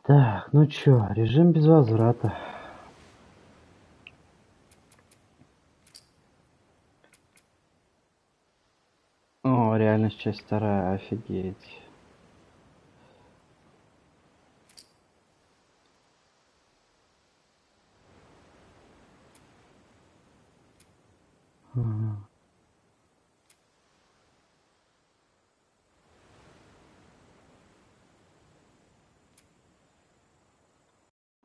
Так, ну чё, режим без возврата. О, реальность часть вторая, офигеть. Ага.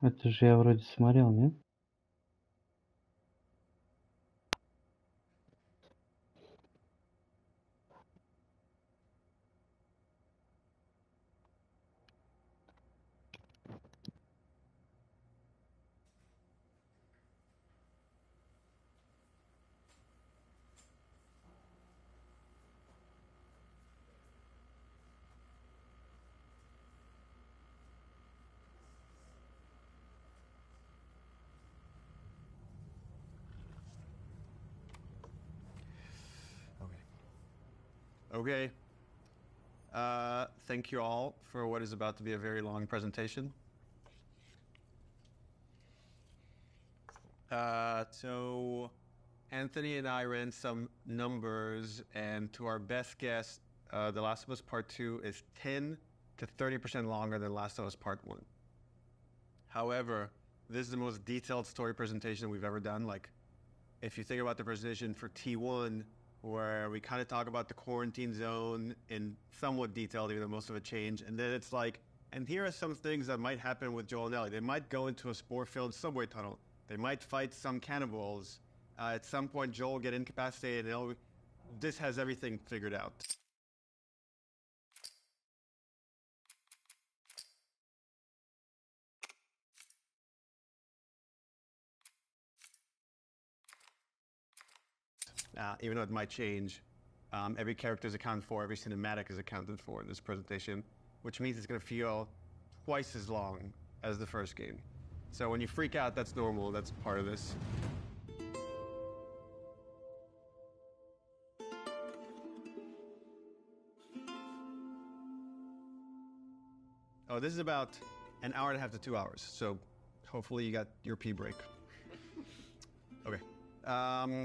Это же я вроде смотрел, нет? Okay. Thank you all for what is about to be a very long presentation. So Anthony and I ran some numbers, and to our best guess, The Last of Us Part 2 is 10 to 30% longer than Last of Us Part 1. However, this is the most detailed story presentation we've ever done. Like, if you think about the presentation for T1, where we kind of talk about the quarantine zone in somewhat detail, even though most of it changed, and then it's like, and here are some things that might happen with Joel and Ellie. They might go into a spore-filled subway tunnel. They might fight some cannibals. At some point, Joel will get incapacitated, and Ellie, this has everything figured out. Even though it might change, every character is accounted for, every cinematic is accounted for in this presentation, which means it's going to feel twice as long as the first game. So when you freak out, that's normal, that's part of this. Oh, this is about an hour and a half to 2 hours, so hopefully you got your pee break. Okay.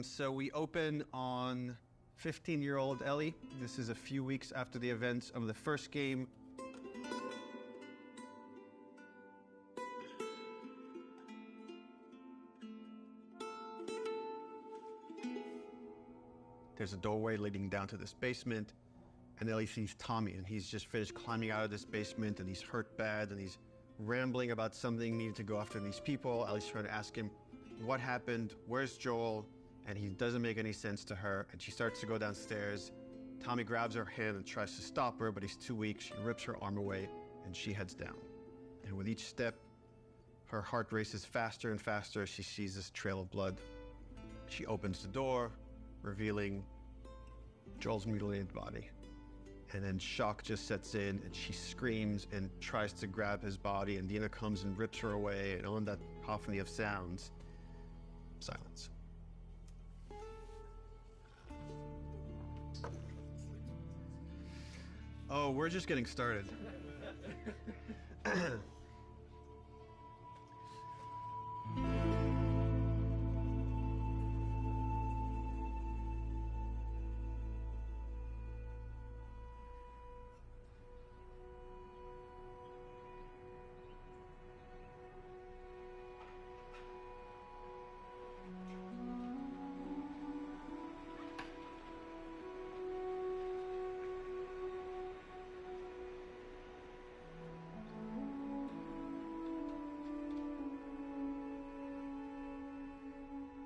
So we open on 15-year-old Ellie. This is a few weeks after the events of the first game. There's a doorway leading down to this basement, and Ellie sees Tommy, and he's just finished climbing out of this basement, and he's hurt bad, and he's rambling about something, needing to go after these people. Ellie's trying to ask him what happened, where's Joel, and he doesn't make any sense to her, and she starts to go downstairs. Tommy grabs her hand and tries to stop her, but he's too weak. She rips her arm away, and she heads down. And with each step, her heart races faster and faster as she sees this trail of blood. She opens the door, revealing Joel's mutilated body. And then shock just sets in, and she screams and tries to grab his body, and Dina comes and rips her away, and on that cacophony of sounds, silence. Oh, we're just getting started.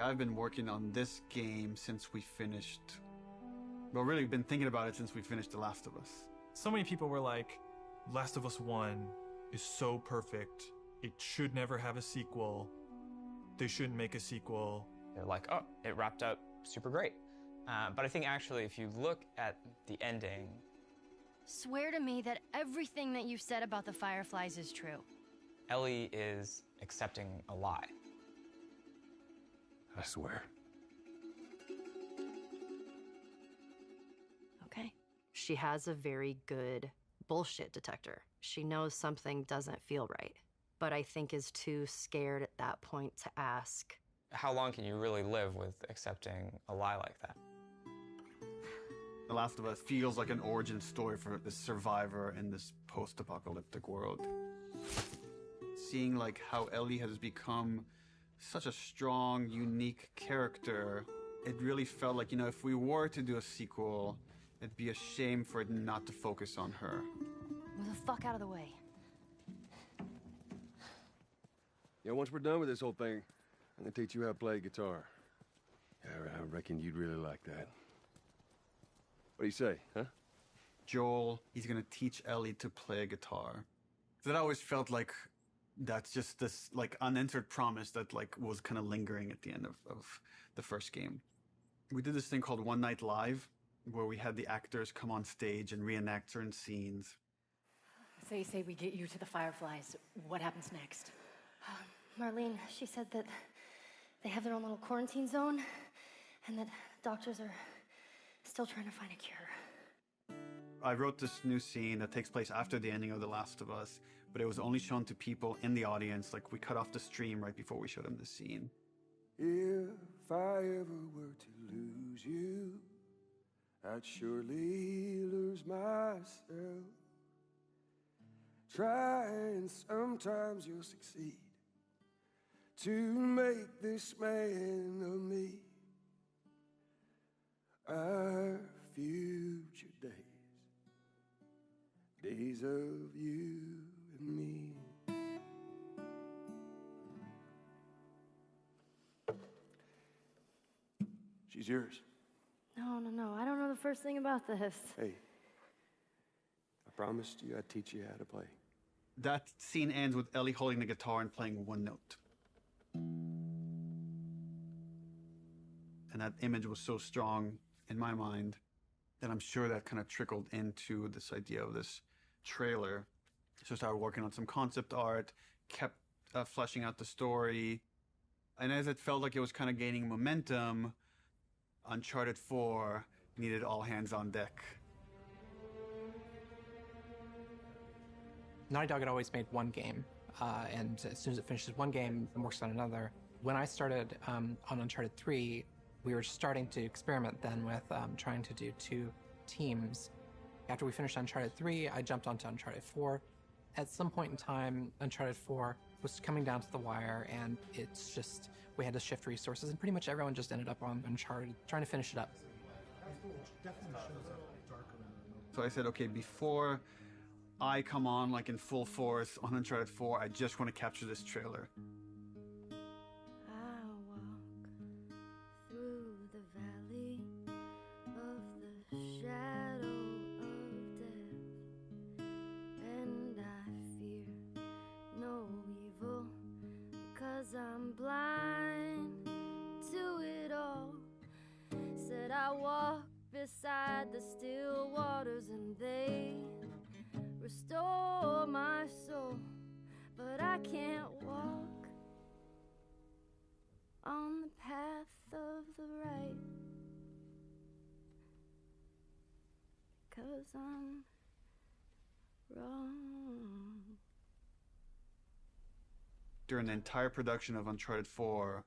I've been working on this game since we finished. Well, really been thinking about it since we finished The Last of Us. So many people were like, Last of Us 1 is so perfect. It should never have a sequel. They shouldn't make a sequel. They're like, oh, it wrapped up super great. But I think actually, if you look at the ending. Swear to me that everything that you've said about the Fireflies is true. Ellie is accepting a lie. I swear. Okay. She has a very good bullshit detector. She knows something doesn't feel right, but I think is too scared at that point to ask. How long can you really live with accepting a lie like that? The Last of Us feels like an origin story for the survivor in this post-apocalyptic world. Seeing like how Ellie has become such a strong, unique character, it really felt like, you know, if we were to do a sequel, it'd be a shame for it not to focus on her. Move the fuck out of the way. Yeah, once we're done with this whole thing, I'm gonna teach you how to play guitar. Yeah, I reckon you'd really like that. What do you say, huh? Joel, he's gonna teach Ellie to play guitar. That always felt like that's just this like unanswered promise that like was kind of lingering at the end of the first game. We did this thing called One Night Live, where we had the actors come on stage and reenact certain scenes. So you say we get you to the Fireflies. What happens next? Marlene, she said that they have their own little quarantine zone, and that doctors are still trying to find a cure. I wrote this new scene that takes place after the ending of The Last of Us, but it was only shown to people in the audience. Like, we cut off the stream right before we showed them the scene. If I ever were to lose you, I'd surely lose myself. Try and sometimes you'll succeed to make this man of me. Our future days of you and me. She's yours. No, I don't know the first thing about this. Hey, I promised you I'd teach you how to play. That scene ends with Ellie holding the guitar and playing one note. And that image was so strong in my mind that I'm sure that kind of trickled into this idea of this trailer. So I started working on some concept art, kept fleshing out the story. And as it felt like it was kind of gaining momentum, Uncharted 4 needed all hands on deck. Naughty Dog had always made one game, and as soon as it finishes one game, it works on another. When I started on Uncharted 3, we were starting to experiment then with trying to do 2 teams. After we finished Uncharted 3, I jumped onto Uncharted 4. At some point in time, Uncharted 4 was coming down to the wire, and it's just, we had to shift resources, and pretty much everyone just ended up on Uncharted, trying to finish it up. So I said, okay, before I come on like in full force on Uncharted 4, I just want to capture this trailer. I walk through the valley of the shadow of death, and I fear no evil, 'cause I'm blind to it all. Said I walk beside the still waters, and they restore my soul, but I can't walk on the path of the right, 'cause I'm wrong. During the entire production of Uncharted 4,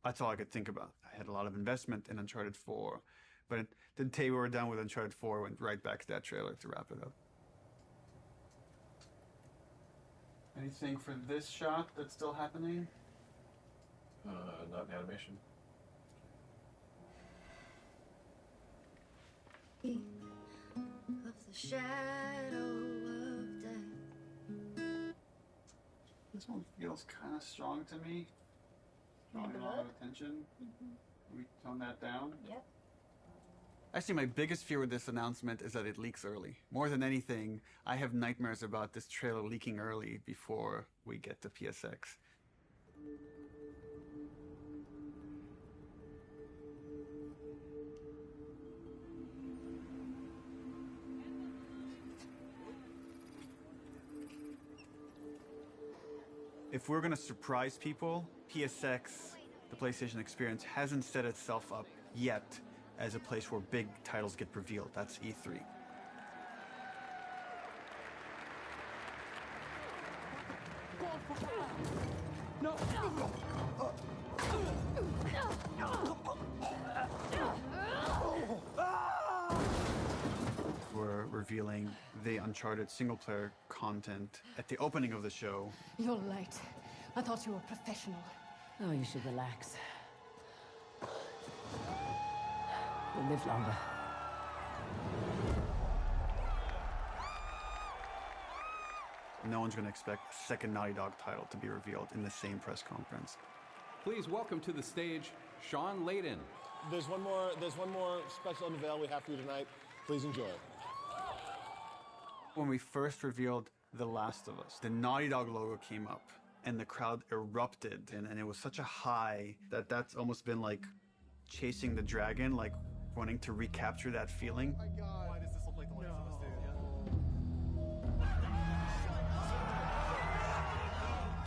that's all I could think about. I had a lot of investment in Uncharted 4, but the day we were done with Uncharted 4, went right back to that trailer to wrap it up. Anything for this shot that's still happening? Not in animation. Of the shadow of death. This one feels kind of strong to me. Drawing a lot of attention. Can we tone that down? Yep. Actually, my biggest fear with this announcement is that it leaks early. More than anything, I have nightmares about this trailer leaking early before we get to PSX. If we're gonna surprise people, PSX, the PlayStation Experience, hasn't set itself up yet as a place where big titles get revealed. That's E3. No! We're revealing the Uncharted single-player content at the opening of the show. You're late. I thought you were professional. Oh, you should relax. You'll live longer. No one's going to expect a second Naughty Dog title to be revealed in the same press conference. Please welcome to the stage, Sean Layden. There's one more special unveil we have for you tonight. Please enjoy it. When we first revealed The Last of Us, the Naughty Dog logo came up and the crowd erupted, and it was such a high that that's almost been like chasing the dragon, like wanting to recapture that feeling. Oh my God. Why does this look like The Last of Us, dude?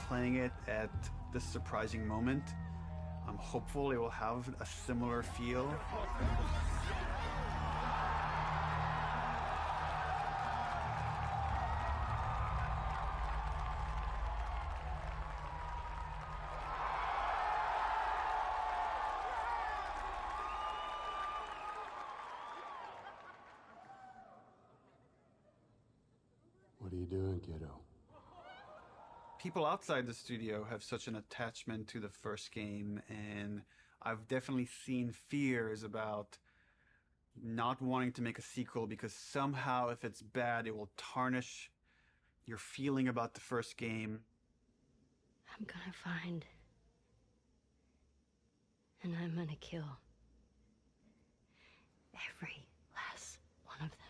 Playing it at this surprising moment, I'm hopeful it will have a similar feel. What are you doing, kiddo? People outside the studio have such an attachment to the first game, and I've definitely seen fears about not wanting to make a sequel because somehow if it's bad, it will tarnish your feeling about the first game. I'm gonna find. And I'm gonna kill. Every last one of them.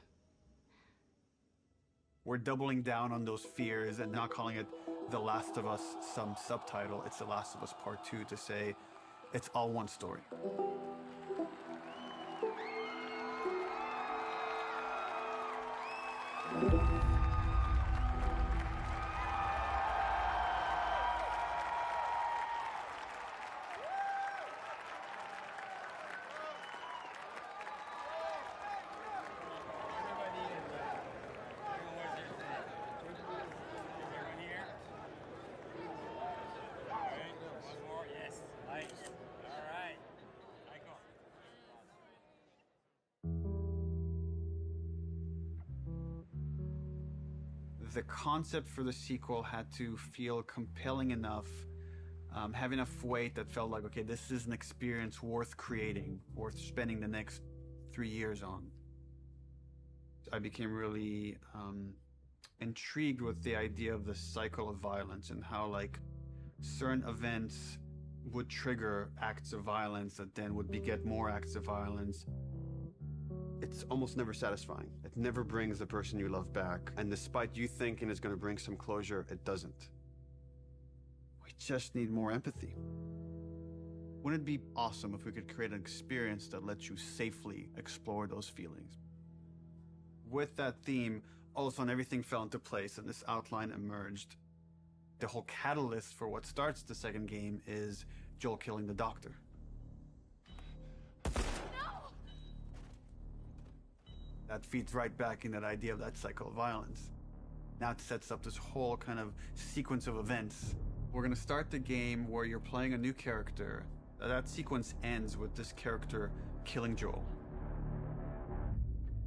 We're doubling down on those fears and not calling it The Last of Us, some subtitle. It's The Last of Us Part 2 to say it's all one story. The concept for the sequel had to feel compelling enough, have enough weight that felt like, okay, this is an experience worth creating, worth spending the next 3 years on. I became really intrigued with the idea of the cycle of violence and how like certain events would trigger acts of violence that then would beget more acts of violence. It's almost never satisfying. It never brings the person you love back. And despite you thinking it's going to bring some closure, it doesn't. We just need more empathy. Wouldn't it be awesome if we could create an experience that lets you safely explore those feelings? With that theme, all of a sudden everything fell into place and this outline emerged. The whole catalyst for what starts the second game is Joel killing the doctor. That feeds right back in that idea of that cycle of violence. Now it sets up this whole kind of sequence of events. We're going to start the game where you're playing a new character. That sequence ends with this character killing Joel.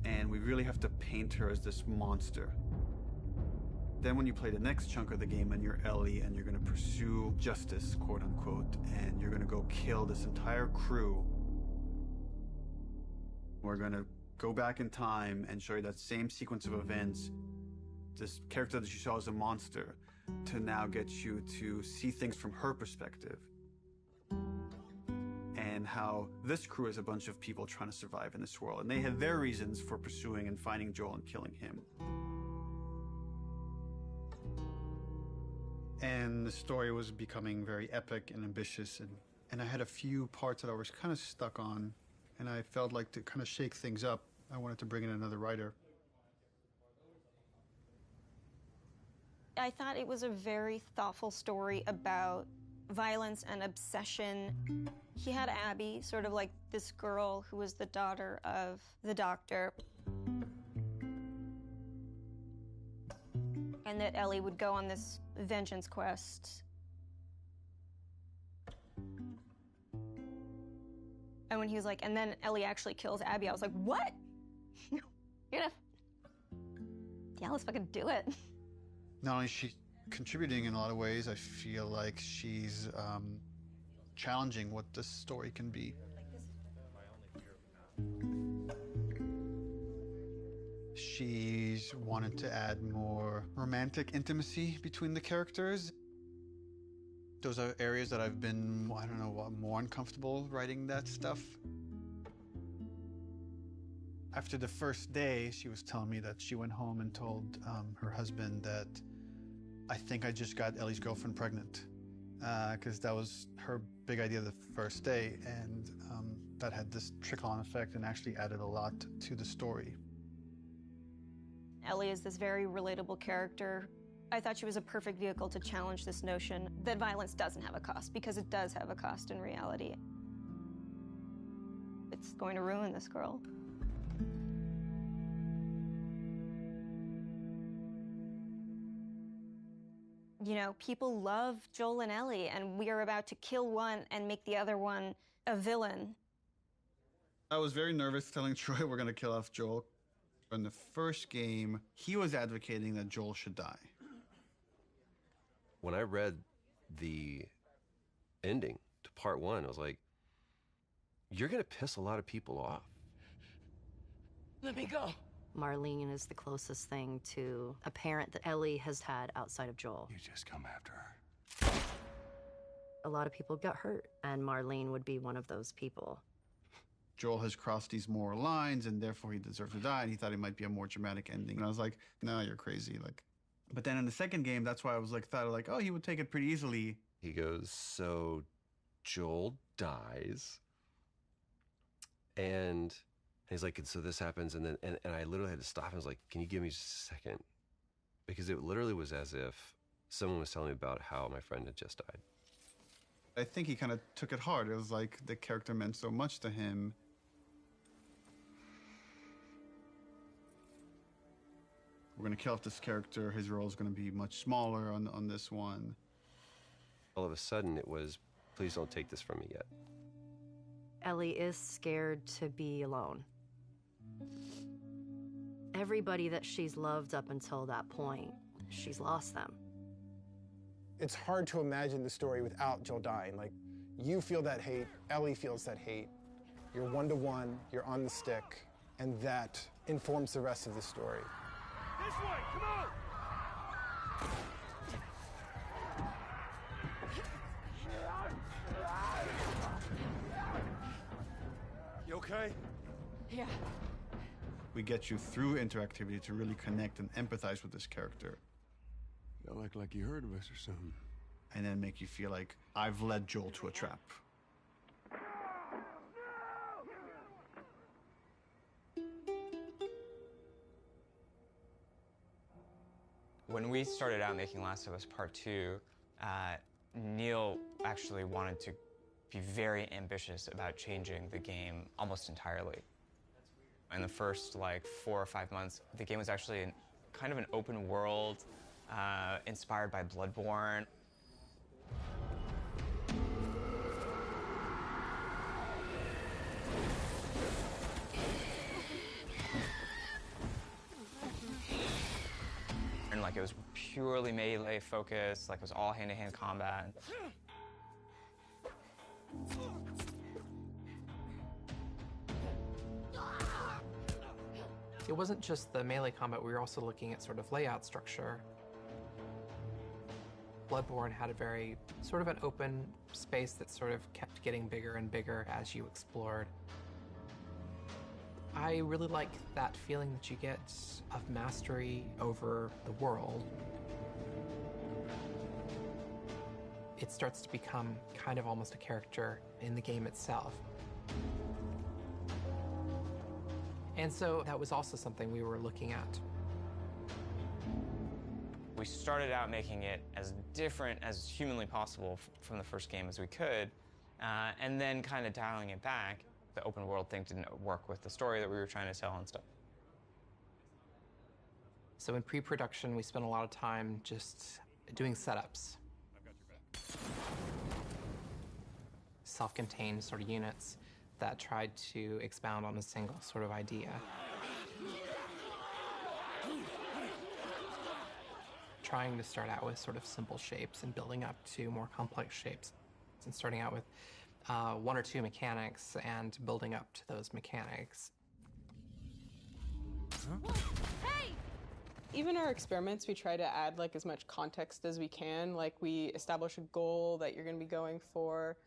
And we really have to paint her as this monster. Then when you play the next chunk of the game and you're Ellie and you're going to pursue justice, quote unquote, and you're going to go kill this entire crew, we're going to go back in time and show you that same sequence of events, this character that you saw as a monster, to now get you to see things from her perspective. And how this crew is a bunch of people trying to survive in this world. And they had their reasons for pursuing and finding Joel and killing him. And the story was becoming very epic and ambitious. And I had a few parts that I was kind of stuck on. And I felt like to kind of shake things up, I wanted to bring in another writer. I thought it was a very thoughtful story about violence and obsession. He had Abby, sort of like this girl who was the daughter of the doctor. and that Ellie would go on this vengeance quest. And when he was like, and then Ellie actually kills Abby, I was like, what? You're gonna... Yeah, let's fucking do it. Not only is she contributing in a lot of ways, I feel like she's challenging what this story can be. She's wanted to add more romantic intimacy between the characters. Those are areas that I've been, I don't know, more uncomfortable writing that stuff. After the first day, she was telling me that she went home and told her husband that I think I just got Ellie's girlfriend pregnant, because that was her big idea the first day, and that had this trickle-on effect and actually added a lot to the story. Ellie is this very relatable character. I thought she was a perfect vehicle to challenge this notion that violence doesn't have a cost, because it does have a cost in reality. It's going to ruin this girl. You know, people love Joel and Ellie, and we are about to kill one and make the other one a villain. I was very nervous telling Troy we're going to kill off Joel. In the first game, he was advocating that Joel should die. When I read the ending to part 1, I was like, you're going to piss a lot of people off. Let me go. Marlene is the closest thing to a parent that Ellie has had outside of Joel. You just come after her. A lot of people got hurt, and Marlene would be one of those people. Joel has crossed these moral lines, and therefore he deserves to die, and he thought it might be a more dramatic ending. And I was like, no, you're crazy. Like, but then in the second game, that's why I was like, oh, he would take it pretty easily. He goes, so Joel dies, and he's like, and so this happens, and then and I literally had to stop. I was like, can you give me just a second? Because it literally was as if someone was telling me about how my friend had just died. I think he kind of took it hard. It was like the character meant so much to him. We're going to kill off this character. His role is going to be much smaller on this one. All of a sudden, it was, please don't take this from me yet. Ellie is scared to be alone. Everybody that she's loved up until that point, she's lost them. It's hard to imagine the story without Joel dying. Like, you feel that hate, Ellie feels that hate. You're one-to-one, you're on the stick, and that informs the rest of the story. This way, come on! You okay? Yeah. We get you through interactivity to really connect and empathize with this character. Y'all act like you heard of us or something. And then make you feel like I've led Joel to a trap. When we started out making Last of Us Part 2, Neil actually wanted to be very ambitious about changing the game almost entirely. In the first, 4 or 5 months, the game was actually kind of an open world, inspired by Bloodborne. And it was purely melee focused, it was all hand-to-hand combat. It wasn't just the melee combat, we were also looking at sort of layout structure. Bloodborne had a very sort of an open space that sort of kept getting bigger and bigger as you explored. I really like that feeling that you get of mastery over the world. It starts to become kind of almost a character in the game itself. And so that was also something we were looking at. We started out making it as different as humanly possible from the first game as we could, and then kind of dialing it back. The open world thing didn't work with the story that we were trying to tell and stuff. So in pre-production, we spent a lot of time just doing setups. Self-contained sort of units that tried to expound on a single sort of idea. Trying to start out with sort of simple shapes and building up to more complex shapes. And starting out with one or two mechanics and building up to those mechanics. Hey! Even our experiments, we try to add like as much context as we can. Like we establish a goal that you're going to be going for.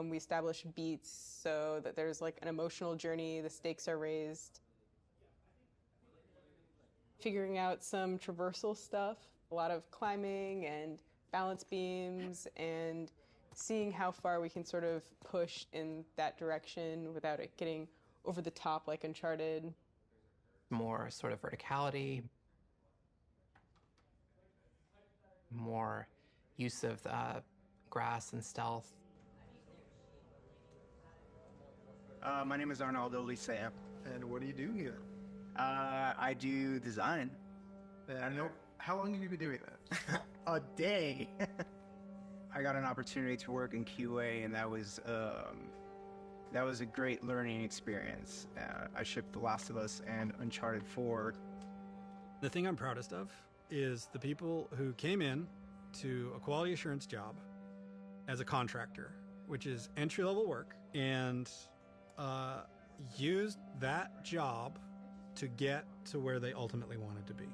We establish beats so that there's like an emotional journey, the stakes are raised. Figuring out some traversal stuff, a lot of climbing and balance beams and seeing how far we can sort of push in that direction without it getting over the top like Uncharted. More sort of verticality, more use of grass and stealth. My name is Arnaldo Licea. And what do you do here? I do design. I know. How long have you been doing that? A day. I got an opportunity to work in QA, and that was a great learning experience. I shipped The Last of Us and Uncharted 4. The thing I'm proudest of is the people who came in to a quality assurance job as a contractor, which is entry-level work, and used that job to get to where they ultimately wanted to be.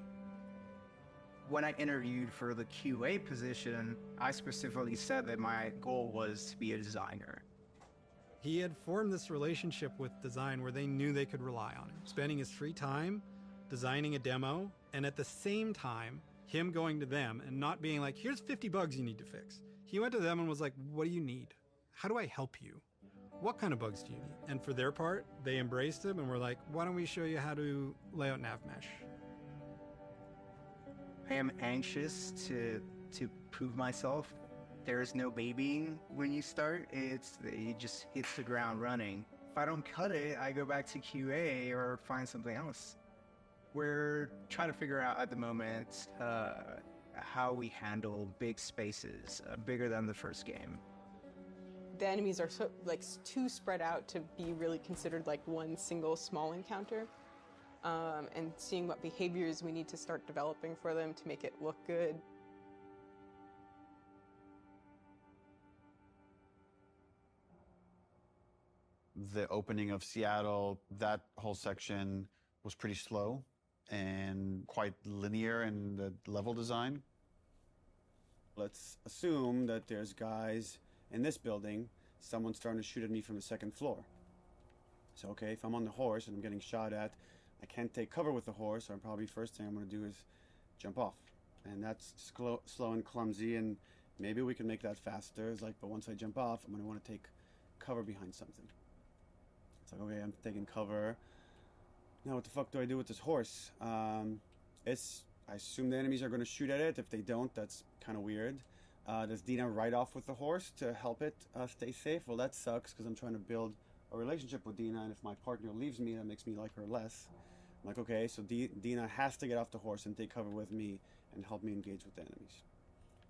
When I interviewed for the QA position, I specifically said that my goal was to be a designer. He had formed this relationship with design where they knew they could rely on him, spending his free time designing a demo, and at the same time, him going to them and not being like, here's 50 bugs you need to fix. He went to them and was like, what do you need? How do I help you? What kind of bugs do you need? And for their part, they embraced him and were like, why don't we show you how to lay out nav mesh? I am anxious to prove myself. There is no babying when you start. It just hits the ground running. If I don't cut it, I go back to QA or find something else. We're trying to figure out at the moment how we handle big spaces, bigger than the first game. The enemies are so like too spread out to be really considered like one single small encounter. And seeing what behaviors we need to start developing for them to make it look good. The opening of Seattle, that whole section was pretty slow and quite linear in the level design. Let's assume that there's guys in this building, someone's starting to shoot at me from the second floor. So, okay, if I'm on the horse and I'm getting shot at, I can't take cover with the horse, so probably first thing I'm going to do is jump off. And that's slow and clumsy, and maybe we can make that faster. It's like, but once I jump off, I'm going to want to take cover behind something. It's like, okay, I'm taking cover. Now what the fuck do I do with this horse? I assume the enemies are going to shoot at it. If they don't, that's kind of weird. Does Dina ride off with the horse to help it stay safe? Well, that sucks because I'm trying to build a relationship with Dina, and if my partner leaves me, that makes me like her less. I'm like, okay, so Dina has to get off the horse and take cover with me and help me engage with the enemies.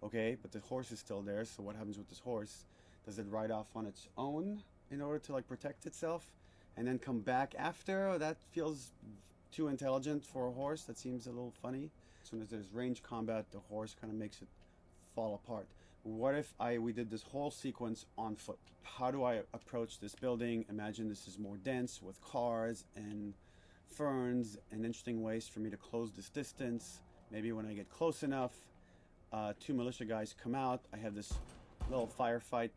Okay, but the horse is still there, so what happens with this horse? Does it ride off on its own in order to like protect itself and then come back after? Oh, that feels too intelligent for a horse. That seems a little funny. As soon as there's range combat, the horse kind of makes it fall apart. What if we did this whole sequence on foot? How do I approach this building? Imagine this is more dense with cars and ferns and interesting ways for me to close this distance. Maybe when I get close enough, 2 militia guys come out. I have this little firefight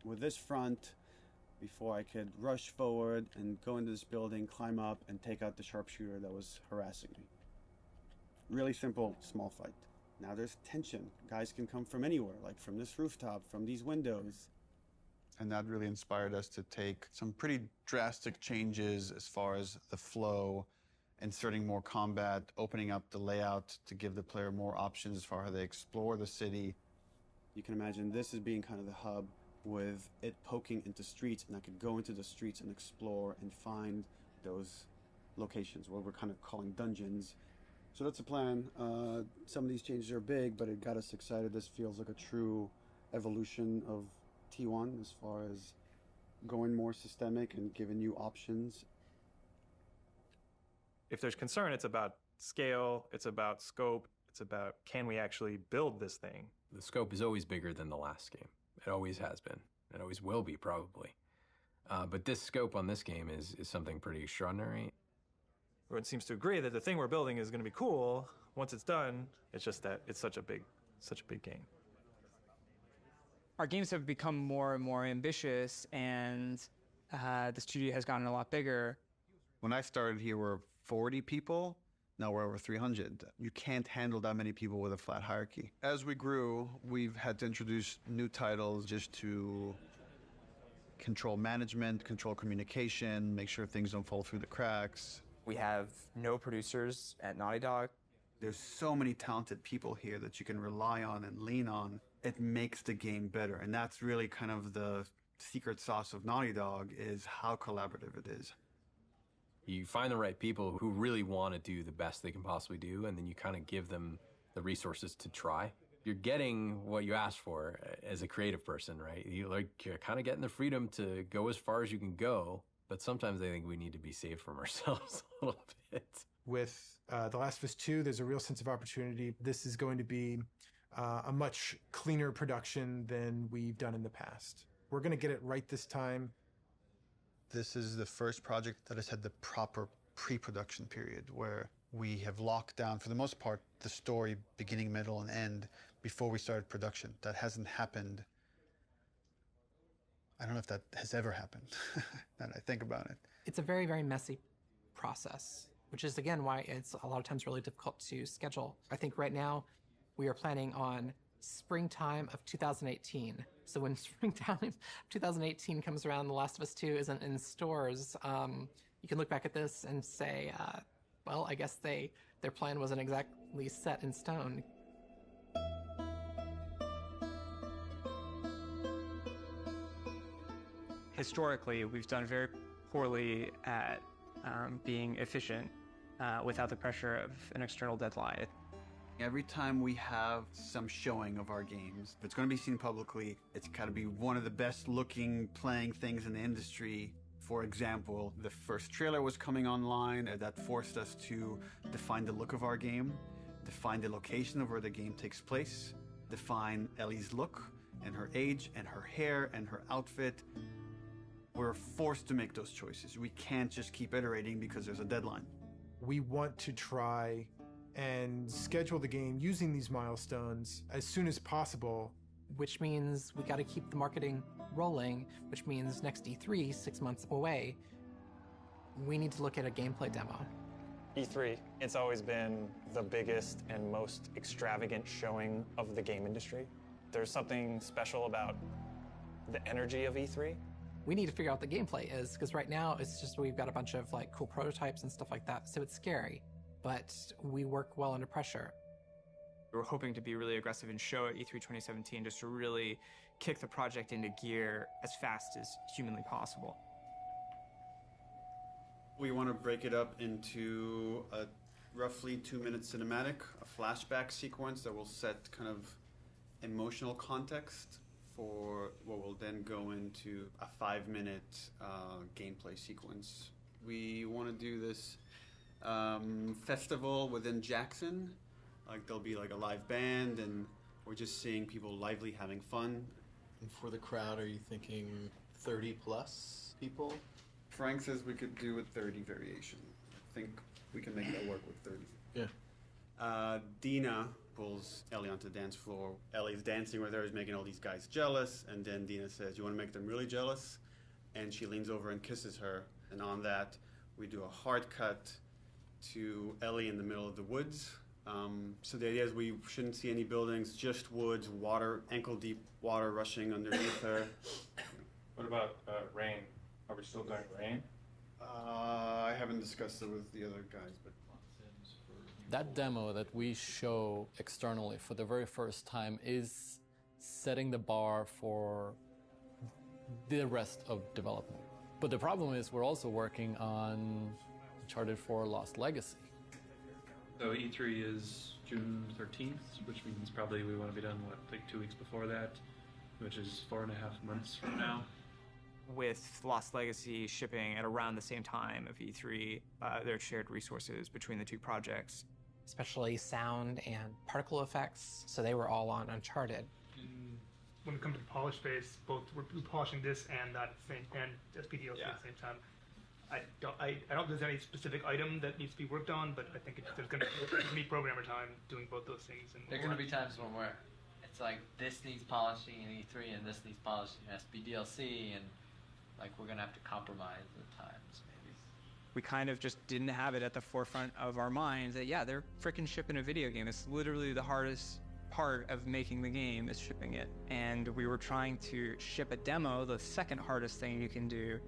with this front before I could rush forward and go into this building, climb up, and take out the sharpshooter that was harassing me. Really simple, small fight. Now there's tension. Guys can come from anywhere, like from this rooftop, from these windows. And that really inspired us to take some pretty drastic changes as far as the flow, inserting more combat, opening up the layout to give the player more options as far as how they explore the city. You can imagine this as being kind of the hub with it poking into streets, and I could go into the streets and explore and find those locations, what we're kind of calling dungeons, So that's the plan. Some of these changes are big, but it got us excited. This feels like a true evolution of T1 as far as going more systemic and giving you options. If there's concern, it's about scale, it's about scope, it's about can we actually build this thing? The scope is always bigger than the last game. It always has been. It always will be, probably. But this scope on this game is something pretty extraordinary. Everyone seems to agree that the thing we're building is going to be cool. Once it's done, it's just that it's such a big game. Our games have become more and more ambitious, and the studio has gotten a lot bigger. When I started here, we were 40 people. Now we're over 300. You can't handle that many people with a flat hierarchy. As we grew, we've had to introduce new titles just to control management, control communication, make sure things don't fall through the cracks. We have no producers at Naughty Dog. There's so many talented people here that you can rely on and lean on. It makes the game better. And that's really kind of the secret sauce of Naughty Dog, is how collaborative it is. You find the right people who really want to do the best they can possibly do, and then you kind of give them the resources to try. You're getting what you asked for as a creative person, right? You're kind of getting the freedom to go as far as you can go, but sometimes I think we need to be saved from ourselves a little bit. With The Last of Us 2, there's a real sense of opportunity. This is going to be a much cleaner production than we've done in the past. We're going to get it right this time. This is the first project that has had the proper pre-production period, where we have locked down, for the most part, the story beginning, middle, and end before we started production. That hasn't happened. I don't know if that has ever happened, now that I think about it. It's a very, very messy process, which is, again, why it's a lot of times really difficult to schedule. I think right now we are planning on springtime of 2018. So when springtime of 2018 comes around, The Last of Us 2 isn't in stores, you can look back at this and say, well, I guess their plan wasn't exactly set in stone. Historically, we've done very poorly at being efficient without the pressure of an external deadline. Every time we have some showing of our games, if it's going to be seen publicly, it's got to be one of the best looking playing things in the industry. For example, the first trailer was coming online, and that forced us to define the look of our game, define the location of where the game takes place, define Ellie's look and her age and her hair and her outfit. We're forced to make those choices. We can't just keep iterating because there's a deadline. We want to try and schedule the game using these milestones as soon as possible. Which means we got to keep the marketing rolling, which means next E3, 6 months away, we need to look at a gameplay demo. E3, it's always been the biggest and most extravagant showing of the game industry. There's something special about the energy of E3. We need to figure out what the gameplay is, because right now it's just we've got a bunch of like cool prototypes and stuff like that, so it's scary, but we work well under pressure. We're hoping to be really aggressive and show at E3 2017 just to really kick the project into gear as fast as humanly possible. We want to break it up into a roughly 2-minute cinematic, a flashback sequence that will set kind of emotional context for what will then go into a 5-minute gameplay sequence. We want to do this festival within Jackson. Like there'll be like a live band, and we're just seeing people lively having fun. And for the crowd, are you thinking 30 plus people? Frank says we could do a 30 variation. I think we can make that work with 30. Yeah. Dina pulls Ellie onto the dance floor. Ellie's dancing with her, is making all these guys jealous, and then Dina says, "You want to make them really jealous?" And she leans over and kisses her. And on that, we do a hard cut to Ellie in the middle of the woods. So the idea is we shouldn't see any buildings, just woods, water, ankle-deep water rushing underneath her. What about rain? Are we still doing rain? I haven't discussed it with the other guys, but... That demo that we show externally for the very first time is setting the bar for the rest of development. But the problem is we're also working on Uncharted 4 Lost Legacy. So E3 is June 13th, which means probably we want to be done, what, like 2 weeks before that, which is 4.5 months from now. With Lost Legacy shipping at around the same time of E3, there are shared resources between the two projects. Especially sound and particle effects, so they were all on Uncharted. When it comes to the polish phase, both we're polishing this and that at the same, and SPDLC at the same time. I don't think there's any specific item that needs to be worked on, but I think there's going to be programmer time doing both those things. And there are going to be times when it's like this needs polishing in E3 and this needs polishing in SPDLC, and like we're going to have to compromise at times maybe. We kind of just didn't have it at the forefront of our minds that, yeah, they're freaking shipping a video game. It's literally the hardest part of making the game is shipping it. And we were trying to ship a demo, the second hardest thing you can do,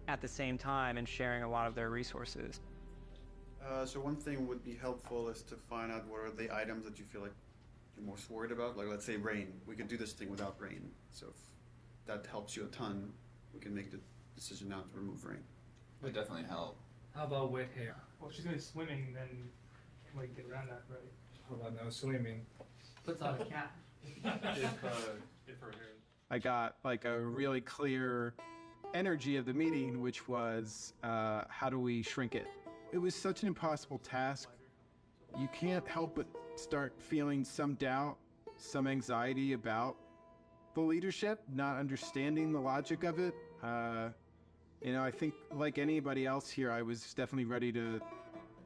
at the same time, and sharing a lot of their resources. So one thing would be helpful is to find out what are the items that you feel like you're most worried about. Like, let's say rain. We could do this thing without rain. So if that helps you a ton, we can make the decision now to remove rain. It would definitely help. How about wet hair? Well, if she's going to be swimming, then like get around that, right? How about no swimming? Puts on a cap. If her hair. I got like a really clear energy of the meeting, which was how do we shrink it? It was such an impossible task. You can't help but start feeling some doubt, some anxiety about the leadership, not understanding the logic of it. I think like anybody else here, I was definitely ready to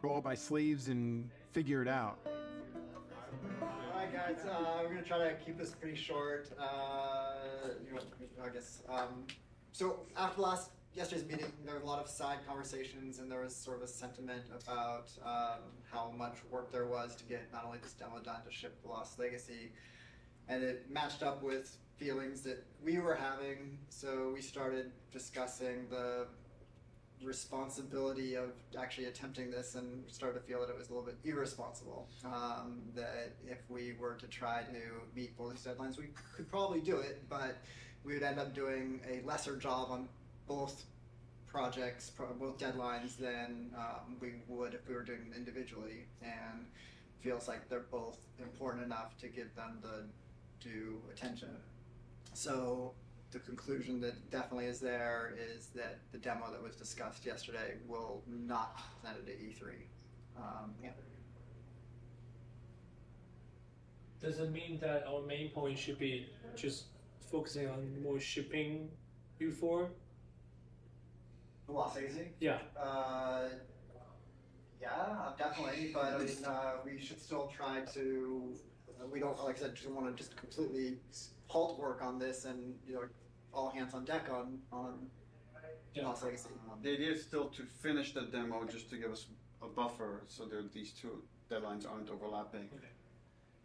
roll up my sleeves and figure it out. Alright guys, we're going to try to keep this pretty short. I guess. So after yesterday's meeting, there were a lot of side conversations, and there was sort of a sentiment about how much work there was to get not only this demo done to ship the Lost Legacy, and it matched up with feelings that we were having. So we started discussing the responsibility of actually attempting this, and started to feel that it was a little bit irresponsible. That if we were to try to meet both these deadlines, we could probably do it, but we would end up doing a lesser job on both projects, both deadlines, than we would if we were doing them individually. And feels like they're both important enough to give them the due attention. So the conclusion that definitely is there is that the demo that was discussed yesterday will not be presented at E3. Does it mean that our main point should be just focusing on more shipping before? The Lost Legacy? Yeah. Yeah, definitely. But I mean, we should still try to. We don't, like I said, just want to just completely halt work on this, and all hands on deck on Lost Legacy. The idea is still to finish the demo, just to give us a buffer, so that these two deadlines aren't overlapping. Okay.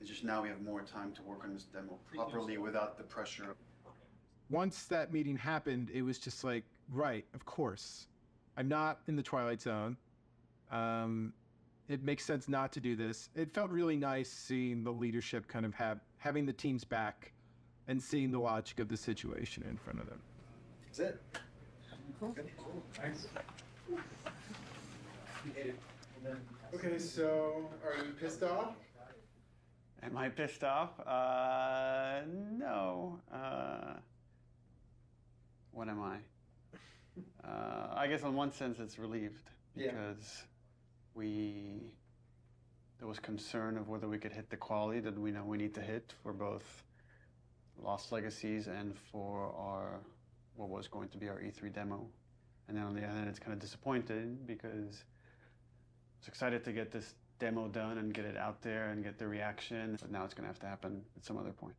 It's just now we have more time to work on this demo properly without the pressure. Once that meeting happened, it was just like, right, of course. I'm not in the Twilight Zone. It makes sense not to do this. It felt really nice seeing the leadership kind of having the team's back and seeing the logic of the situation in front of them. That's it. Cool. Thanks. Okay, so are you pissed off? Am I pissed off? No. What am I? I guess in one sense it's relieved, because there was concern of whether we could hit the quality that we know we need to hit for both Lost Legacies and for what was going to be our E3 demo. And then on the other hand, it's kind of disappointed, because I was excited to get this demo done and get it out there and get the reaction, but now it's going to have to happen at some other point.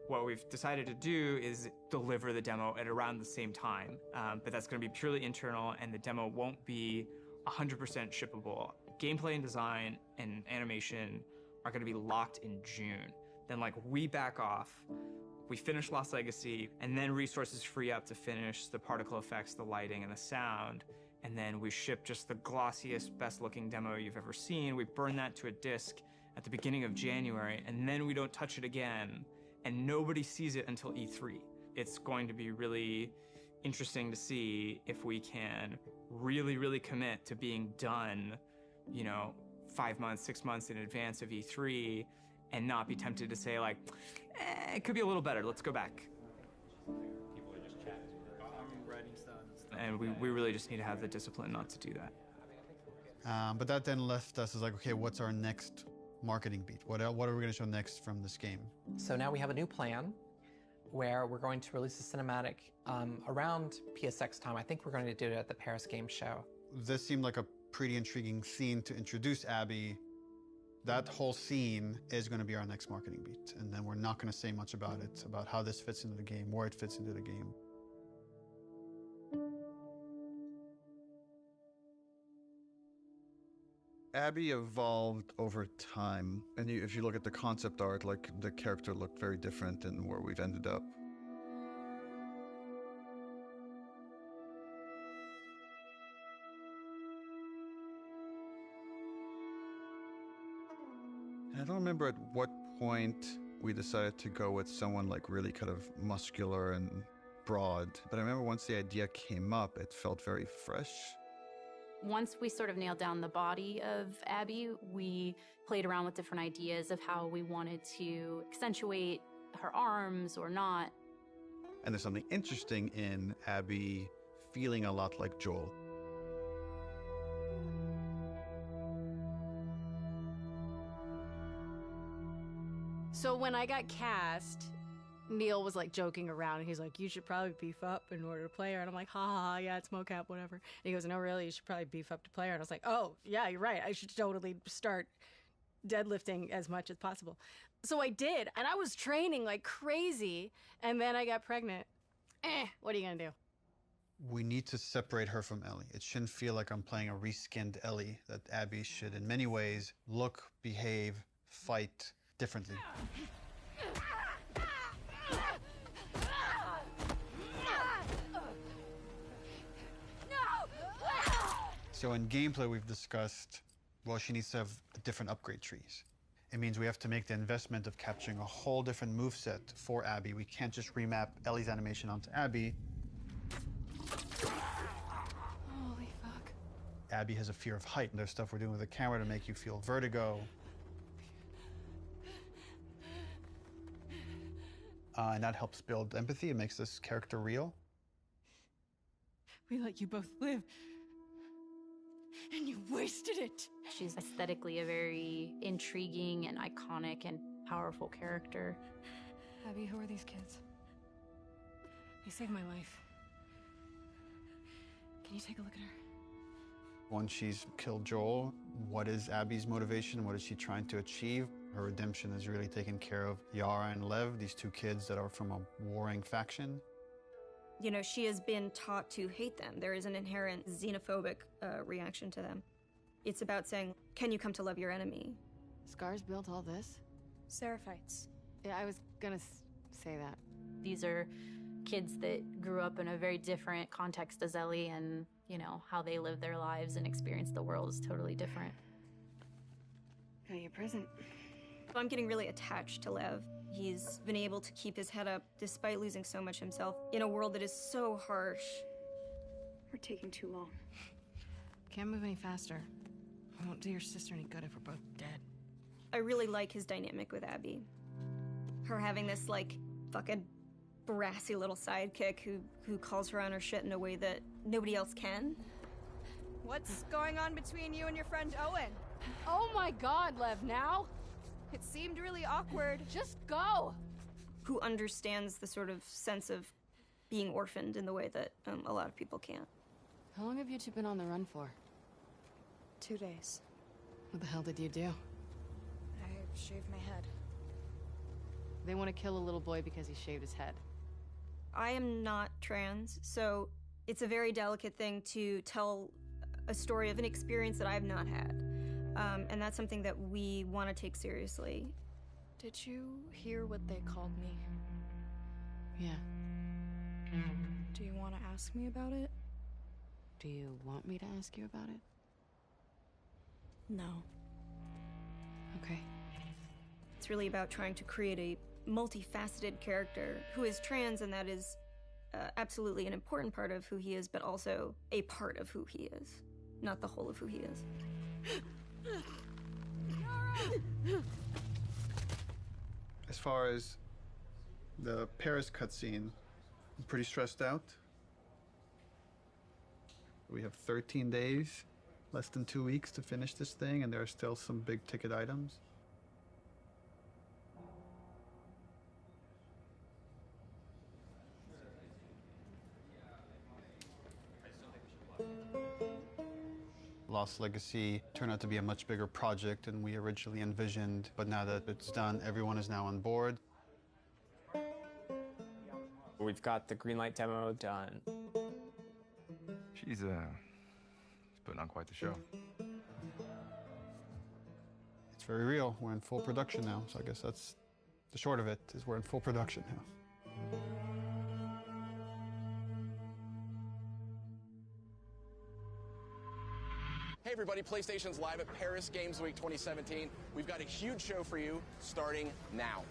What we've decided to do is deliver the demo at around the same time, but that's going to be purely internal, and the demo won't be 100% shippable. Gameplay and design and animation are going to be locked in June. Then we back off, we finish Lost Legacy, and then resources free up to finish the particle effects, the lighting, and the sound. And then we ship just the glossiest, best-looking demo you've ever seen. We burn that to a disc at the beginning of January, and then we don't touch it again, and nobody sees it until E3. It's going to be really interesting to see if we can really, really commit to being done, 5 months, 6 months in advance of E3 and not be tempted to say like, it could be a little better, let's go back. And we really just need to have the discipline not to do that. But that then left us as like, okay, what's our next marketing beat? What are we going to show next from this game? So now we have a new plan where we're going to release a cinematic around PSX time. I think we're going to do it at the Paris Game Show. This seemed like a pretty intriguing scene to introduce Abby. That whole scene is going to be our next marketing beat. And then we're not going to say much about it, about how this fits into the game, where it fits into the game. Abby evolved over time, and if you look at the concept art, like the character looked very different than where we've ended up. And I don't remember at what point we decided to go with someone like really kind of muscular and broad, but I remember once the idea came up, it felt very fresh. Once we sort of nailed down the body of Abby, we played around with different ideas of how we wanted to accentuate her arms or not. And there's something interesting in Abby feeling a lot like Joel. So when I got cast, Neil was like joking around, and he's like, "You should probably beef up in order to play her." And I'm like, "Ha ha, yeah, it's mocap, whatever." And he goes, "No, really, you should probably beef up to play her." And I was like, "Oh, yeah, you're right. I should totally start deadlifting as much as possible." So I did, and I was training like crazy, and then I got pregnant. What are you gonna do? We need to separate her from Ellie. It shouldn't feel like I'm playing a reskinned Ellie, that Abby should, in many ways, look, behave, fight differently. So in gameplay, we've discussed, well, she needs to have different upgrade trees. It means we have to make the investment of capturing a whole different moveset for Abby. We can't just remap Ellie's animation onto Abby. Holy fuck. Abby has a fear of height, and there's stuff we're doing with the camera to make you feel vertigo. And that helps build empathy. It makes this character real. We let you both live, and you wasted it. She's aesthetically a very intriguing and iconic and powerful character. Abby, who are these kids? They saved my life. Can you take a look at her? Once she's killed Joel, what is Abby's motivation? What is she trying to achieve? Her redemption is really taking care of Yara and Lev, these two kids that are from a warring faction. You know, she has been taught to hate them. There is an inherent xenophobic reaction to them. It's about saying, can you come to love your enemy? Scars built all this? Seraphites. Yeah, I was gonna say that. These are kids that grew up in a very different context as Ellie, and, you know, how they live their lives and experience the world is totally different. Got your present. I'm getting really attached to Lev. He's been able to keep his head up despite losing so much himself in a world that is so harsh. We're taking too long. Can't move any faster. I won't do your sister any good if we're both dead. I really like his dynamic with Abby. Her having this, like, fucking brassy little sidekick who calls her on her shit in a way that nobody else can. What's going on between you and your friend Owen? Oh my god, Lev, now? It seemed really awkward. Just go! Who understands the sort of sense of being orphaned in the way that a lot of people can't. How long have you two been on the run for? 2 days. What the hell did you do? I shaved my head. They want to kill a little boy because he shaved his head. I am not trans, so it's a very delicate thing to tell a story of an experience that I've not had. And that's something that we want to take seriously. Did you hear what they called me? Yeah. Do you want to ask me about it? Do you want me to ask you about it? No. Okay. It's really about trying to create a multifaceted character who is trans, and that is absolutely an important part of who he is, but also a part of who he is, not the whole of who he is. far as the Paris cutscene, I'm pretty stressed out. We have 13 days, less than 2 weeks to finish this thing, and there are still some big ticket items. Lost Legacy turned out to be a much bigger project than we originally envisioned, but now that it's done, everyone is now on board. We've got the Greenlight demo done. She's putting on quite the show. It's very real. We're in full production now, so I guess that's the short of it, is we're in full production now. Hey everybody, PlayStation's live at Paris Games Week 2017. We've got a huge show for you starting now.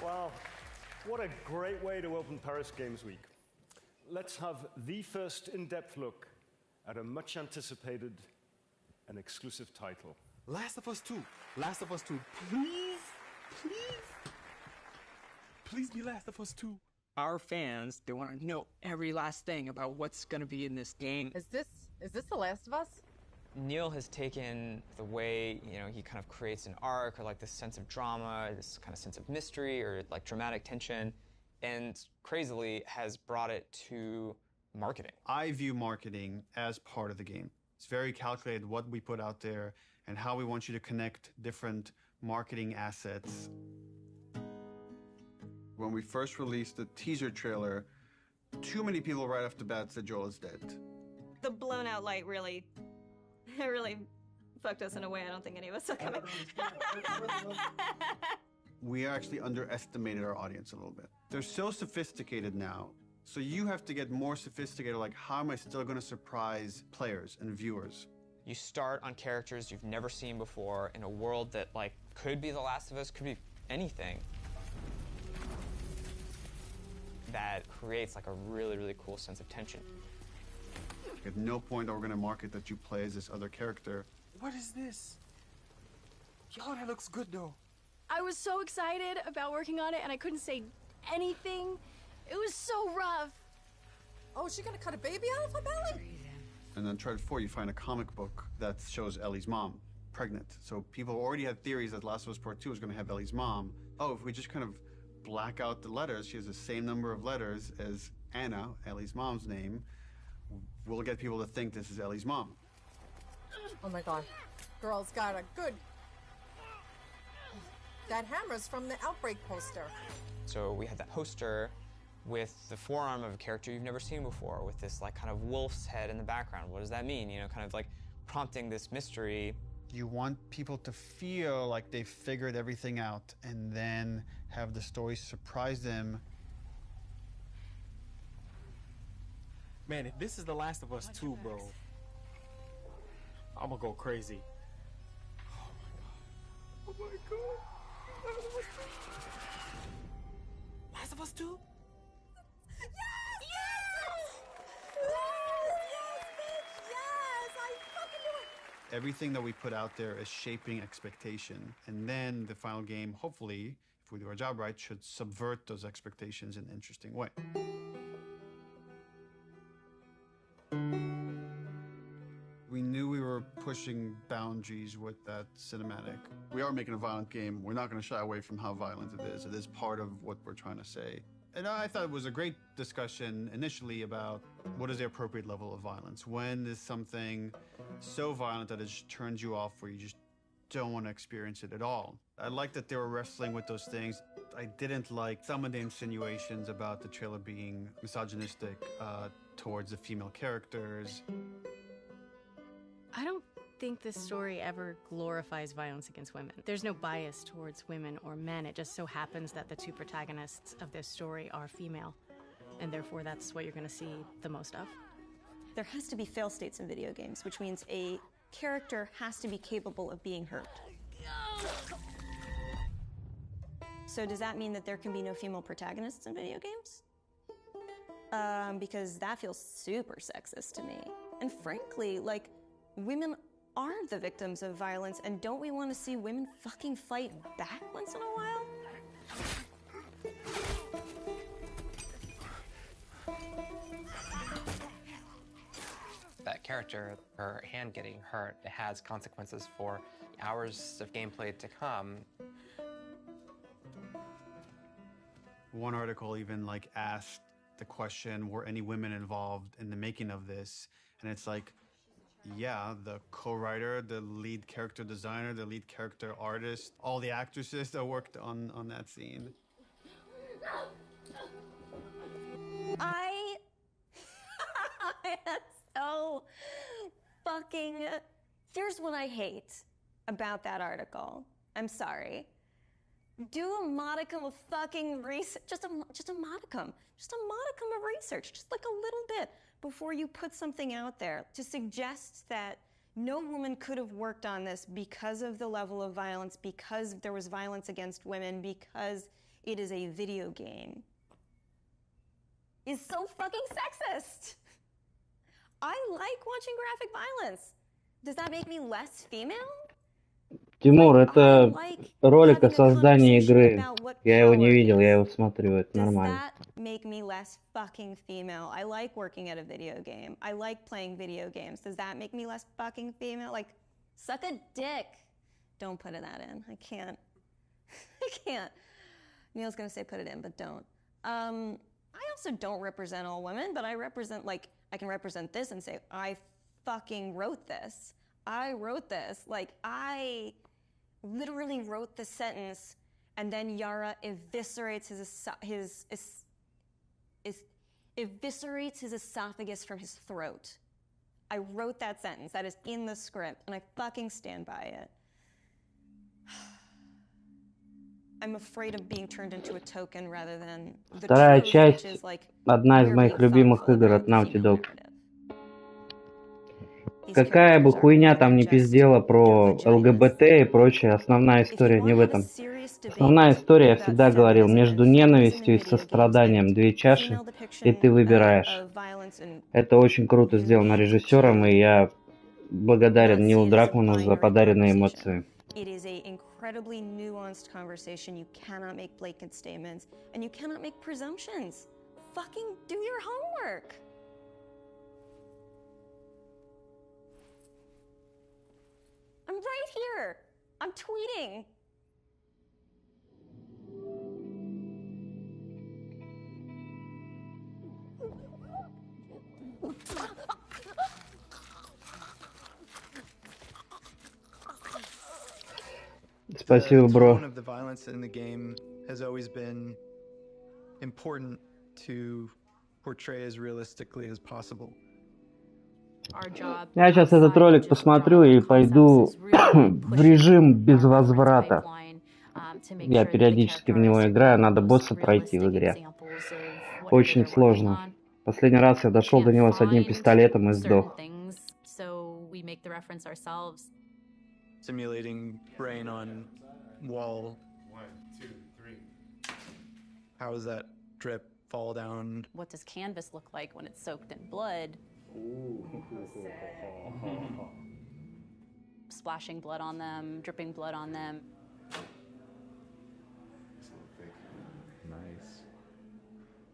Wow, what a great way to open Paris Games Week. Let's have the first in-depth look at a much anticipated and exclusive title. Last of Us 2. Last of Us 2. Please, please. Please be Last of Us 2. Our fans, they want to know every last thing about what's going to be in this game. Is this The Last of Us? Neil has taken the way, he kind of creates an arc or like this sense of drama, this kind of sense of mystery or like dramatic tension, and crazily has brought it to marketing. I view marketing as part of the game. It's very calculated what we put out there and how we want you to connect different marketing assets. When we first released the teaser trailer, too many people right off the bat said Joel is dead. The blown out light really fucked us in a way I don't think any of us saw coming. We actually underestimated our audience a little bit. They're so sophisticated now, so you have to get more sophisticated, like how am I still gonna surprise players and viewers? You start on characters you've never seen before in a world that like could be The Last of Us, could be anything. That creates like a really, really cool sense of tension. At no point are we going to market that you play as this other character. What is this? Yo, that looks good though. I was so excited about working on it and I couldn't say anything. It was so rough. Oh, is she gonna cut a baby out of her belly? And then Uncharted 4, you find a comic book that shows Ellie's mom pregnant. So people already had theories that Last of Us Part 2 was going to have Ellie's mom. Oh, if we just kind of black out the letters, she has the same number of letters as Anna, Ellie's mom's name, we'll get people to think this is Ellie's mom. Oh my god. Girl's got a good... That hammer's from the Outbreak poster. So we had that poster with the forearm of a character you've never seen before, with this like kind of wolf's head in the background. What does that mean? Kind of like prompting this mystery. You want people to feel like they've figured everything out and then have the story surprise them. Man, if this is The Last of Us 2, bro, I'm gonna go crazy. Oh my god. Last of Us 2? Everything that we put out there is shaping expectation. And then the final game, hopefully, if we do our job right, should subvert those expectations in an interesting way. We knew we were pushing boundaries with that cinematic. We are making a violent game. We're not going to shy away from how violent it is. It is part of what we're trying to say. And I thought it was a great discussion initially about what is the appropriate level of violence. When is something so violent that it just turns you off where you just don't want to experience it at all? I liked that they were wrestling with those things. I didn't like some of the insinuations about the trailer being misogynistic towards the female characters. I don't think this story ever glorifies violence against women. There's no bias towards women or men. It just so happens that the two protagonists of this story are female, and therefore that's what you're going to see the most of. There has to be fail states in video games, which means a character has to be capable of being hurt. So does that mean that there can be no female protagonists in video games? Because that feels super sexist to me. And frankly, like, women are the victims of violence, and don't we want to see women fucking fight back once in a while? That character, her hand getting hurt, it has consequences for hours of gameplay to come. One article even like asked the question, were any women involved in the making of this? And it's like, yeah, the co-writer, the lead character designer, the lead character artist, all the actresses that worked on that scene. That's so fucking... Here's what I hate about that article. I'm sorry. Do a modicum of fucking research, just a modicum of research, just like a little bit, before you put something out there to suggest that no woman could have worked on this because of the level of violence, because there was violence against women, because it is a video game, is so fucking sexist. I like watching graphic violence. Does that make me less female? Тимур, это ролик о создании игры. Я его не видел, я его смотрю, это нормально. Make me less fucking female. I like working at a video game. I like playing video games. Does that make me less fucking female? Like, suck a dick. Don't put that in. I can't. I can't. Neil's gonna say put it in, but don't. I also don't represent all women, but I represent, like, I can represent this and say, I fucking wrote this. I wrote this. Like, I literally wrote the sentence, and then Yara eviscerates his esophagus from his throat. I wrote that sentence. That is in the script, and I fucking stand by it. I'm afraid of being turned into a token rather than the Вторая truth, часть, which is like одна из моих любимых игр от Naughty Dog. Какая бы хуйня там ни пиздела про ЛГБТ и прочее, основная история не в этом. Основная история, я всегда говорил, между ненавистью и состраданием две чаши, и ты выбираешь. Это очень круто сделано режиссером, и я благодарен Нилу Дракману за подаренные эмоции. It is an incredibly nuanced conversation. You cannot make blanket statements, and you cannot make presumptions. Fucking do your homework. I'm right here. I'm tweeting. Спасибо, бро. The tone of the violence in the game has always been important to portray as realistically as possible. Я сейчас этот ролик посмотрю и пойду в режим без возврата. Я периодически в него играю, надо босса пройти в игре. Очень сложно. Последний раз я дошел до него с одним пистолетом и сдох. Simulating rain on wall. 1, 2, 3. How does that drip fall down? What does canvas look like when it's soaked in blood? Ooh. Splashing blood on them, dripping blood on them. Nice.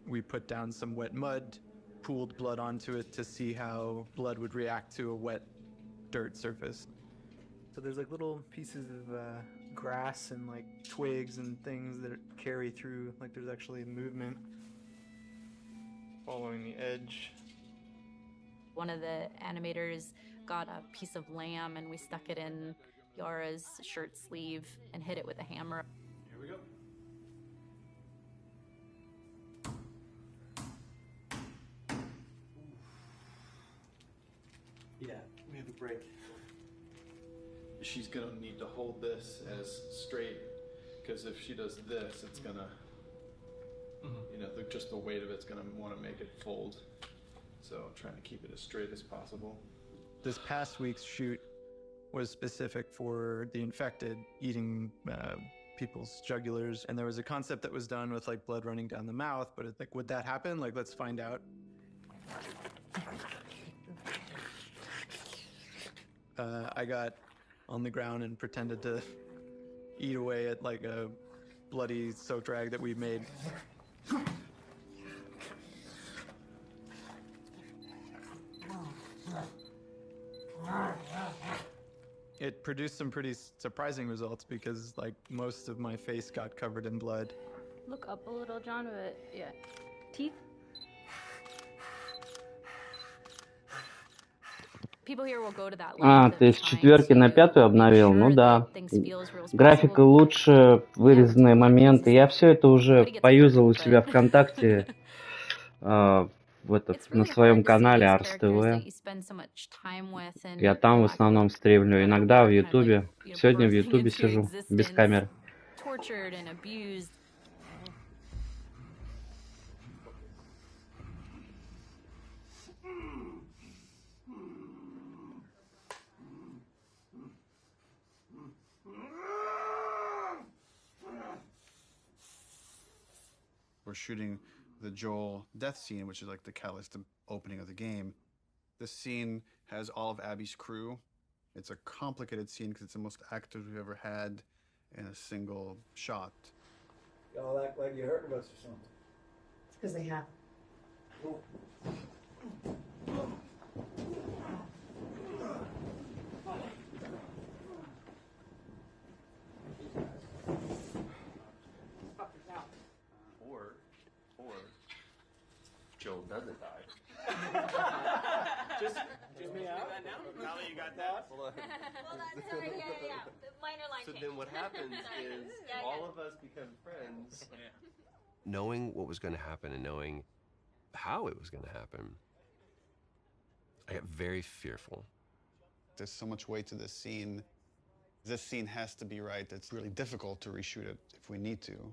We put down some wet mud, pooled blood onto it to see how blood would react to a wet dirt surface. So there's like little pieces of grass and like twigs and things that carry through, like there's actually movement following the edge. One of the animators got a piece of lamb and we stuck it in Yara's shirt sleeve and hit it with a hammer. Here we go. Yeah, we have a break. She's gonna need to hold this as straight, because if she does this, it's gonna, you know, just the weight of it's gonna want to make it fold. So I'm trying to keep it as straight as possible. This past week's shoot was specific for the infected eating people's jugulars, and there was a concept that was done with like blood running down the mouth, but it's like, would that happen? Like, let's find out. I got on the ground and pretended to eat away at like a bloody soaked rag that we made. It produced some pretty surprising results because like most of my face got covered in blood. Look up a little, John, but yeah. Teeth? People here will go to that length Ты of с trying 4 на to 5 обновил? make Ну sure да. that things feel as real as Графика possible. лучше, вырезанные моменты. Я все это уже поюзал у себя ВКонтакте, на своем канале Ars TV. You spend so much time with and Я там в основном стримлю. Иногда в Ютубе. Сегодня в Ютубе сижу, без камеры. tortured and abused. We're shooting the Joel death scene, which is like the catalyst, the opening of the game. This scene has all of Abby's crew. It's a complicated scene because it's the most actors we've ever had in a single shot. Y'all act like you're hurting us or something. It's because they have. Or Joel doesn't die. Just me out. Now that you got that. Hold on, sorry, yeah. The minor line So change. then what happens Sorry. is Yeah, all of us become friends. Knowing what was going to happen and knowing how it was going to happen, I got very fearful. There's so much weight to this scene. This scene has to be right. It's really difficult to reshoot it if we need to.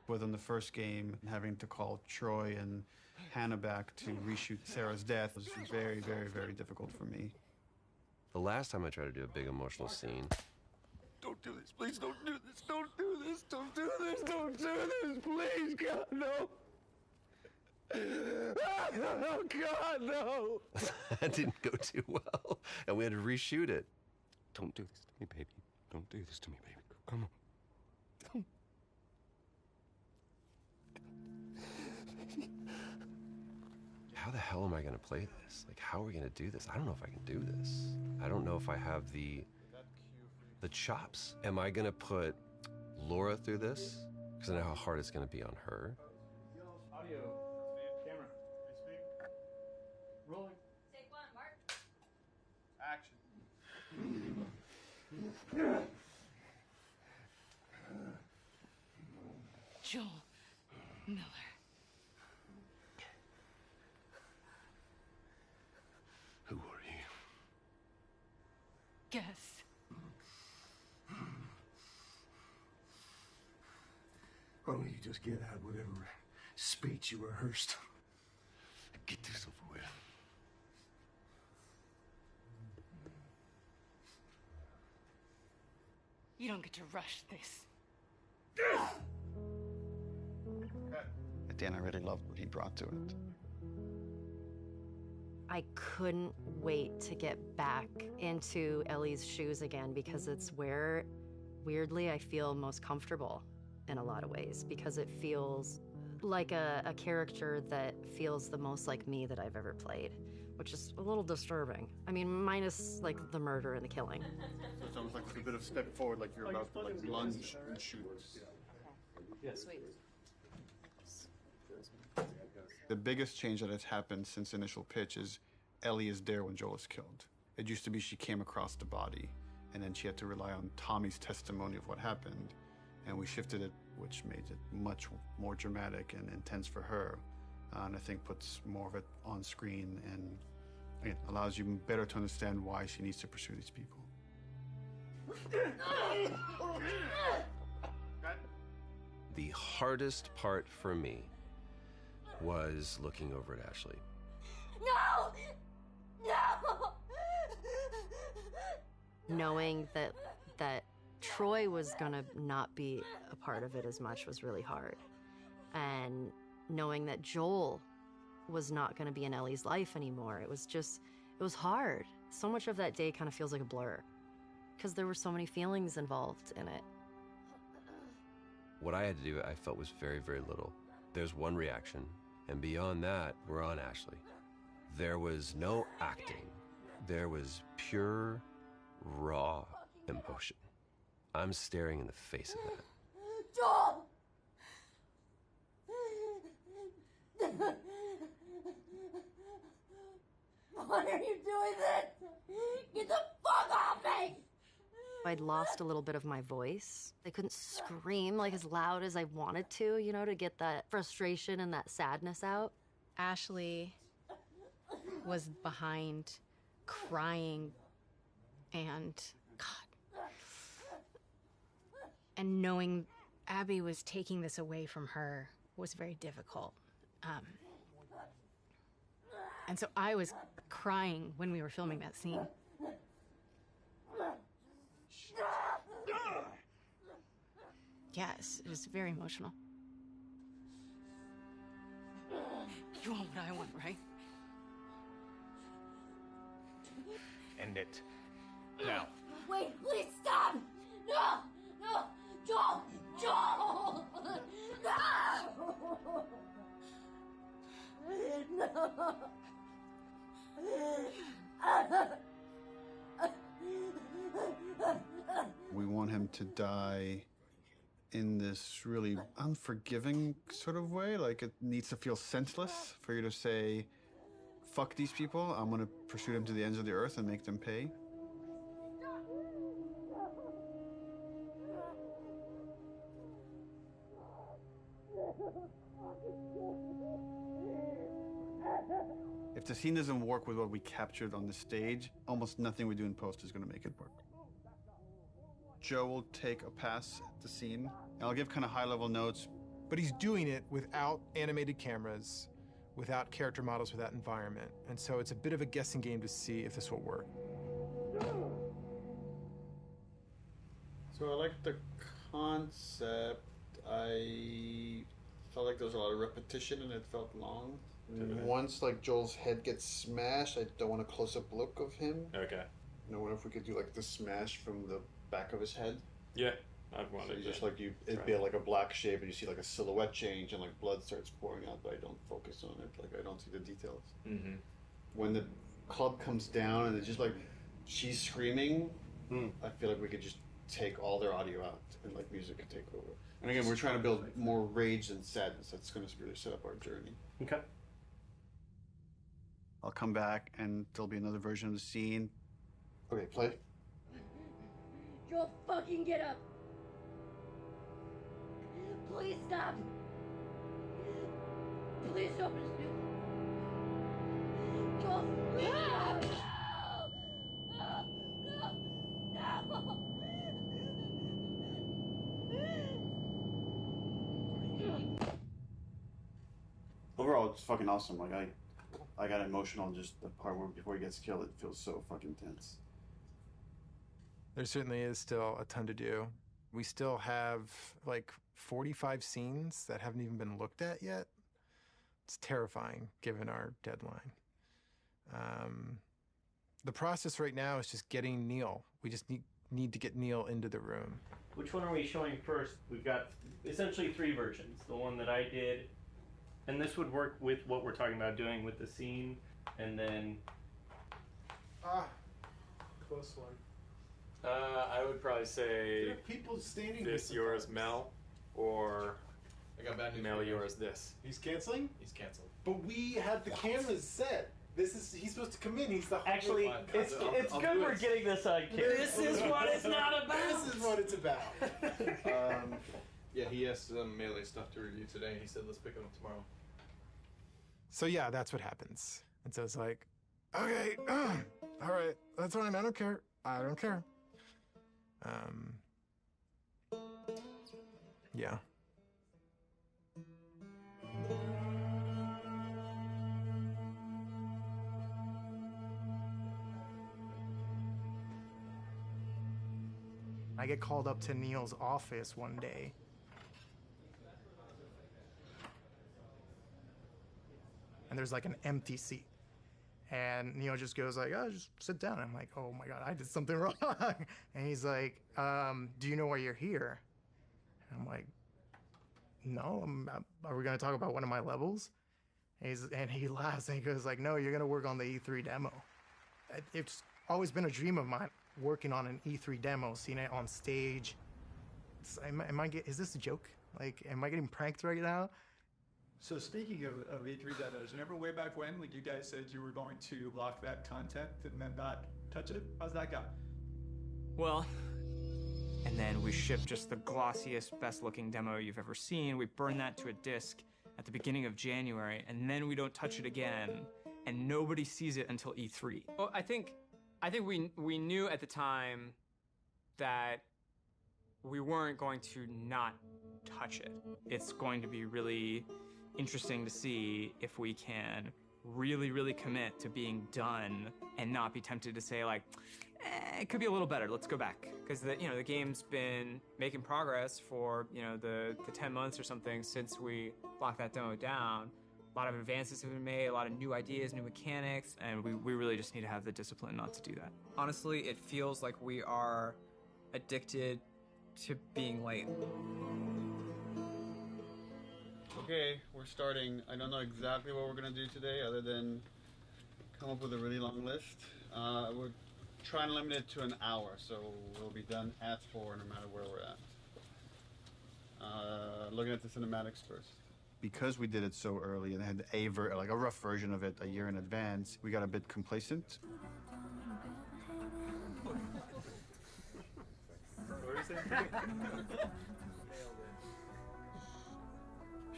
Within the first game, having to call Troy and Hannah back to reshoot Sarah's death was very, very, very difficult for me. The last time I tried to do a big emotional scene, Don't do this, please don't do this, don't do this, don't do this, don't do this, please, God, no. Oh, God, no. that didn't go too well, and we had to reshoot it. Don't do this to me, baby. Don't do this to me, baby. Come on. How the hell am I going to play this? Like, how are we going to do this? I don't know if I can do this. I don't know if I have the chops. Am I going to put Laura through this? Because I know how hard it's going to be on her. Audio. Camera. Rolling. Take one, Mark. Action. Joel Miller. Who are you? Guess. Why don't you just get out whatever speech you rehearsed? Get this over with. You don't get to rush this. At the end, I really loved what he brought to it. I couldn't wait to get back into Ellie's shoes again because it's where, weirdly, I feel most comfortable in a lot of ways because it feels like a character that feels the most like me that I've ever played, which is a little disturbing. I mean, minus like the murder and the killing. So it's almost like a bit of step forward, like you're about to like lunge and shoot. Sweet. The biggest change that has happened since initial pitch is Ellie is there when Joel is killed. It used to be she came across the body, and then she had to rely on Tommy's testimony of what happened, and we shifted it, which made it much more dramatic and intense for her, and I think puts more of it on screen and again, allows you better to understand why she needs to pursue these people. The hardest part for me was looking over at Ashley. No! No! Knowing that Troy was gonna not be a part of it as much was really hard. And knowing that Joel was not gonna be in Ellie's life anymore, it was hard. So much of that day kind of feels like a blur, because there were so many feelings involved in it. What I had to do, I felt was very, very little. There's one reaction, and beyond that, we're on Ashley. There was no acting. There was pure, raw emotion. I'm staring in the face of that. Joel! Why are you doing this? Get the fuck off me! I'd lost a little bit of my voice. I couldn't scream like as loud as I wanted to, you know, to get that frustration and that sadness out. Ashley was behind, crying, and God. And knowing Abby was taking this away from her was very difficult. And so I was crying when we were filming that scene. Yes, it was very emotional. You want what I want, right? End it. Now. Wait, please stop! No! No! Joel! Joel! No! We want him to die in this really unforgiving sort of way. Like, it needs to feel senseless for you to say, fuck these people, I'm gonna pursue them to the ends of the earth and make them pay. If the scene doesn't work with what we captured on the stage, almost nothing we do in post is gonna make it work. Joe will take a pass at the scene, and I'll give kind of high-level notes. But he's doing it without animated cameras, without character models, without environment. And so it's a bit of a guessing game to see if this will work. So I like the concept. I felt like there was a lot of repetition and it felt long. Once like Joel's head gets smashed, I don't want a close-up look of him. Okay. You know, what if we could do like the smash from the back of his head? Yeah, I'd want So it. you just like it'd be like a black shape, and you see like a silhouette change, and like blood starts pouring out, but I don't focus on it. Like I don't see the details. Mm-hmm. When the club comes down and it's just like she's screaming, I feel like we could just take all their audio out and like music could take over. And again, we're trying to build more rage than sadness. That's going to really set up our journey. Okay. I'll come back and there'll be another version of the scene. Okay, play. Joel, fucking get up! Please stop! Please don't. Joel, please stop! No! No! Overall, it's fucking awesome. Like I got emotional just the part where before he gets killed. It feels so fucking tense. There certainly is still a ton to do. We still have like 45 scenes that haven't even been looked at yet. It's terrifying given our deadline. The process right now is just getting Neil. We just need to get Neil into the room. Which one are we showing first? We've got essentially 3 versions. The one that I did, and this would work with what we're talking about doing with the scene, and then... Close one. I would probably say There are people standing this, here yours, sometimes. Mel, or I got bad news. Mel, yours, this. He's canceling? He's canceled. But we had the cameras set. He's supposed to come in. He's the Actually, it's good we're getting this on camera. This is what it's not about. This is what it's about. Yeah, he has some melee stuff to review today. He said let's pick him up tomorrow. So yeah, that's what happens. And so it's like, okay, all right, that's fine. I don't care. I don't care. Yeah. I get called up to Neil's office one day. And there's like an empty seat. And Neil just goes like, oh, just sit down. I'm like, oh my God, I did something wrong. And he's like, do you know why you're here? And I'm like, no, are we gonna talk about one of my levels? And he laughs and he goes like, no, you're gonna work on the E3 demo. It's always been a dream of mine, working on an E3 demo, seeing it on stage. Is this a joke? Like, am I getting pranked right now? So speaking of E3 demos, remember way back when, like you guys said you were going to block that content and then not touch it? How's that gone? Well, and then we shipped just the glossiest, best-looking demo you've ever seen. We burned that to a disc at the beginning of January, and then we don't touch it again, and nobody sees it until E3. Well, I think we knew at the time that we weren't going to not touch it. It's going to be really interesting to see if we can really, really commit to being done and not be tempted to say like, it could be a little better, let's go back. Because the game's been making progress for, the 10 months or something since we locked that demo down. A lot of advances have been made, a lot of new ideas, new mechanics, and we really just need to have the discipline not to do that. Honestly, it feels like we are addicted to being late. Okay, we're starting. I don't know exactly what we're going to do today other than come up with a really long list. We're trying to limit it to an hour, so we'll be done at 4 no matter where we're at. Looking at the cinematics first. Because we did it so early and had a rough version of it a year in advance, we got a bit complacent.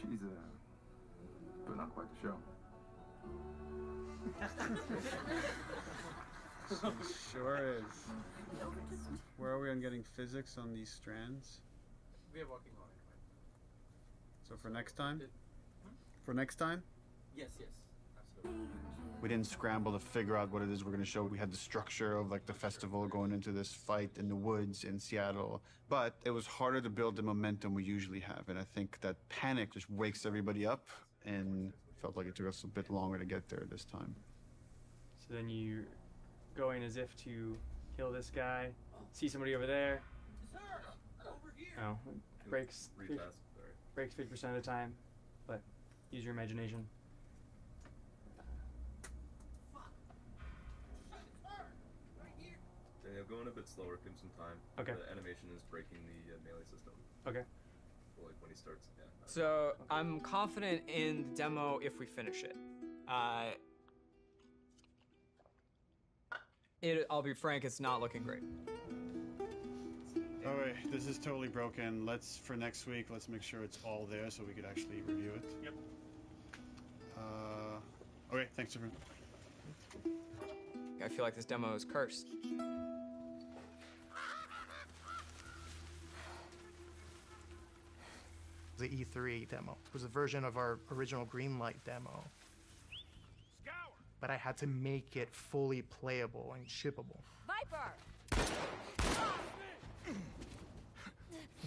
She's putting on quite the show. Sure is. Where are we on getting physics on these strands? We are working on it. So for next time? For next time? Yes, absolutely. We didn't scramble to figure out what it is we're going to show. We had the structure of like the festival going into this fight in the woods in Seattle. But it was harder to build the momentum we usually have. And I think that panic just wakes everybody up, and felt like it took us a bit longer to get there this time. So then you go in as if to kill this guy, see somebody over there. Oh, breaks 50% of the time, but use your imagination. Yeah, going a bit slower, give him some time. Okay. The animation is breaking the melee system. Okay. So like when he starts, yeah. So I'm confident in the demo if we finish it. I'll be frank, it's not looking great. All right, this is totally broken. For next week, let's make sure it's all there so we could actually review it. Yep. Okay, thanks, everyone. I feel like this demo is cursed. The E3 demo. It was a version of our original Greenlight demo. But I had to make it fully playable and shippable. Viper!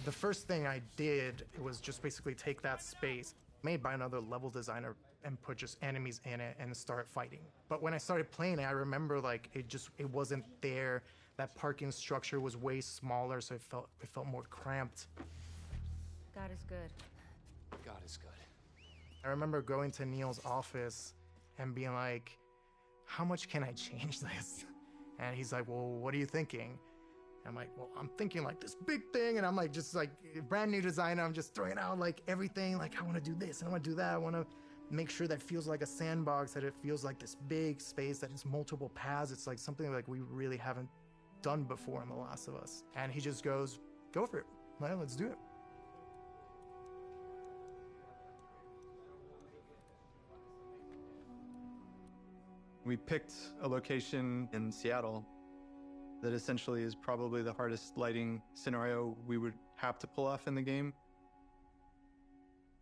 The first thing I did was just basically take that space made by another level designer and put just enemies in it and start fighting. But when I started playing it, I remember like it wasn't there. That parking structure was way smaller, so it felt more cramped. God is good. God is good. I remember going to Neil's office and being like, how much can I change this? And he's like, well, what are you thinking? I'm like, well, I'm thinking like this big thing, and I'm like, just like brand new designer, I'm just throwing out like everything, like I want to do this and I want to do that. I want to make sure that it feels like a sandbox, that it feels like this big space, that it's multiple paths. It's like something like we really haven't done before in The Last of Us. And he just goes, go for it. Well, let's do it. We picked a location in Seattle that essentially is probably the hardest lighting scenario we would have to pull off in the game.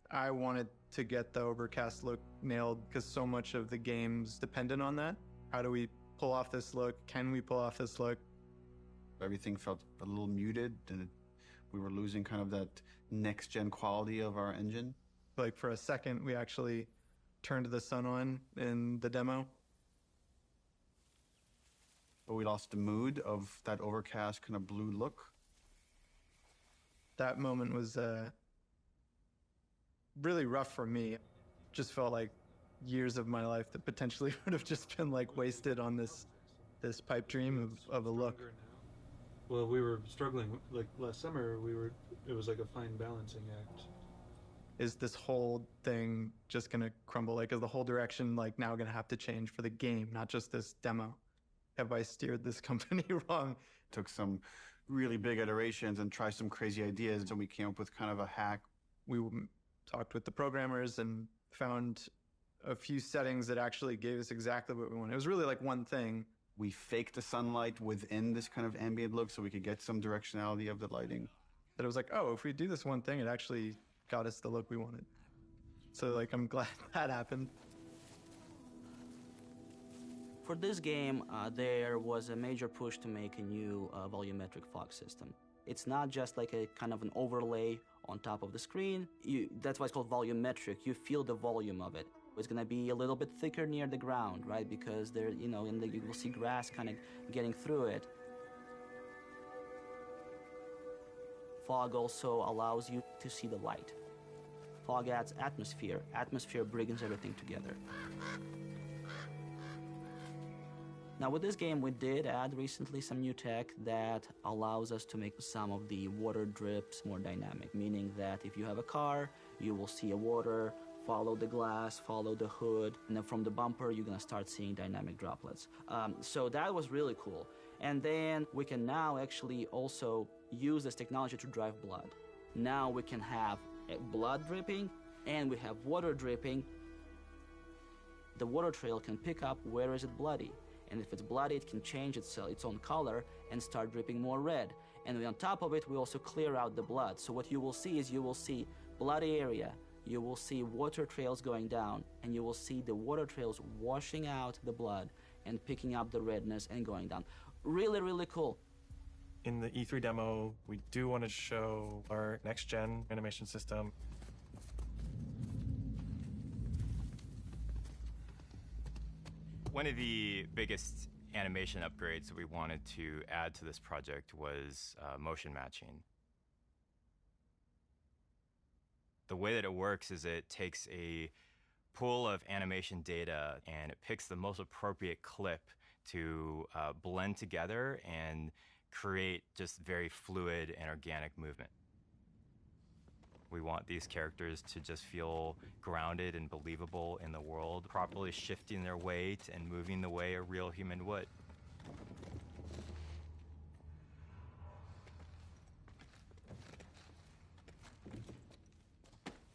I wanted to get the overcast look nailed because so much of the game's dependent on that. How do we pull off this look? Can we pull off this look? Everything felt a little muted, and we were losing kind of that next-gen quality of our engine. Like for a second, we actually turned the sun on in the demo. but we lost the mood of that overcast kind of blue look. That moment was really rough for me. Just felt like years of my life that potentially would have just been like wasted on this pipe dream of a look. Well, we were struggling, like last summer, it was like a fine balancing act. Is this whole thing just gonna crumble? Like, is the whole direction like now gonna have to change for the game, not just this demo? Have I steered this company wrong? Took some really big iterations and tried some crazy ideas, and we came up with kind of a hack. We talked with the programmers and found a few settings that actually gave us exactly what we wanted. It was really like one thing. We faked the sunlight within this kind of ambient look so we could get some directionality of the lighting. That it was like, oh, if we do this one thing, it actually got us the look we wanted. So like, I'm glad that happened. For this game, there was a major push to make a new volumetric fog system. It's not just like a kind of an overlay on top of the screen. That's why it's called volumetric. You feel the volume of it. It's gonna be a little bit thicker near the ground, right? Because there, you will see grass kind of getting through it. Fog also allows you to see the light. Fog adds atmosphere. Atmosphere brings everything together. Now with this game, we did add recently some new tech that allows us to make some of the water drips more dynamic, meaning that if you have a car, you will see a water, follow the glass, follow the hood, and then from the bumper, you're gonna start seeing dynamic droplets. So that was really cool. And then we can now actually also use this technology to drive blood. Now we can have blood dripping, and we have water dripping. The water trail can pick up where is it bloody. And if it's bloody, it can change its own color and start dripping more red. And on top of it, we also clear out the blood. So what you will see is you will see bloody area, you will see water trails going down, and you will see the water trails washing out the blood and picking up the redness and going down. Really, really cool. In the E3 demo, we do want to show our next-gen animation system. One of the biggest animation upgrades that we wanted to add to this project was motion matching. The way that it works is it takes a pool of animation data and it picks the most appropriate clip to blend together and create just very fluid and organic movement. We want these characters to just feel grounded and believable in the world, properly shifting their weight and moving the way a real human would.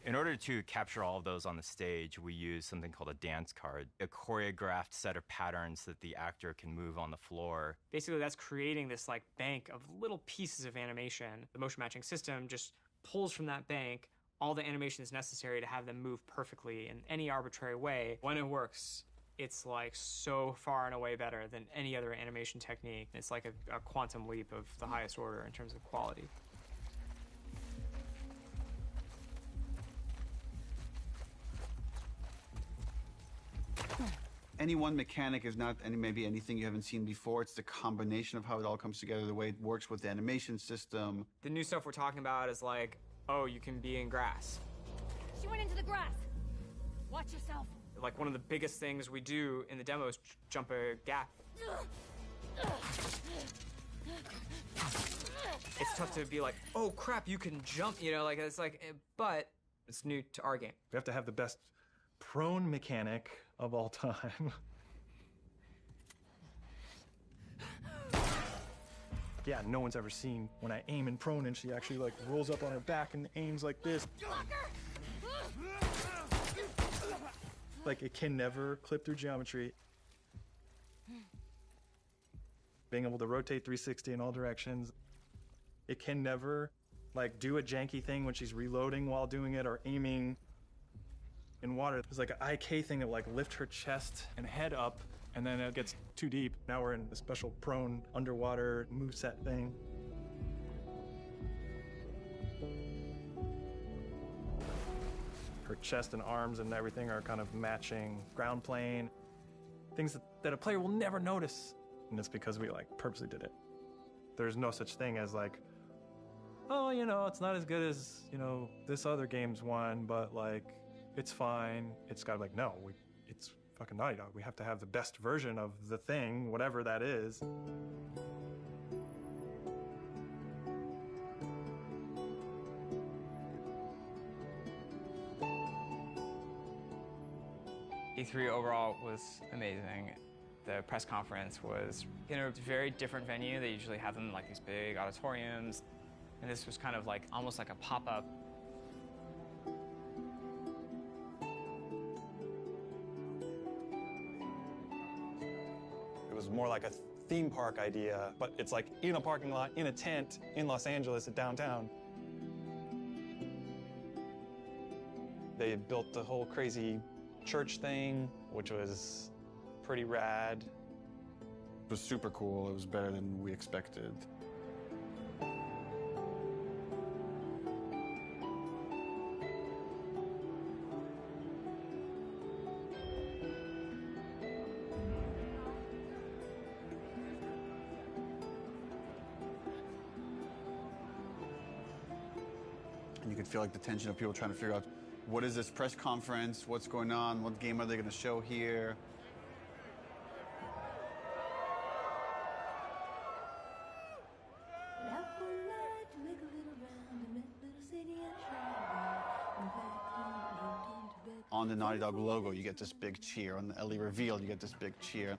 In order to capture all of those on the stage, we use something called a dance card, a choreographed set of patterns that the actor can move on the floor. Basically, that's creating this like bank of little pieces of animation. The motion matching system just pulls from that bank all the animation that's necessary to have them move perfectly in any arbitrary way. When it works, it's like so far and away better than any other animation technique. It's like a quantum leap of the highest order in terms of quality. Any one mechanic is not maybe anything you haven't seen before. It's the combination of how it all comes together, the way it works with the animation system. The new stuff we're talking about is like, oh, you can be in grass. She went into the grass. Watch yourself. Like one of the biggest things we do in the demo is jump a gap. It's tough to be like, oh crap, you can jump, like it's like, but it's new to our game. We have to have the best prone mechanic of all time. Yeah, no one's ever seen when I aim in prone and she actually like rolls up on her back and aims like this. Like it can never clip through geometry. Being able to rotate 360 in all directions. It can never like do a janky thing when she's reloading while doing it or aiming in water. There's like an IK thing that like lift her chest and head up, and then it gets too deep. Now we're in a special prone underwater moveset thing. Her chest and arms and everything are kind of matching ground plane. Things that a player will never notice And it's because we like purposely did it. There's no such thing as like, oh, you know, it's not as good as, you know, this other game's one, but like, it's fine. It's gotta be like, no, it's fucking Naughty Dog. We have to have the best version of the thing, whatever that is. E3 overall was amazing. The press conference was in a very different venue. They usually have them in like these big auditoriums. And this was kind of like almost like a pop-up. It was more like a theme park idea, but it's like in a parking lot, in a tent, in Los Angeles at downtown. They built the whole crazy church thing, which was pretty rad. It was super cool. It was better than we expected. And you could feel like the tension of people trying to figure out, what is this press conference? What's going on? What game are they going to show here? On the Naughty Dog logo, you get this big cheer. On the Ellie reveal, you get this big cheer.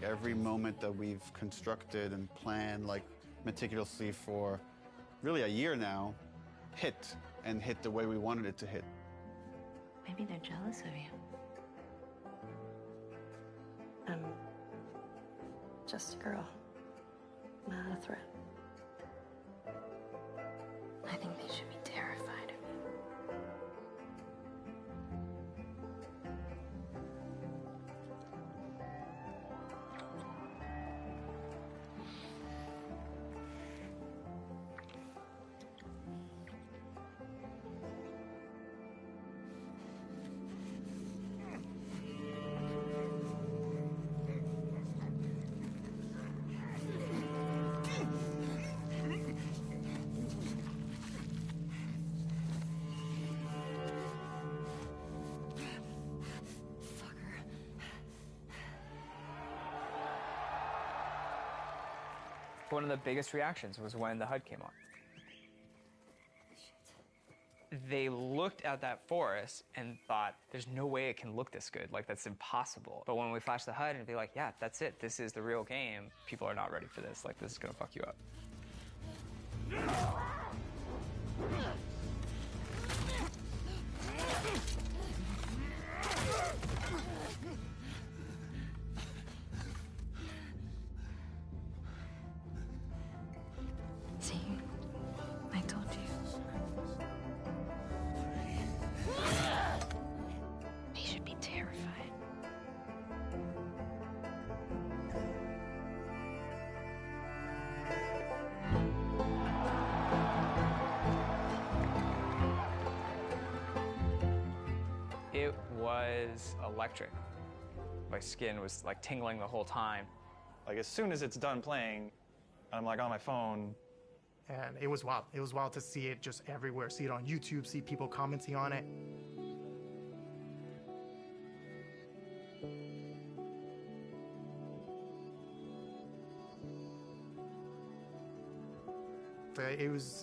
Every moment that we've constructed and planned like meticulously for really a year now hit, and hit the way we wanted it to hit. Maybe they're jealous of you. I'm just a girl, not a threat. I think they should be terrified of you. One of the biggest reactions was when the HUD came on. They looked at that forest and thought, there's no way it can look this good. Like, that's impossible. But when we flash the HUD and be like, yeah, that's it. This is the real game. People are not ready for this. Like, this is gonna fuck you up. See, I told you. He should be terrified. It was electric. My skin was like tingling the whole time. Like as soon as it's done playing, I'm like on my phone. And it was wild. It was wild to see it just everywhere. See it on YouTube, see people commenting on it.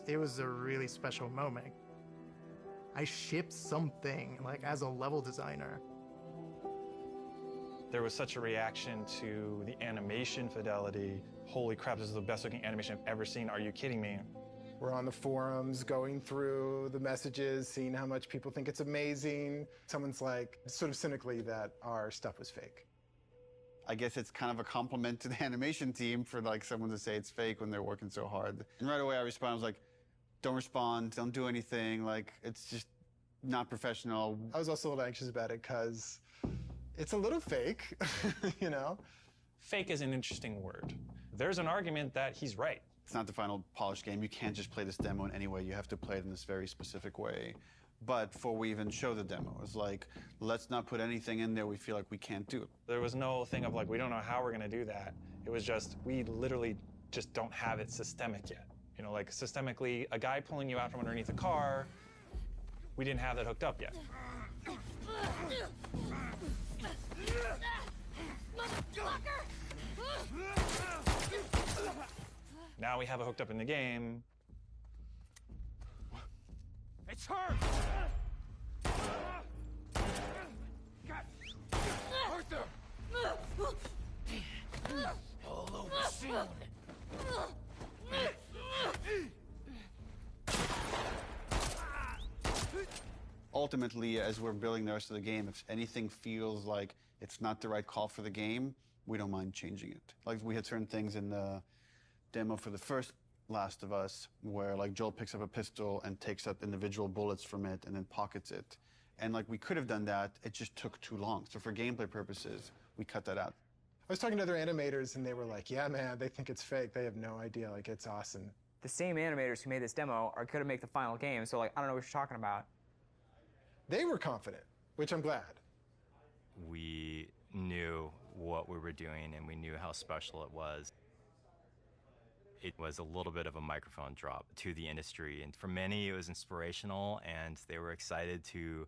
It was a really special moment. I shipped something, like as a level designer. There was such a reaction to the animation fidelity. Holy crap, this is the best looking animation I've ever seen. Are you kidding me? We're on the forums, going through the messages, seeing how much people think it's amazing. Someone's like, sort of cynically, that our stuff was fake. I guess it's kind of a compliment to the animation team for like someone to say it's fake when they're working so hard. And right away I responded, I was like, don't respond, don't do anything, like it's just not professional. I was also a little anxious about it because it's a little fake, you know? Fake is an interesting word. There's an argument that he's right. It's not the final polished game. You can't just play this demo in any way. You have to play it in this very specific way. But before we even show the demo, it's like, let's not put anything in there we feel like we can't do. There was no thing of like, we don't know how we're gonna do that. It was just, we literally just don't have it systemic yet. You know, like systemically, a guy pulling you out from underneath a car, we didn't have that hooked up yet. Now we have it hooked up in the game. It's her! Arthur! All over soon. Ultimately, as we're building the rest of the game, if anything feels like it's not the right call for the game, we don't mind changing it. Like we had certain things in the demo for the first Last of Us where like Joel picks up a pistol and takes out individual bullets from it and then pockets it. And like we could have done that, it just took too long. So for gameplay purposes, we cut that out. I was talking to other animators and they were like, yeah, man, they think it's fake. They have no idea. Like, it's awesome. The same animators who made this demo are going to make the final game, so like, I don't know what you're talking about. They were confident, which I'm glad. We knew what we were doing and we knew how special it was. It was a little bit of a microphone drop to the industry, and for many it was inspirational, and they were excited to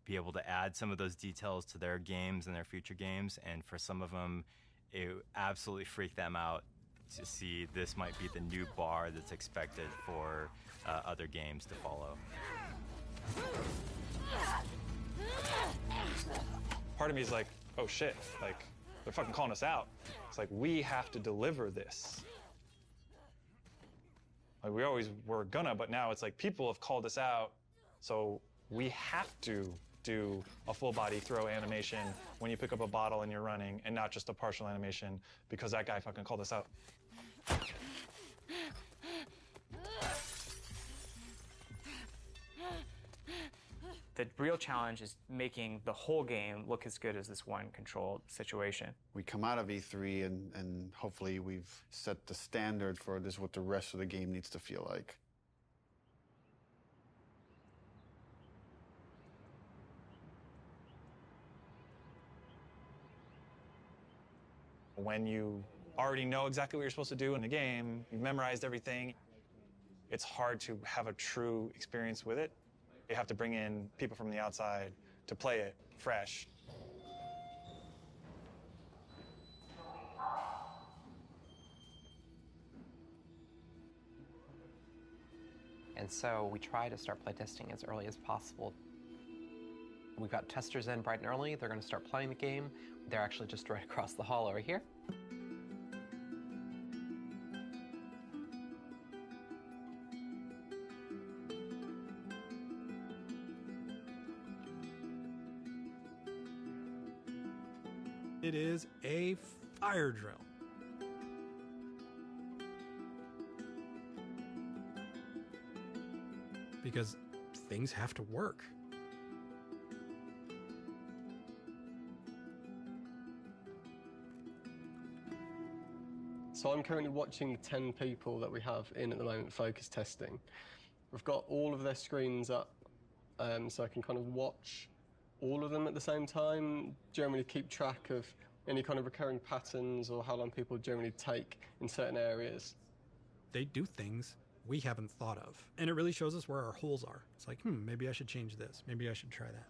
be able to add some of those details to their games and their future games, and for some of them it absolutely freaked them out to see this might be the new bar that's expected for other games to follow. Part of me is like, oh shit, like, they're fucking calling us out. It's like, we have to deliver this. Like, we always were gonna, but now it's like, people have called us out, so we have to do a full body throw animation when you pick up a bottle and you're running, and not just a partial animation, because that guy fucking called us out. The real challenge is making the whole game look as good as this one controlled situation. We come out of E3 and hopefully we've set the standard for this, what the rest of the game needs to feel like. When you already know exactly what you're supposed to do in the game, you've memorized everything, it's hard to have a true experience with it. You have to bring in people from the outside to play it fresh. And so we try to start playtesting as early as possible. We've got testers in bright and early. They're going to start playing the game. They're actually just right across the hall over here. It is a fire drill. Because things have to work. So I'm currently watching the 10 people that we have in at the moment focus testing. We've got all of their screens up, so I can kind of watch all of them at the same time, generally keep track of any kind of recurring patterns or how long people generally take in certain areas. They do things we haven't thought of. And it really shows us where our holes are. It's like, maybe I should change this. Maybe I should try that.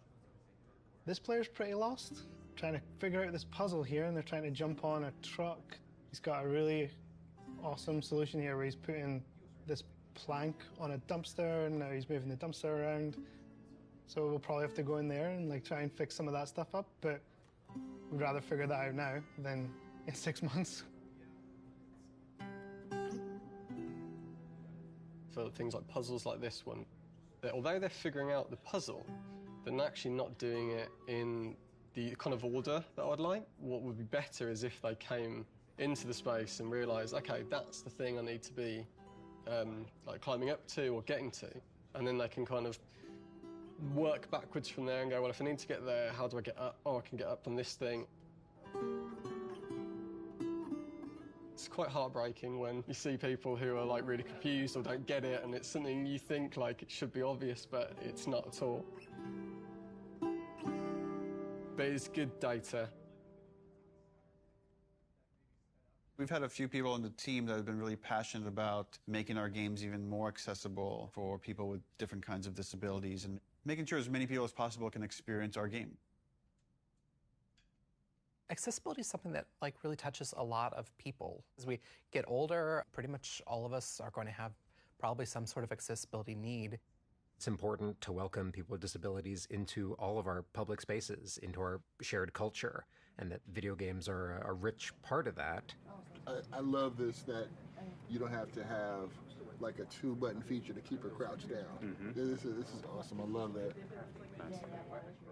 This player's pretty lost, trying to figure out this puzzle here, and they're trying to jump on a truck. He's got a really awesome solution here where he's putting this plank on a dumpster, and now he's moving the dumpster around. So we'll probably have to go in there and like try and fix some of that stuff up, but we'd rather figure that out now than in 6 months. For things like puzzles like this one, although they're figuring out the puzzle, they're actually not doing it in the kind of order that I'd like. What would be better is if they came into the space and realised, okay, that's the thing I need to be like climbing up to or getting to, and then they can kind of work backwards from there and go, well, if I need to get there, how do I get up? Oh, I can get up on this thing. It's quite heartbreaking when you see people who are like really confused or don't get it, and it's something you think like it should be obvious, but it's not at all. But it's good data. We've had a few people on the team that have been really passionate about making our games even more accessible for people with different kinds of disabilities and making sure as many people as possible can experience our game. Accessibility is something that like really touches a lot of people. As we get older, pretty much all of us are going to have probably some sort of accessibility need. It's important to welcome people with disabilities into all of our public spaces, into our shared culture, and that video games are a rich part of that. I love this, that you don't have to have like a 2-button feature to keep her crouched down. This is awesome. I love that.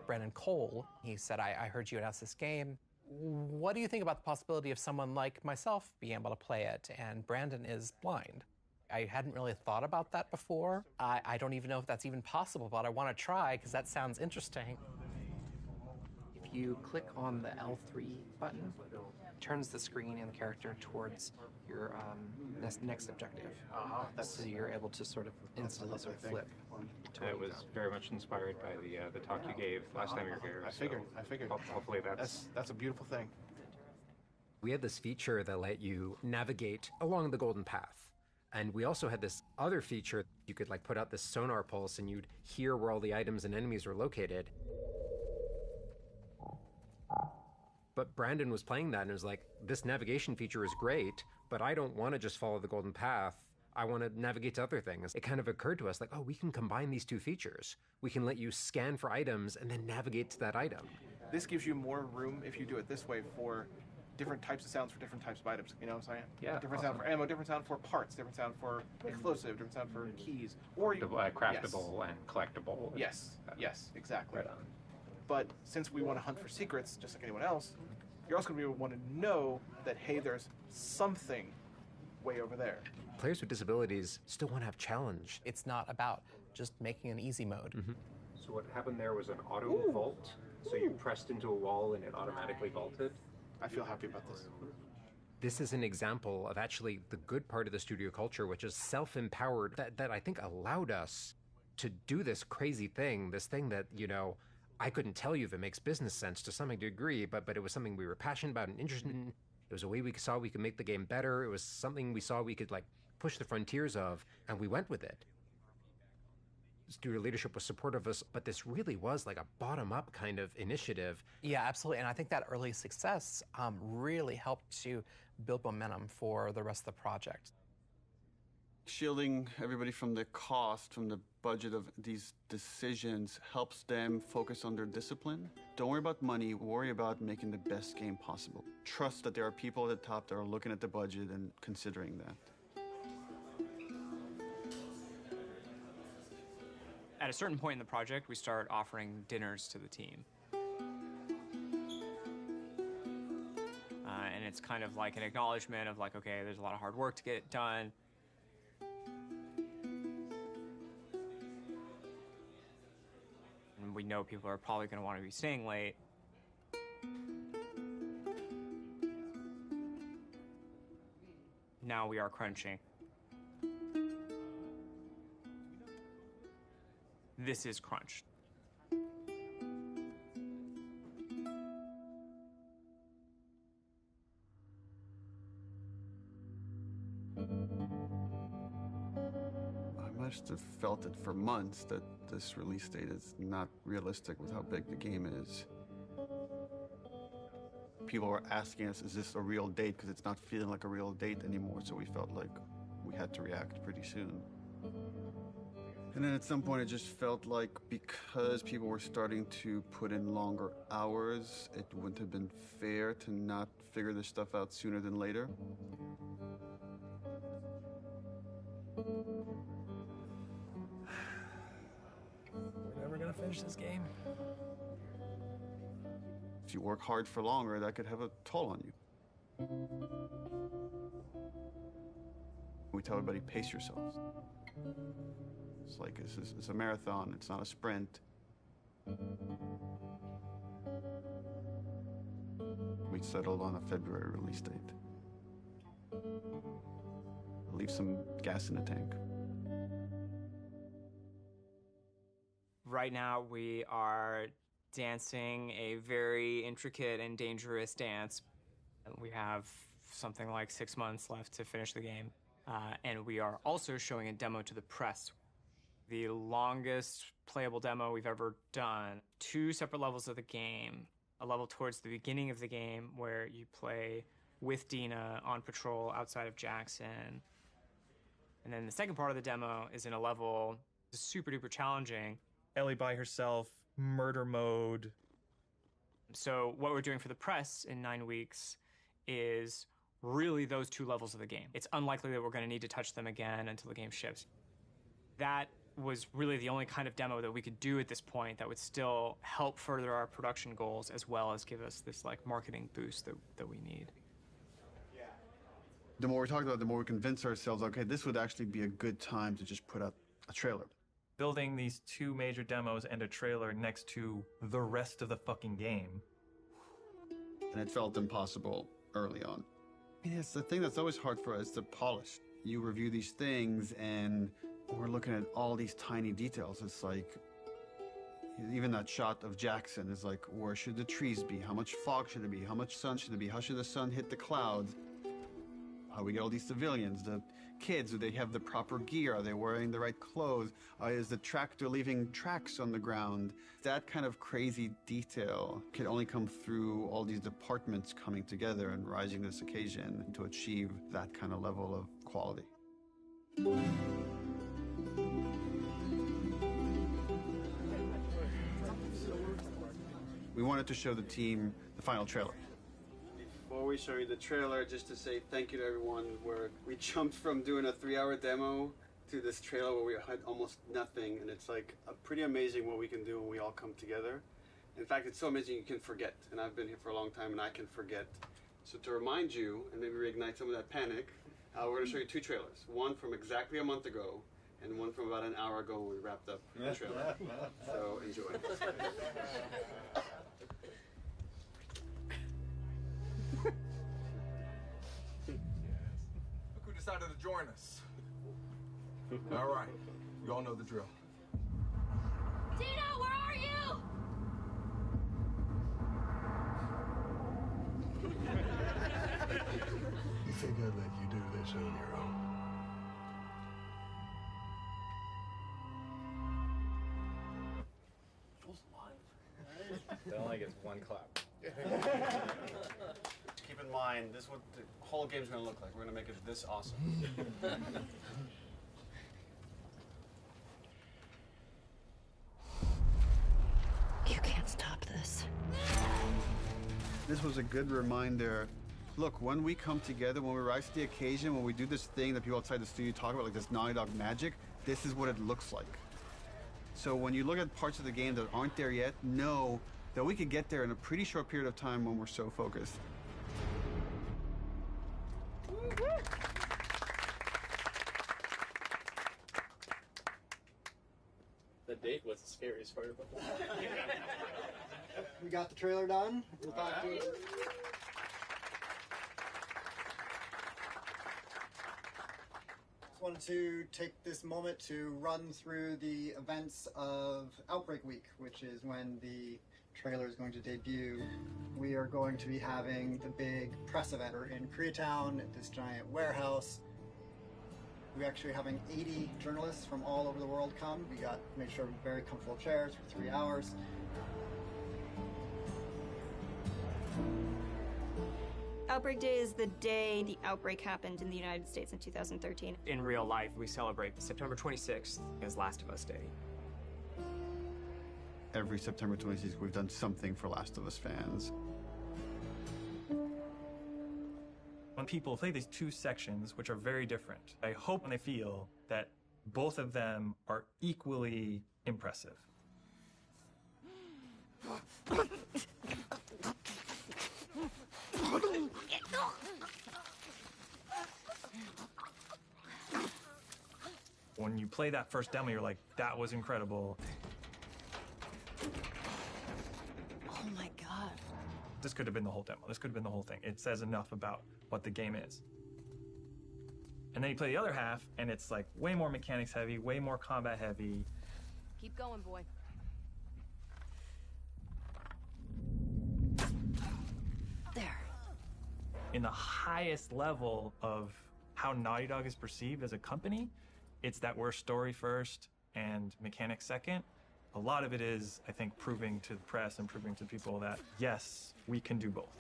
Brandon Cole, he said, I heard you announce this game. What do you think about the possibility of someone like myself being able to play it? And Brandon is blind. I hadn't really thought about that before. I don't even know if that's even possible, but I want to try because that sounds interesting. If you click on the L3 button, it turns the screen and the character towards your next objective. So you're able to sort of instantly sort of flip. It was very much inspired by the talk you gave last time you were here. I figured. Hopefully That's a beautiful thing. We had this feature that let you navigate along the Golden Path. And we also had this other feature. You could like put out this sonar pulse and you'd hear where all the items and enemies were located. But Brandon was playing that and it was like, this navigation feature is great, but I don't want to just follow the Golden Path. I want to navigate to other things. It kind of occurred to us like, oh, we can combine these two features. We can let you scan for items and then navigate to that item. This gives you more room if you do it this way for different types of sounds for different types of items. You know what I'm saying? Yeah. Different sound for ammo, different sound for parts, different sound for explosive, different sound for keys. Or you, craftable and collectible. Yes, exactly. Right on. But since we want to hunt for secrets, just like anyone else, you're also going to want to know that, hey, there's something way over there. Players with disabilities still want to have challenge. It's not about just making an easy mode. So what happened there was an auto vault. So you pressed into a wall and it automatically vaulted. I feel happy about this. This is an example of actually the good part of the studio culture, which is self-empowered, that I think allowed us to do this crazy thing, this thing that, you know, I couldn't tell you if it makes business sense to some degree, but it was something we were passionate about and interested in. It was a way we saw we could make the game better. It was something we saw we could like push the frontiers of, and we went with it. Studio leadership was supportive of us, but this really was like a bottom-up kind of initiative. Yeah, absolutely. And I think that early success really helped to build momentum for the rest of the project. Shielding everybody from the cost, from the budget of these decisions helps them focus on their discipline. Don't worry about money, worry about making the best game possible. Trust that there are people at the top that are looking at the budget and considering that. At a certain point in the project, we start offering dinners to the team. And it's kind of like an acknowledgement of like, okay, there's a lot of hard work to get it done. And we know people are probably going to want to be staying late. Now we are crunching. This is crunched. I must have felt it for months that this release date is not realistic with how big the game is. People were asking us, is this a real date? Because it's not feeling like a real date anymore, so we felt like we had to react pretty soon. And then at some point, it just felt like because people were starting to put in longer hours, it wouldn't have been fair to not figure this stuff out sooner than later. We're never gonna finish this game. If you work hard for longer, that could have a toll on you. We tell everybody, pace yourselves. It's like it's a marathon, it's not a sprint. We settled on a February release date. leave some gas in the tank. Right now, we are dancing a very intricate and dangerous dance. We have something like 6 months left to finish the game. And we are also showing a demo to the press. The longest playable demo we've ever done. 2 separate levels of the game. A level towards the beginning of the game where you play with Dina on patrol outside of Jackson. And then the second part of the demo is in a level that's super duper challenging. Ellie by herself, murder mode. So what we're doing for the press in 9 weeks is really those 2 levels of the game. It's unlikely that we're going to need to touch them again until the game ships. That was really the only kind of demo that we could do at this point that would still help further our production goals as well as give us this like marketing boost that we need. The more we talk about it, the more we convince ourselves, okay, this would actually be a good time to just put out a trailer. Building these 2 major demos and a trailer next to the rest of the fucking game. And it felt impossible early on. I mean, it's the thing that's always hard for us to polish. You review these things and we're looking at all these tiny details. It's like, even that shot of Jackson is like, where should the trees be? How much fog should it be? How much sun should it be? How should the sun hit the clouds? How we get all these civilians, the kids, do they have the proper gear? Are they wearing the right clothes? Is the tractor leaving tracks on the ground? That kind of crazy detail can only come through all these departments coming together and rising this occasion to achieve that kind of level of quality. We wanted to show the team the final trailer. Before we show you the trailer, just to say thank you to everyone, where we jumped from doing a 3-hour demo to this trailer where we had almost nothing, and it's like pretty amazing what we can do when we all come together. In fact, it's so amazing you can forget, and I've been here for a long time and I can forget. So to remind you, and maybe reignite some of that panic, we're going to show you 2 trailers. One from exactly a month ago, and one from about an hour ago when we wrapped up the trailer. So enjoy. Look who decided to join us. All right, you all know the drill. Dina, where are you? You think I'd let you do this on your own? It only gets 1 clap. Keep in mind, this is what the whole game's going to look like. We're going to make it this awesome. You can't stop this. This was a good reminder. Look, when we come together, when we rise to the occasion, when we do this thing that people outside the studio talk about, like this Naughty Dog magic, this is what it looks like. So when you look at parts of the game that aren't there yet, know that we could get there in a pretty short period of time when we're so focused. The date was the scariest part about that. We got the trailer done. We'll talk to you. Just wanted to take this moment to run through the events of Outbreak Week, which is when the trailer is going to debut. We are going to be having the big press event in Koreatown at this giant warehouse. We're actually having 80 journalists from all over the world come. We made sure very comfortable chairs for 3 hours. Outbreak Day is the day the outbreak happened in the United States in 2013. In real life, we celebrate September 26th as Last of Us Day. Every September 26th, we've done something for Last of Us fans. When people play these 2 sections, which are very different, I hope and I feel that both of them are equally impressive. When you play that first demo, you're like, that was incredible. Oh my god. This could have been the whole demo. This could have been the whole thing. It says enough about what the game is. And then you play the other half, and it's like way more mechanics heavy, way more combat heavy. Keep going, boy. There. In the highest level of how Naughty Dog is perceived as a company, it's that we're story first and mechanics second. A lot of it is, I think, proving to the press and proving to people that, yes, we can do both.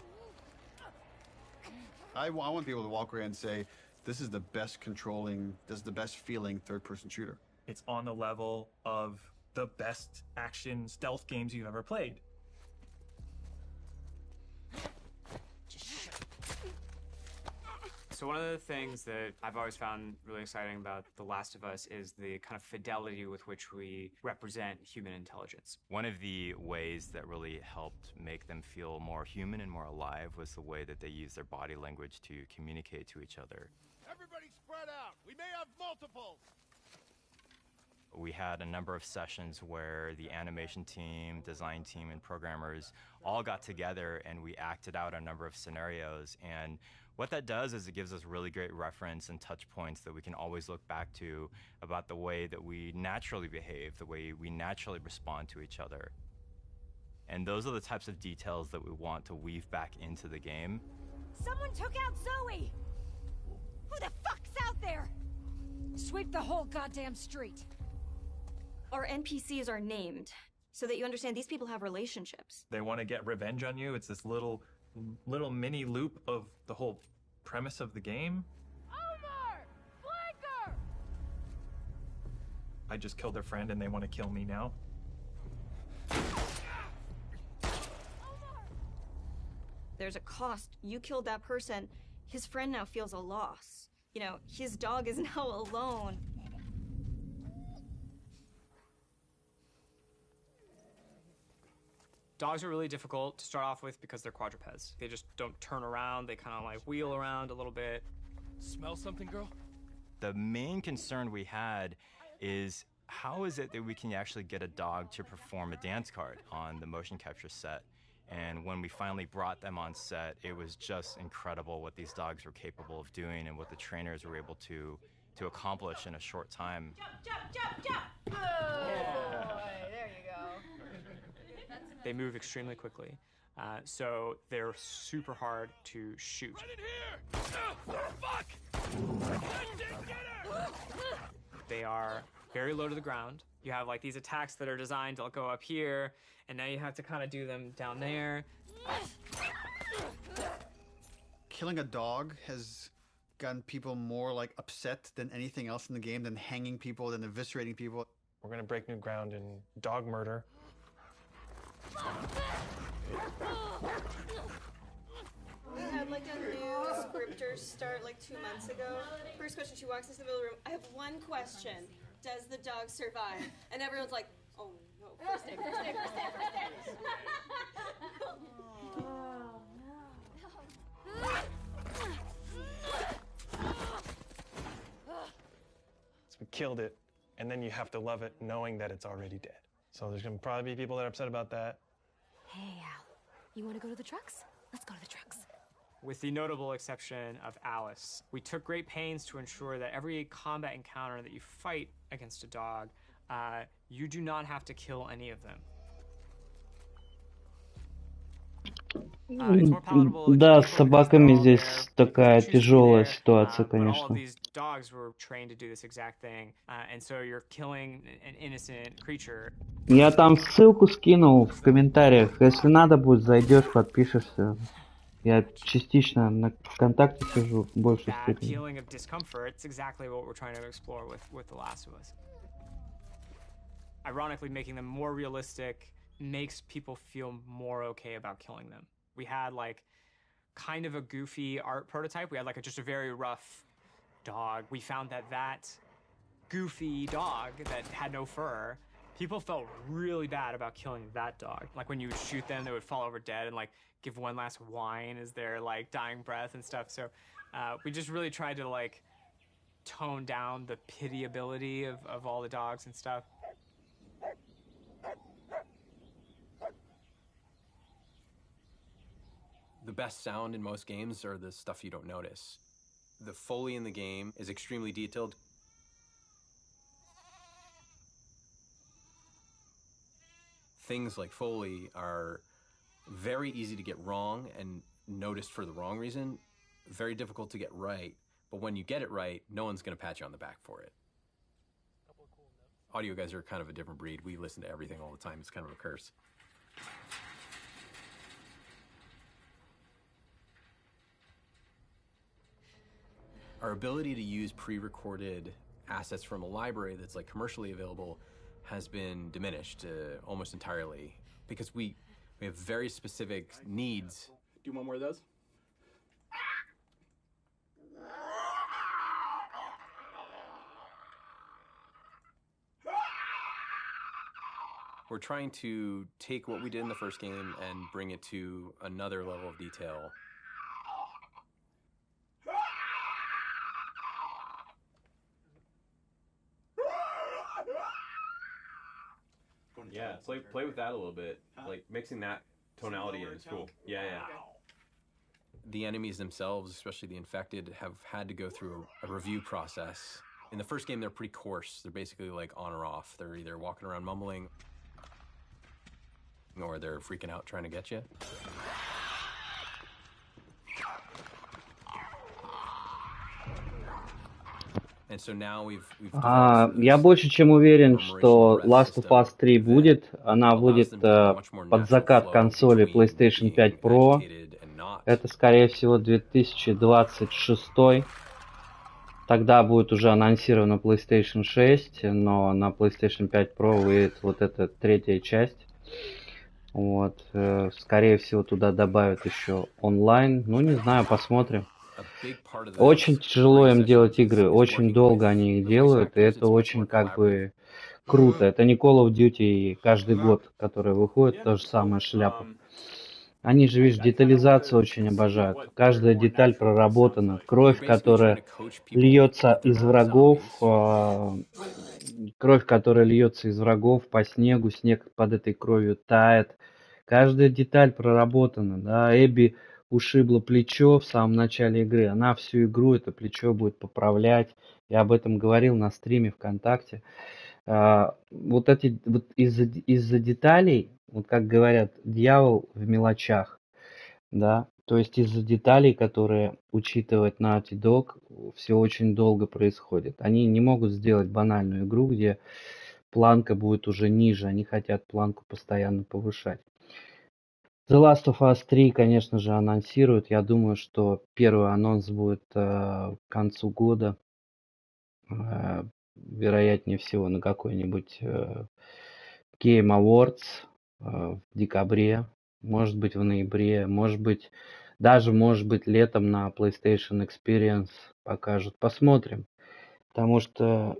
I want people to walk away and say, this is the best controlling, this is the best feeling third-person shooter. It's on the level of the best action stealth games you've ever played. So one of the things that I've always found really exciting about The Last of Us is the kind of fidelity with which we represent human intelligence. One of the ways that really helped make them feel more human and more alive was the way that they use their body language to communicate to each other. Everybody spread out. We may have multiples. We had a number of sessions where the animation team, design team, and programmers all got together and we acted out a number of scenarios. And what that does is it gives us really great reference and touch points that we can always look back to about the way that we naturally behave, the way we naturally respond to each other. And those are the types of details that we want to weave back into the game. Someone took out Zoe! Who the fuck's out there? Sweep the whole goddamn street. Our NPCs are named so that you understand these people have relationships. They want to get revenge on you. It's this little mini loop of the whole premise of the game. Omar! Flanker! I just killed their friend and they want to kill me now. There's a cost. You killed that person. His friend now feels a loss. You know, his dog is now alone. Dogs are really difficult to start off with because they're quadrupeds. They just don't turn around. They kind of like wheel around a little bit. Smell something, girl? The main concern we had is how is it that we can actually get a dog to perform a dance card on the motion capture set? And when we finally brought them on set, it was just incredible what these dogs were capable of doing and what the trainers were able to accomplish in a short time. Jump! Oh, there you go. They move extremely quickly, so they're super hard to shoot. They are very low to the ground. You have like these attacks that are designed to go up here, and now you have to kind of do them down there. Killing a dog has gotten people more like upset than anything else in the game, than hanging people, than eviscerating people. We're gonna break new ground in dog murder. We had like a new scripter start like 2 months ago. First question, she walks into the middle of the room. I have one question. Does the dog survive? And everyone's like, oh no. First day. So we killed it, and then you have to love it knowing that it's already dead. So there's gonna probably be people that are upset about that. Hey, Al. You want to go to the trucks? Let's go to the trucks. With the notable exception of Alice, we took great pains to ensure that every combat encounter that you fight against a dog, you do not have to kill any of them. Да, с собаками здесь такая тяжелая ситуация, конечно. These dogs were trained to do this exact thing, and so you're killing an innocent creature. Я там ссылку скинул в комментариях. Если надо будет, зайдешь, подпишешься. Я частично на ВКонтакте сижу в большей That степени. feeling of discomfort, it's exactly what we're trying to explore with The Last of Us. Ironically, making them more realistic makes people feel more okay about killing them. We had like kind of a goofy art prototype. We had like just a very rough dog. We found that goofy dog that had no fur, people felt really bad about killing that dog. Like when you would shoot them, they would fall over dead and like give one last whine as their like dying breath and stuff. So we just really tried to like tone down the pitiability of all the dogs and stuff. The best sound in most games are the stuff you don't notice. The Foley in the game is extremely detailed. Things like Foley are very easy to get wrong and noticed for the wrong reason, very difficult to get right, but when you get it right, no one's going to pat you on the back for it. Audio guys are kind of a different breed. We listen to everything all the time. It's kind of a curse. Our ability to use pre-recorded assets from a library that's like commercially available has been diminished almost entirely because we have very specific needs. Do one more of those. We're trying to take what we did in the first game and bring it to another level of detail. Yeah, play with that a little bit. Like mixing that tonality in is cool. Yeah. The enemies themselves, especially the infected, have had to go through a review process. In the first game, they're pretty coarse. They're basically like on or off. They're either walking around mumbling or they're freaking out trying to get you. And so now we've Я больше чем уверен, что Last of Us 3 будет. Она будет под закат консоли PlayStation 5 Pro. Это, скорее всего, 2026. Тогда будет уже анонсирована PlayStation 6, но на PlayStation 5 Pro выйдет вот эта третья часть. Вот. Скорее всего, туда добавят еще онлайн. Ну, не знаю, посмотрим. Очень тяжело им делать игры, очень долго они их делают, и это очень как бы круто. Это не Call of Duty каждый год, который выходит, то же самое шляпа. Они же, видишь, детализацию очень обожают. Каждая деталь проработана. Кровь, которая льется из врагов, по снегу, снег под этой кровью тает. Каждая деталь проработана, да. Эбби ушибло плечо в самом начале игры. Она всю игру это плечо будет поправлять. Я об этом говорил на стриме ВКонтакте. Вот из-за деталей, вот как говорят, дьявол в мелочах, да. То есть из-за деталей, которые учитывает Naughty Dog, все очень долго происходит. Они не могут сделать банальную игру, где планка будет уже ниже. Они хотят планку постоянно повышать. The Last of Us 3, конечно же, анонсируют. Я думаю, что первый анонс будет к концу года. Вероятнее всего на какой-нибудь Game Awards в декабре. Может быть в ноябре. Может быть летом на PlayStation Experience покажут. Посмотрим. Потому что,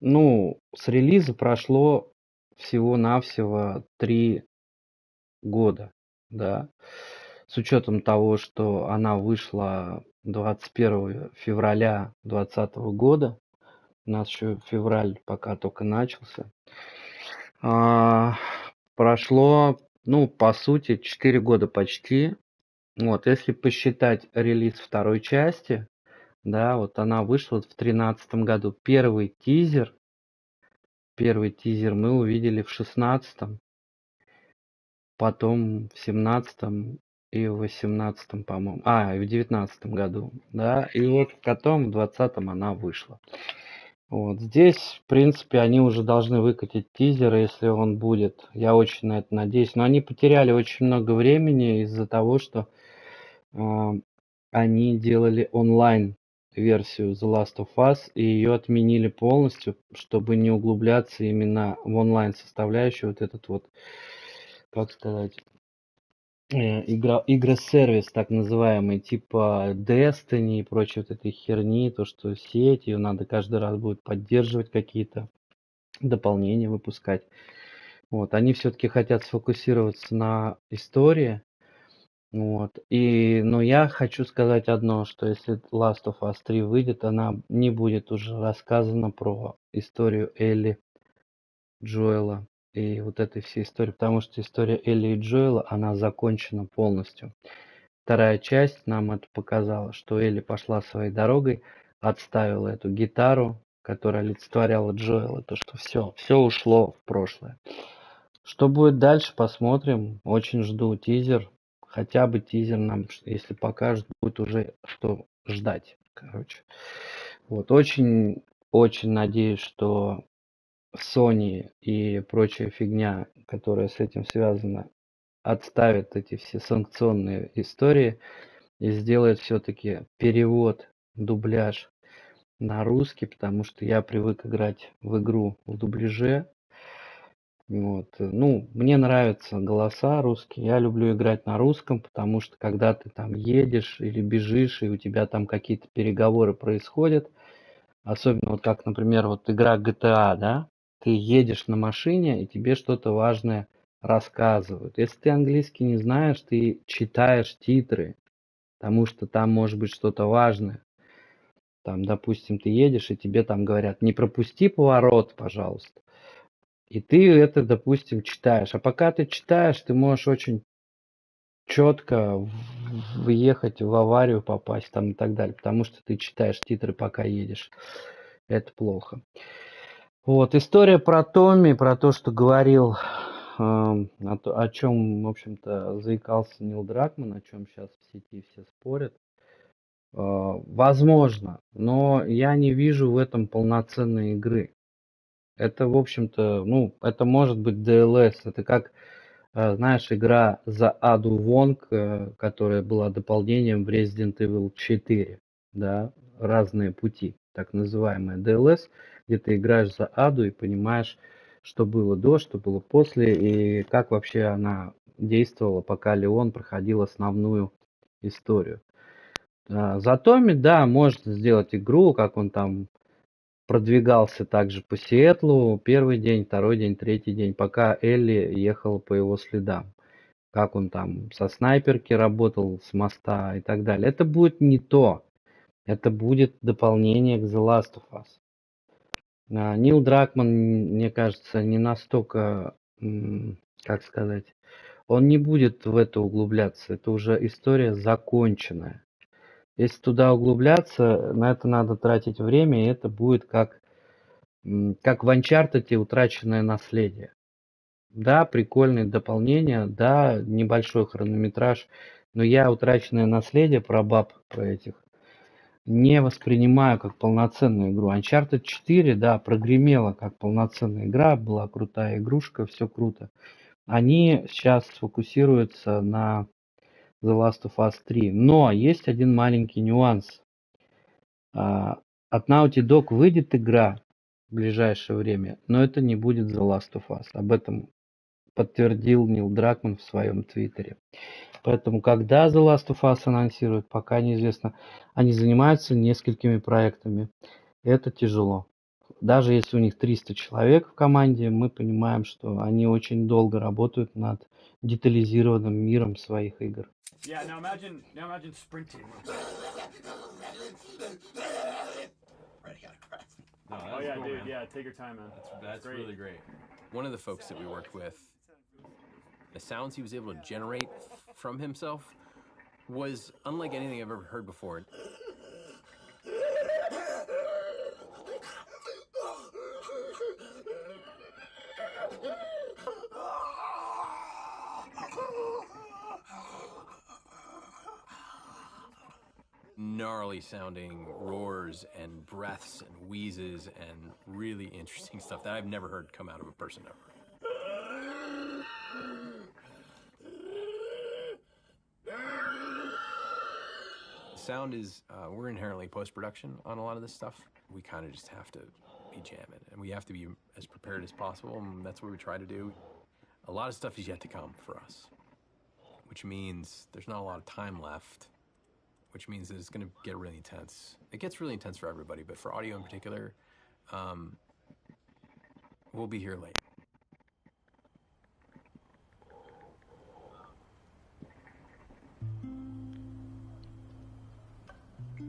с релиза прошло всего-навсего 3 года, да, с учетом того, что она вышла 21 февраля 2020 года, у нас еще февраль пока только начался, прошло, по сути, 4 года почти, вот, если посчитать релиз второй части, да, вот она вышла в 2013 году, первый тизер мы увидели в 2016, потом в 17 и в 18, по-моему. И в 19 году, да. И вот потом в 20 она вышла. Вот здесь, в принципе, они уже должны выкатить тизер, если он будет. Я очень на это надеюсь. Но они потеряли очень много времени из-за того, что они делали онлайн-версию The Last of Us, и ее отменили полностью, чтобы не углубляться именно в онлайн-составляющую, вот этот вот, как сказать, игросервис так называемый, типа Destiny и прочей вот этой херни, то, что сеть, ее надо каждый раз будет поддерживать, какие-то дополнения выпускать. Вот, они все-таки хотят сфокусироваться на истории. Вот. Но я хочу сказать одно, что если Last of Us 3 выйдет, она не будет уже рассказана про историю Элли, Джоэла и вот этой всей истории, потому что история Элли и Джоэла, она закончена полностью. вторая часть нам это показала, что Элли пошла своей дорогой, отставила эту гитару, которая олицетворяла Джоэла, то что все ушло в прошлое. Что будет дальше, посмотрим. Очень жду тизер. Хотя бы тизер нам, если покажут, будет уже что ждать. Короче. Вот. Очень надеюсь, что Sony и прочая фигня, которая с этим связана, отставит эти все санкционные истории и сделает все-таки перевод, дубляж на русский, потому что я привык играть в игру в дубляже. Вот. Ну, мне нравятся голоса русские. Я люблю играть на русском, потому что когда ты там едешь или бежишь, и у тебя там какие-то переговоры происходят, особенно вот как, например, вот игра GTA, да, ты едешь на машине, и тебе что-то важное рассказывают. Если ты английский не знаешь, ты читаешь титры, потому что там может быть что-то важное. Там, допустим, ты едешь, и тебе там говорят, не пропусти поворот, пожалуйста. И ты это, допустим, читаешь. А пока ты читаешь, ты можешь очень четко въехать в аварию, попасть там и так далее. Потому что ты читаешь титры, пока едешь. Это плохо. Вот, история про Томми, про то, что говорил, о чем, в общем-то, заикался Нил Дракман, о чем сейчас в сети все спорят. Возможно, но я не вижу в этом полноценной игры. Это, в общем-то, ну, это может быть DLS. Это как, знаешь, игра за Аду Вонг, которая была дополнением в Resident Evil 4. Да, разные пути, так называемая DLS, где ты играешь за Аду и понимаешь, что было до, что было после, и как вообще она действовала, пока Леон проходил основную историю. За Томми, да, может сделать игру, как он там продвигался также по Сиэтлу первый день, второй день, третий день, пока Элли ехала по его следам. Как он там со снайперки работал, с моста и так далее. Это будет не то. Это будет дополнение к The Last of Us. Нил Дракман, мне кажется, не настолько, как сказать, он не будет в это углубляться. Это уже история законченная. Если туда углубляться, на это надо тратить время, и это будет как в Uncharted утраченное наследие. Да, прикольные дополнения, да, небольшой хронометраж, но я утраченное наследие про баб, про этих, не воспринимаю как полноценную игру. Uncharted 4, да, прогремела как полноценная игра, была крутая игрушка, все круто. Они сейчас фокусируются на The Last of Us 3. Но есть один маленький нюанс. От Naughty Dog выйдет игра в ближайшее время, но это не будет The Last of Us. Об этом подтвердил Нил Дракман в своем твиттере. Поэтому когда The Last of Us анонсируют, пока неизвестно. Они занимаются несколькими проектами. Это тяжело. Даже если у них 300 человек в команде, мы понимаем, что они очень долго работают над детализированным миром своих игр. Yeah, now imagine sprinting. No, Oh yeah, cool, dude. man. Yeah, take your time, man. That's great. really great. One of the folks that we worked with, the sounds he was able to generate from himself was unlike anything I've ever heard before. Gnarly sounding roars and breaths and wheezes and really interesting stuff that I've never heard come out of a person ever. Sound is, we're inherently post-production on a lot of this stuff. We kind of just have to be jamming and we have to be as prepared as possible, and that's what we try to do. A lot of stuff is yet to come for us, which means there's not a lot of time left, which means that it's going to get really intense. It gets really intense for everybody, but for audio in particular, we'll be here late.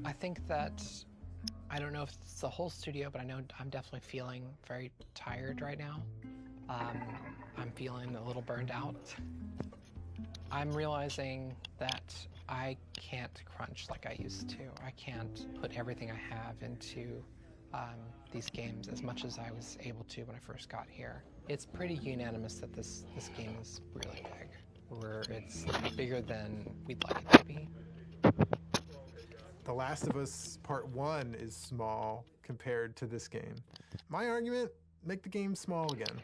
I think that, I don't know if it's the whole studio, but I know I'm definitely feeling very tired right now. I'm feeling a little burned out. I'm realizing that I can't crunch like I used to. I can't put everything I have into these games as much as I was able to when I first got here. It's pretty unanimous that this game is really big, where it's bigger than we'd like it to be. The Last of Us Part 1 is small compared to this game. My argument, make the game small again.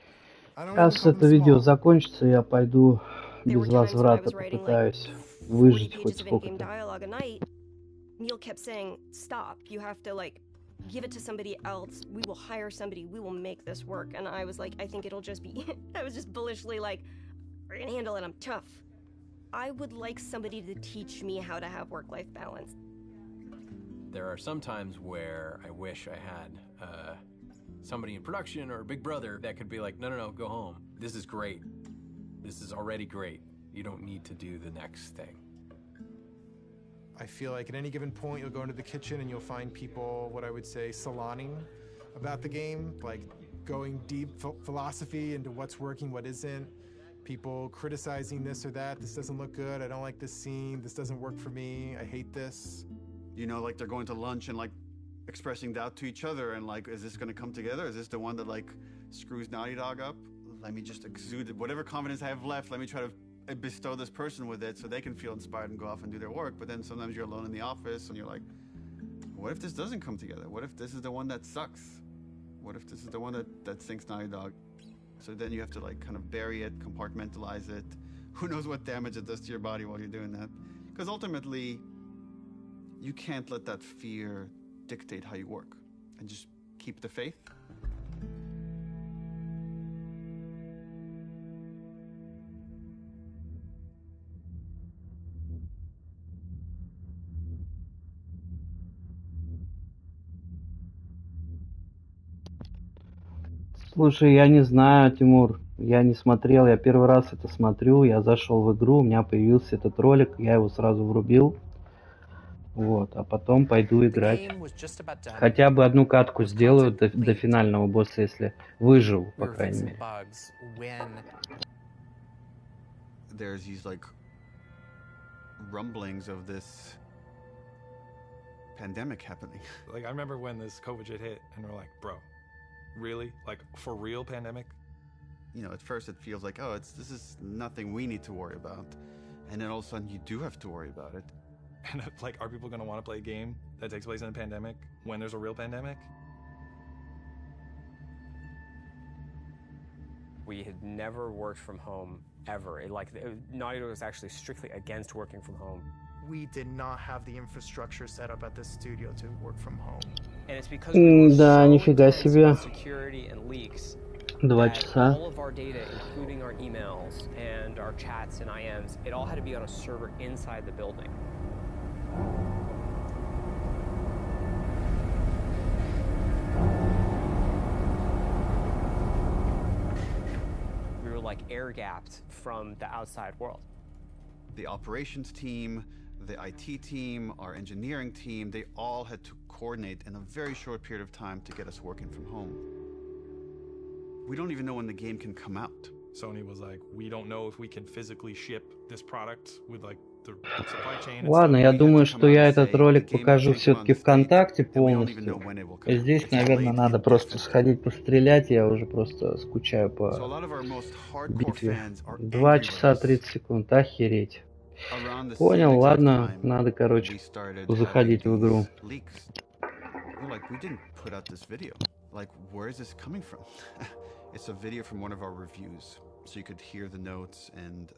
I don't Сейчас even call это them видео small. закончится, я пойду There were без times when I возврата was writing like попытаюсь 40 выжить хоть pages of in-game сколько-то. dialogue a night. Neil kept saying, "Stop. You have to like give it to somebody else. We will hire somebody. We will make this work." And I was like, I think it'll just be I was just bullishly like, "I can handle it. I'm tough." I would like somebody to teach me how to have work-life balance. There are some times where I wish I had somebody in production or a big brother that could be like, no, go home. This is great. This is already great. You don't need to do the next thing. I feel like at any given point you'll go into the kitchen and you'll find people, what I would say, salaning about the game, like going deep philosophy into what's working, what isn't. People criticizing this or that. This doesn't look good. I don't like this scene. This doesn't work for me. I hate this. You know, like they're going to lunch and like expressing doubt to each other and like, is this going to come together? Is this the one that like screws Naughty Dog up? Let me just exude whatever confidence I have left. Let me try to bestow this person with it so they can feel inspired and go off and do their work. But then sometimes you're alone in the office and you're like, what if this doesn't come together? What if this is the one that sucks? What if this is the one that sinks Naughty Dog? So then you have to like kind of bury it, compartmentalize it. Who knows what damage it does to your body while you're doing that? Because ultimately, you can't let that fear dictate how you work. And just keep the faith. Слушай, я не знаю, Тимур, я не смотрел, я первый раз это смотрю, я зашел в игру, у меня появился этот ролик, я его сразу врубил, вот, а потом пойду играть. Хотя бы одну катку сделаю до финального босса, если выживу, по крайней мере. There's these like rumblings of this pandemic happening. Like I remember when this COVID shit hit and we're like, bro, really? Like for real pandemic? You know, at first it feels like, oh, this is nothing we need to worry about. And then all of a sudden you do have to worry about it. And like, are people gonna want to play a game that takes place in a pandemic when there's a real pandemic? We had never worked from home ever. Naughty Dog was actually strictly against working from home. We did not have the infrastructure set up at the studio to work from home. And it's because we were Да, so нифига intense себе. with security and leaks 2 that часа. all of our data, including our emails and our chats and IMs, it all had to be on a server inside the building. We were like air-gapped from the outside world. The operations team, the IT team, our engineering team, they all had to coordinate in a very short period of time to get us working from home. We don't even know when the game can come out. Sony was like, we don't know if we can physically ship this product with like the supply chain. and Ладно, stuff. я думаю, что я этот ролик покажу все-таки ВКонтакте полностью. И здесь, наверное, надо просто сходить пострелять, я уже просто скучаю по битве. 2 часа 30 секунд, охереть. Понял, ладно, надо, короче, заходить в игру. We're like, we didn't put out this video. Like, where is this coming from? It's a video from one of our reviews, so you could hear the notes and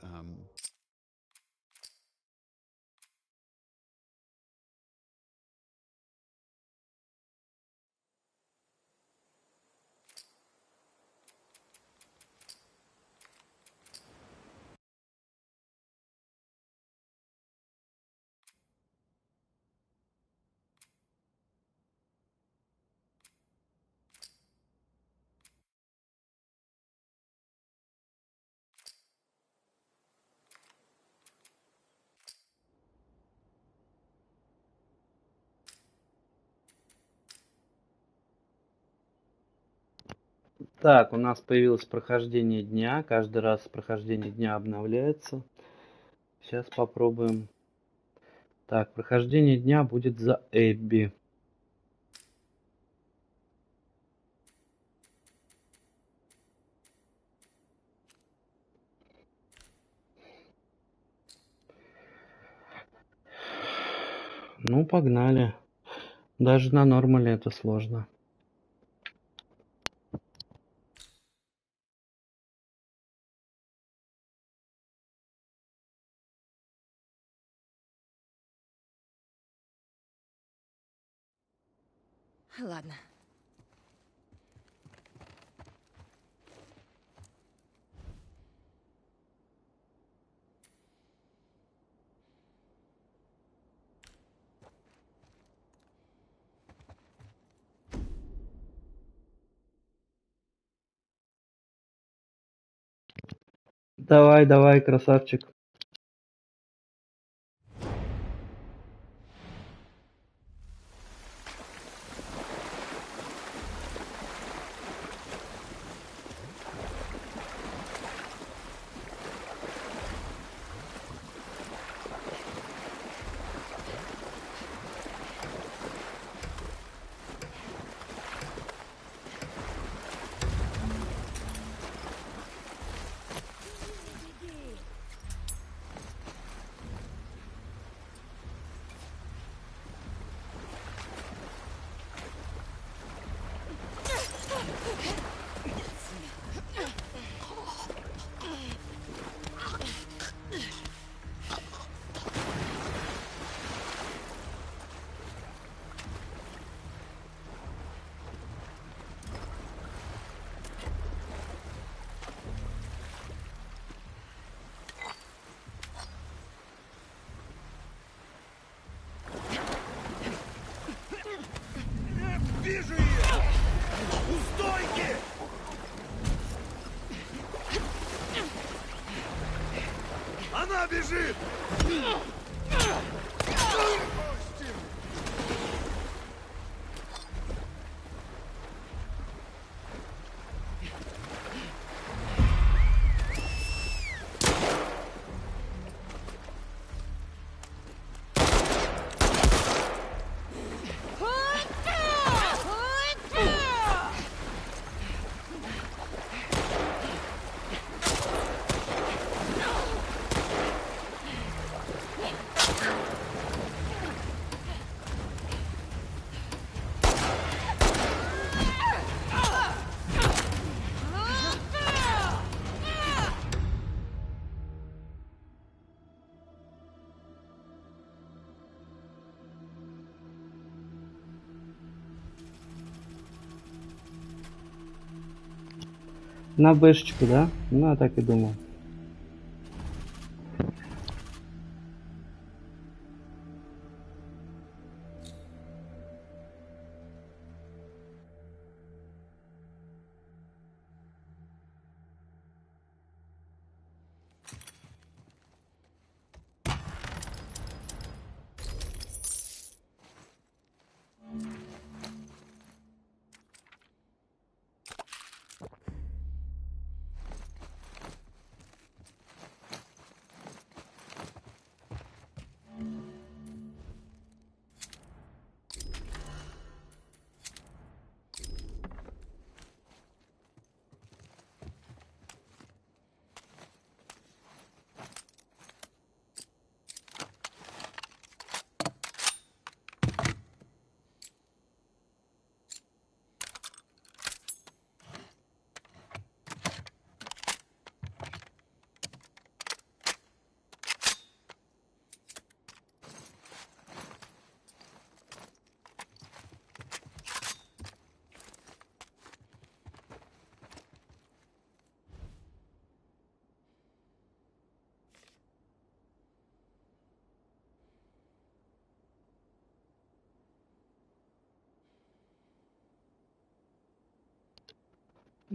Так, у нас появилось прохождение дня. Каждый раз прохождение дня обновляется. Сейчас попробуем. Так, прохождение дня будет за Эбби. Ну, погнали. Даже на нормале это сложно. Ладно. Давай, давай, красавчик. Вижу ее! У стойки! Она бежит! На бэшечку, да? Ну, я так и думал.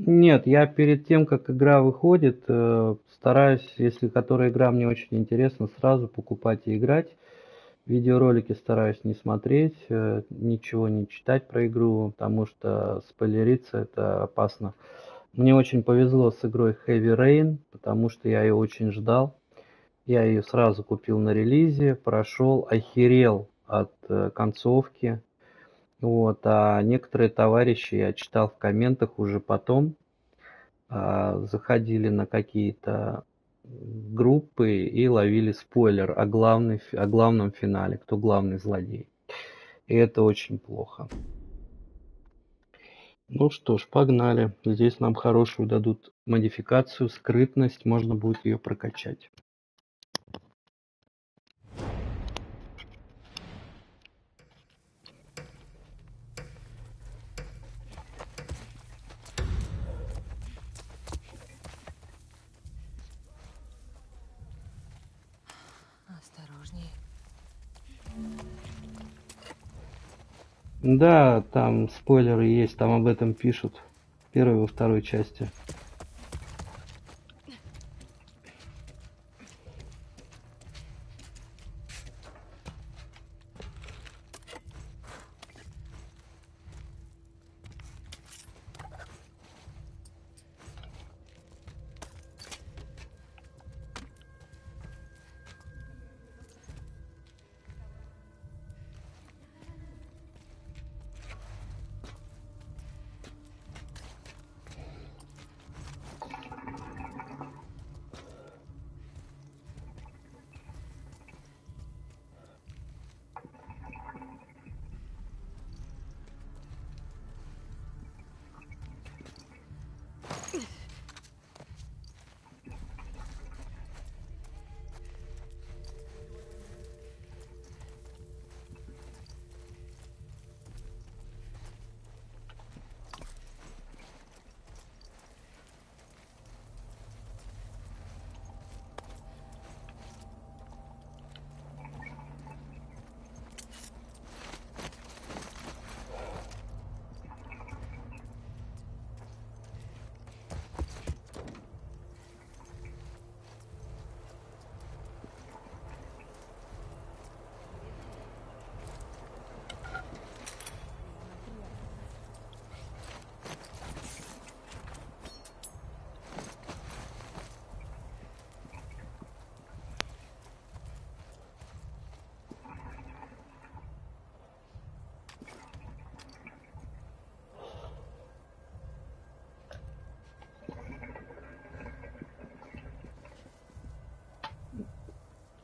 Нет, я перед тем, как игра выходит, стараюсь, если которая игра мне очень интересна, сразу покупать и играть. Видеоролики стараюсь не смотреть, ничего не читать про игру, потому что спойлериться это опасно. Мне очень повезло с игрой Heavy Rain, потому что я ее очень ждал. Я ее сразу купил на релизе, прошел, охерел от концовки. Вот, а некоторые товарищи, я читал в комментах уже потом, заходили на какие-то группы и ловили спойлер о главном финале, кто главный злодей. И это очень плохо. Ну что ж, погнали. Здесь нам хорошую дадут модификацию, скрытность, можно будет ее прокачать. Осторожней. Да, там спойлеры есть, там об этом пишут. В первой и во второй части.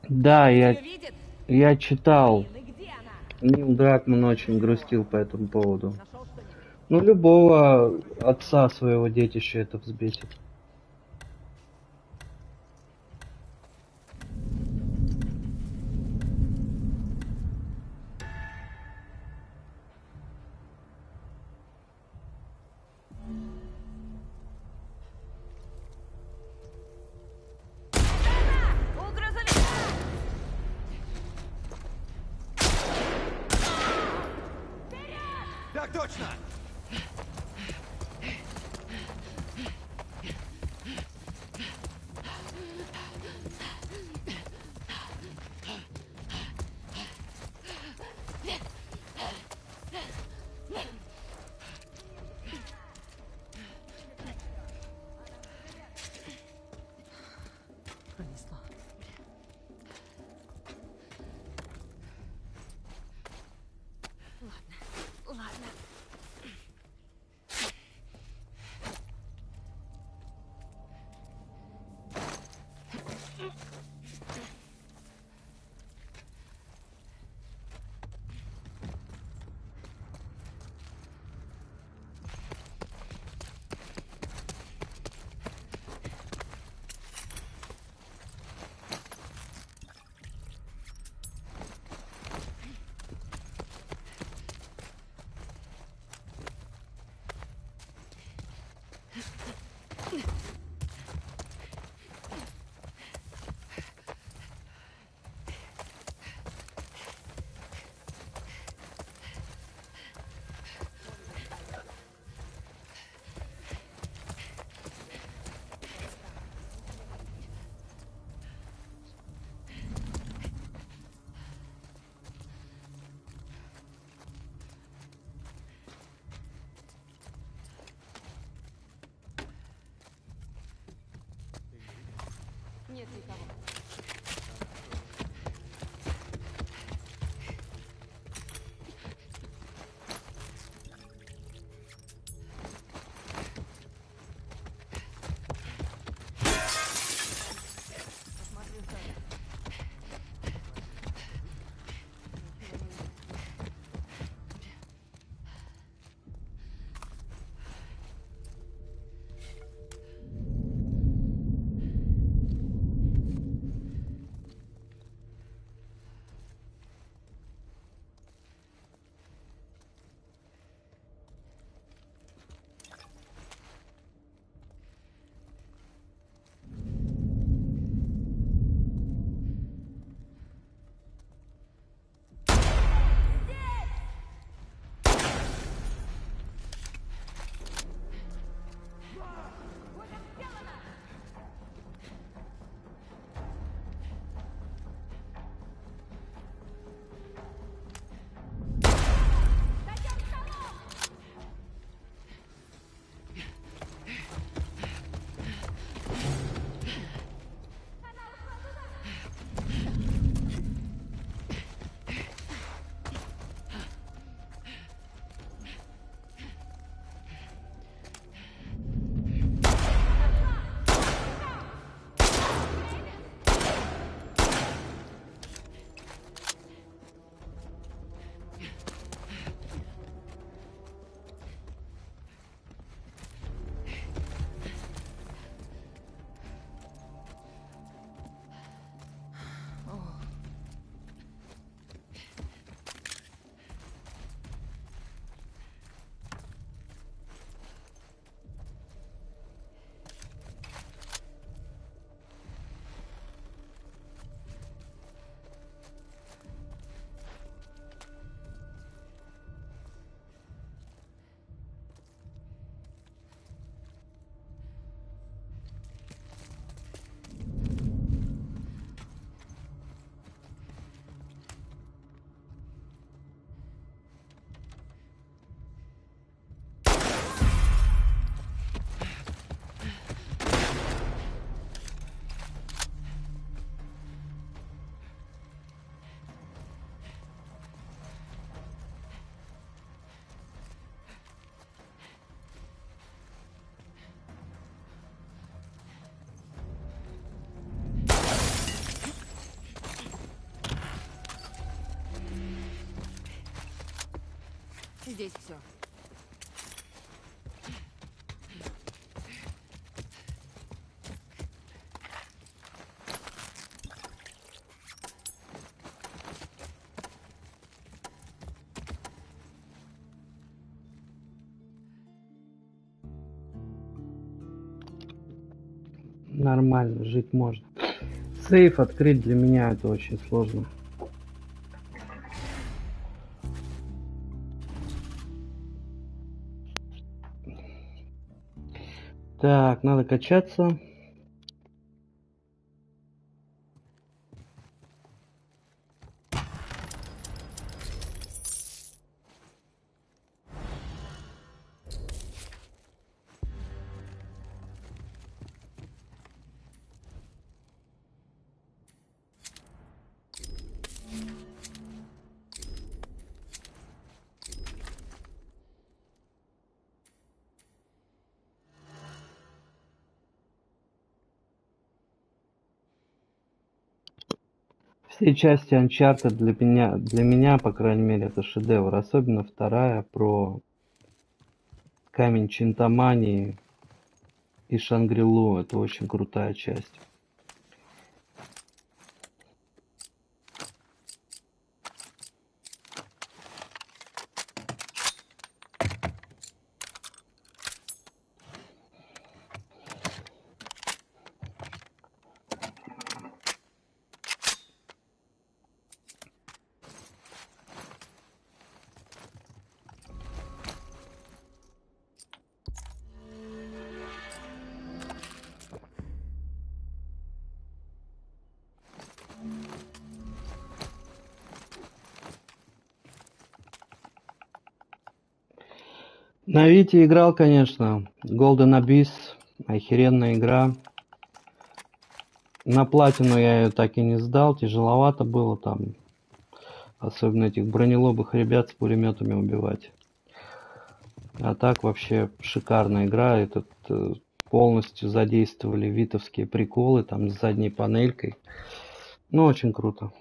Да, я читал. Нил Дракман очень грустил по этому поводу. Ну, любого отца своего детища это взбесит. Так точно! Пронесло. Ладно, ладно. здесь все. Нормально, жить можно. Сейф открыть для меня это очень сложно. Так, надо качаться. Все части Uncharted для меня, по крайней мере, это шедевр. Особенно вторая про камень Чинтамани и Шангри-Лу. Это очень крутая часть. На Вите играл, конечно. Golden Abyss. Охеренная игра. На платину я ее так и не сдал. Тяжеловато было там. Особенно этих бронелобых ребят с пулеметами убивать. А так вообще шикарная игра. Этот полностью задействовали витовские приколы там с задней панелькой. Ну, очень круто.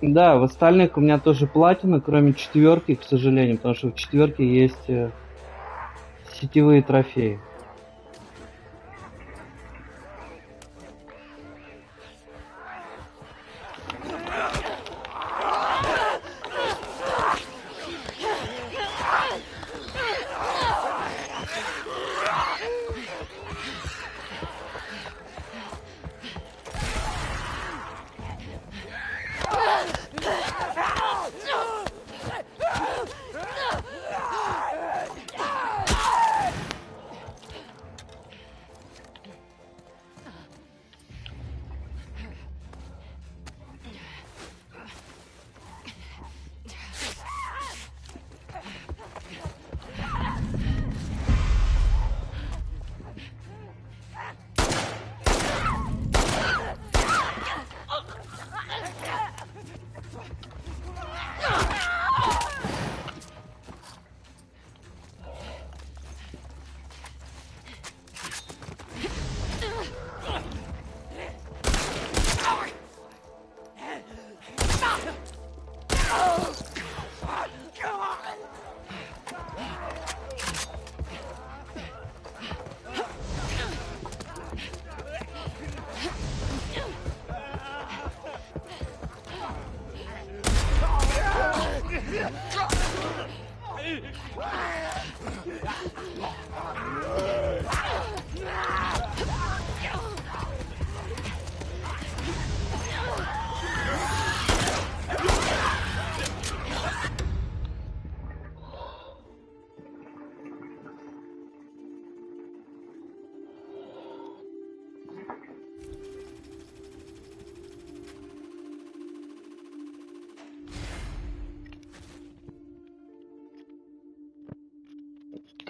Да, в остальных у меня тоже платина, кроме четверки, к сожалению, потому что в четверке есть сетевые трофеи.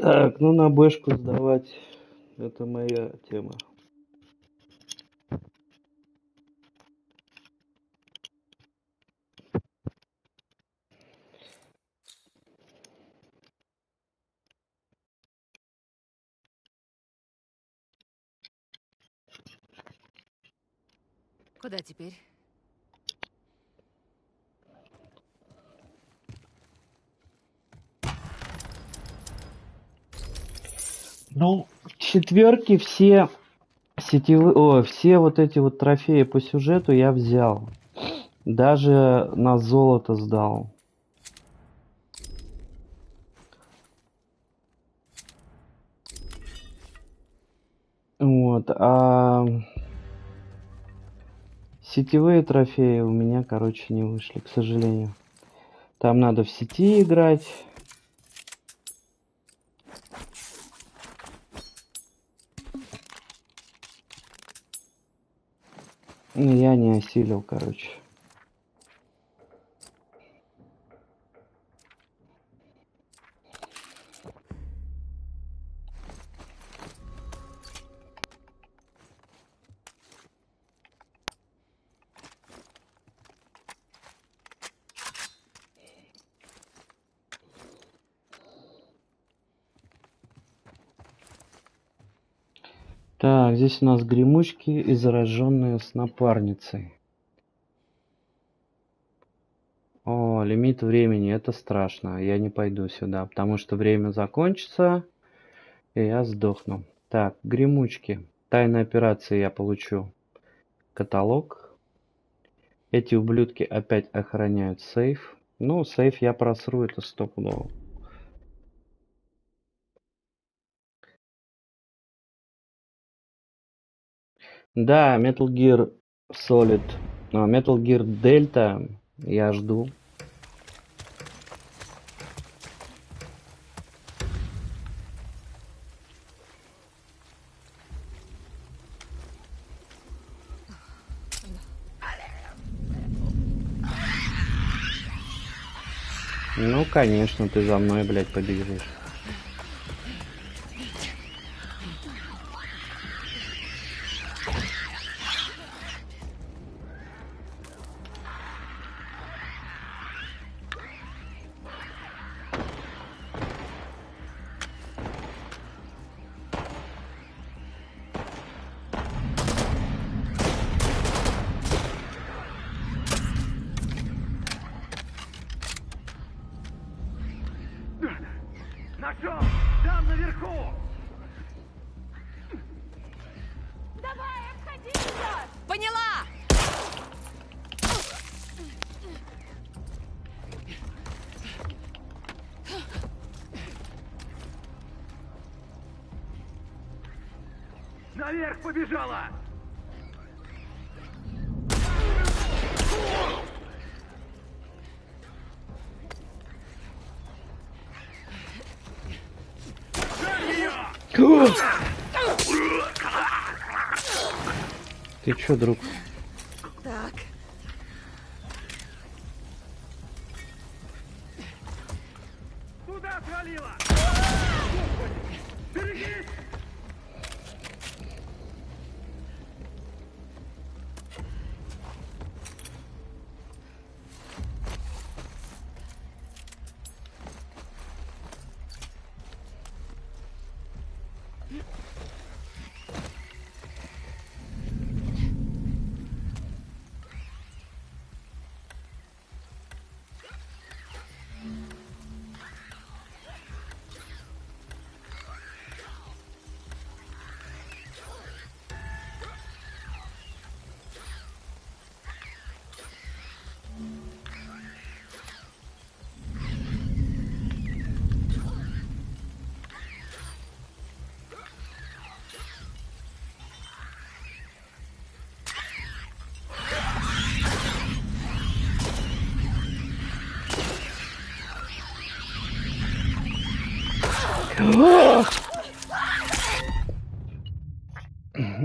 Так, ну на бэшку сдавать. Это моя тема. Куда теперь? Ну, в четверке все сетевые, все вот эти вот трофеи по сюжету я взял. Даже на золото сдал. Вот, а сетевые трофеи у меня, короче, не вышли, к сожалению. Там надо в сети играть. Я не осилил, короче. Так, здесь у нас гремучки и зараженные с напарницей. О, лимит времени, это страшно. Я не пойду сюда, потому что время закончится, и я сдохну. Так, гремучки. Тайной операции я получу каталог. Эти ублюдки опять охраняют сейф. Ну, сейф я просру, это стопудово. Да, Metal Gear Solid, Metal Gear Delta я жду. Ну, конечно, ты за мной, блядь, побежишь. Нашел! Там наверху! Давай, обходи ее! Поняла! Наверх побежала! Ты чё, друг? Так. Куда свалила? Берегись!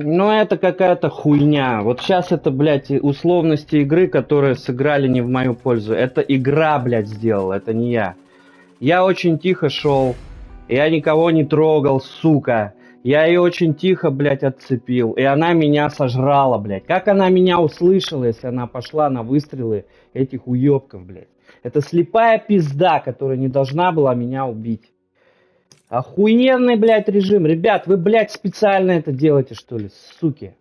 Ну, это какая-то хуйня. Вот сейчас это, блядь, условности игры, которые сыграли не в мою пользу. Это игра, блядь, сделала, это не я. Я очень тихо шел. Я никого не трогал, сука. Я ее очень тихо, блядь, отцепил. И она меня сожрала, блядь. Как она меня услышала, если она пошла на выстрелы этих уёбков, блядь? Это слепая пизда, которая не должна была меня убить. Охуенный, блядь, режим. Ребят, вы, блядь, специально это делаете, что ли, суки?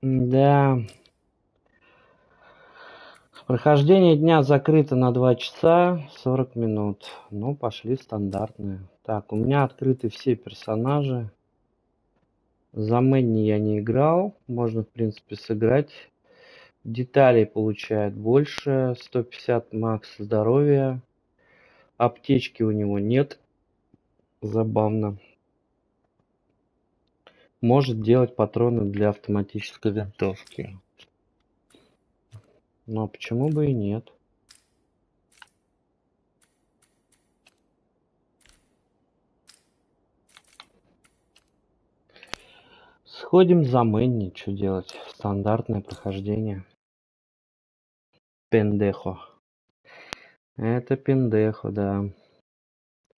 Да. Прохождение дня закрыто на 2 часа 40 минут. Ну, пошли стандартные. Так, у меня открыты все персонажи. За Мэнни я не играл. Можно, в принципе, сыграть. Деталей получает больше. 150 макс здоровья. Аптечки у него нет. Забавно. Может делать патроны для автоматической винтовки. Но почему бы и нет? Сходим за Мэнни. Что делать? Стандартное прохождение. Пендехо. Это пендехо, да.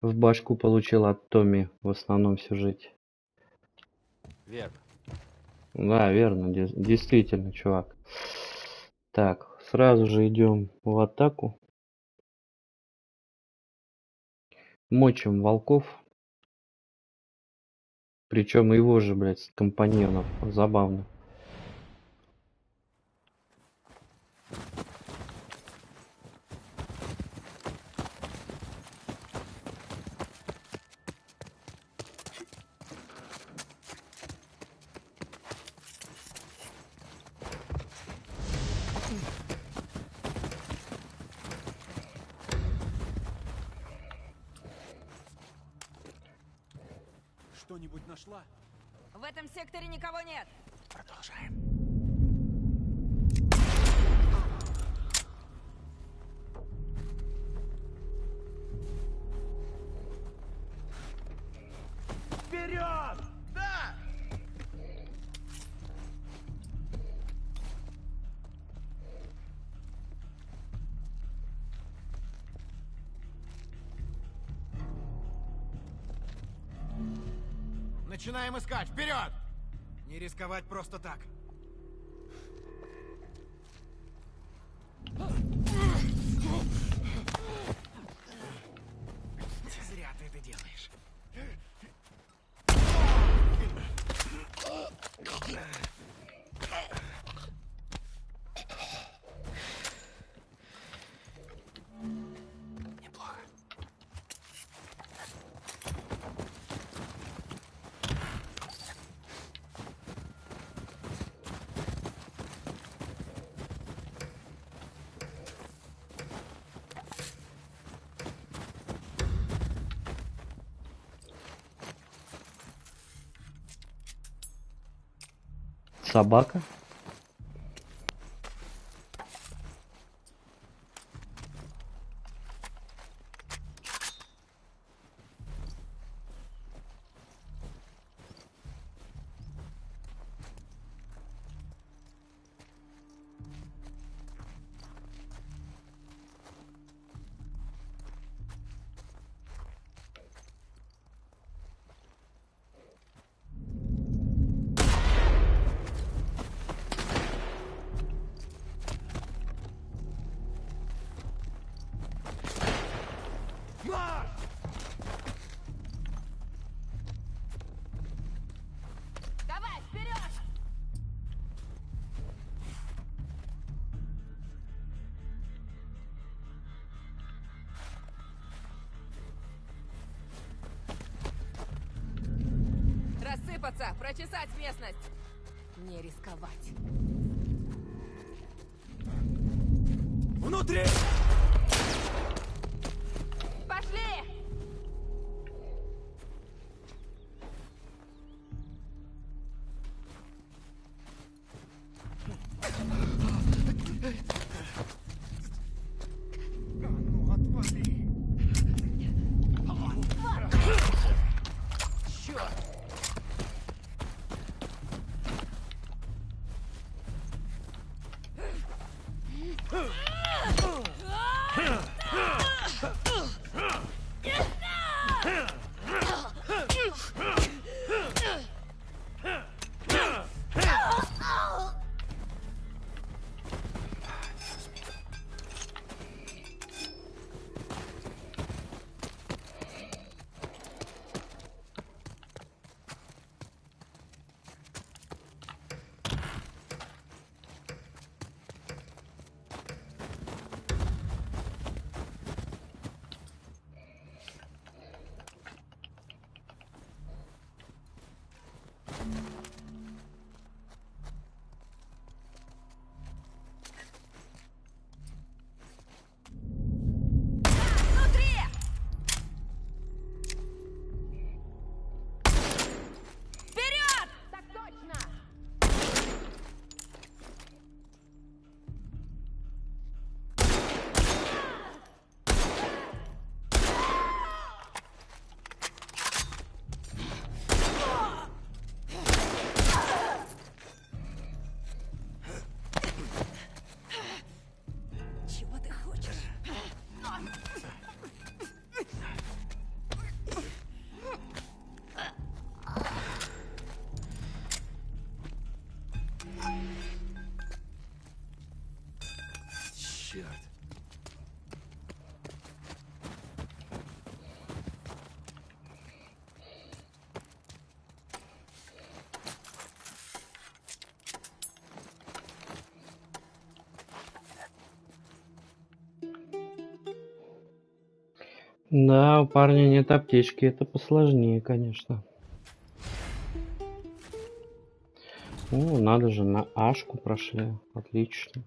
В башку получил от Томми в основном сюжете. Верно. Да, верно. Действительно, чувак. Так, сразу же идем в атаку. Мочим волков. Причем его же, блядь, компаньонов. Забавно. Что-нибудь нашла? В этом секторе никого нет. Продолжаем. Вперед! Да! Начинаем искать! Вперед! Не рисковать просто так. Зря ты это делаешь. Неплохо. Собака. Давай, вперед! Рассыпаться, прочесать местность. Не рисковать. Внутри! Пошли! Да, у парня нет аптечки, это посложнее, конечно. О, надо же, на Ашку прошли. Отлично.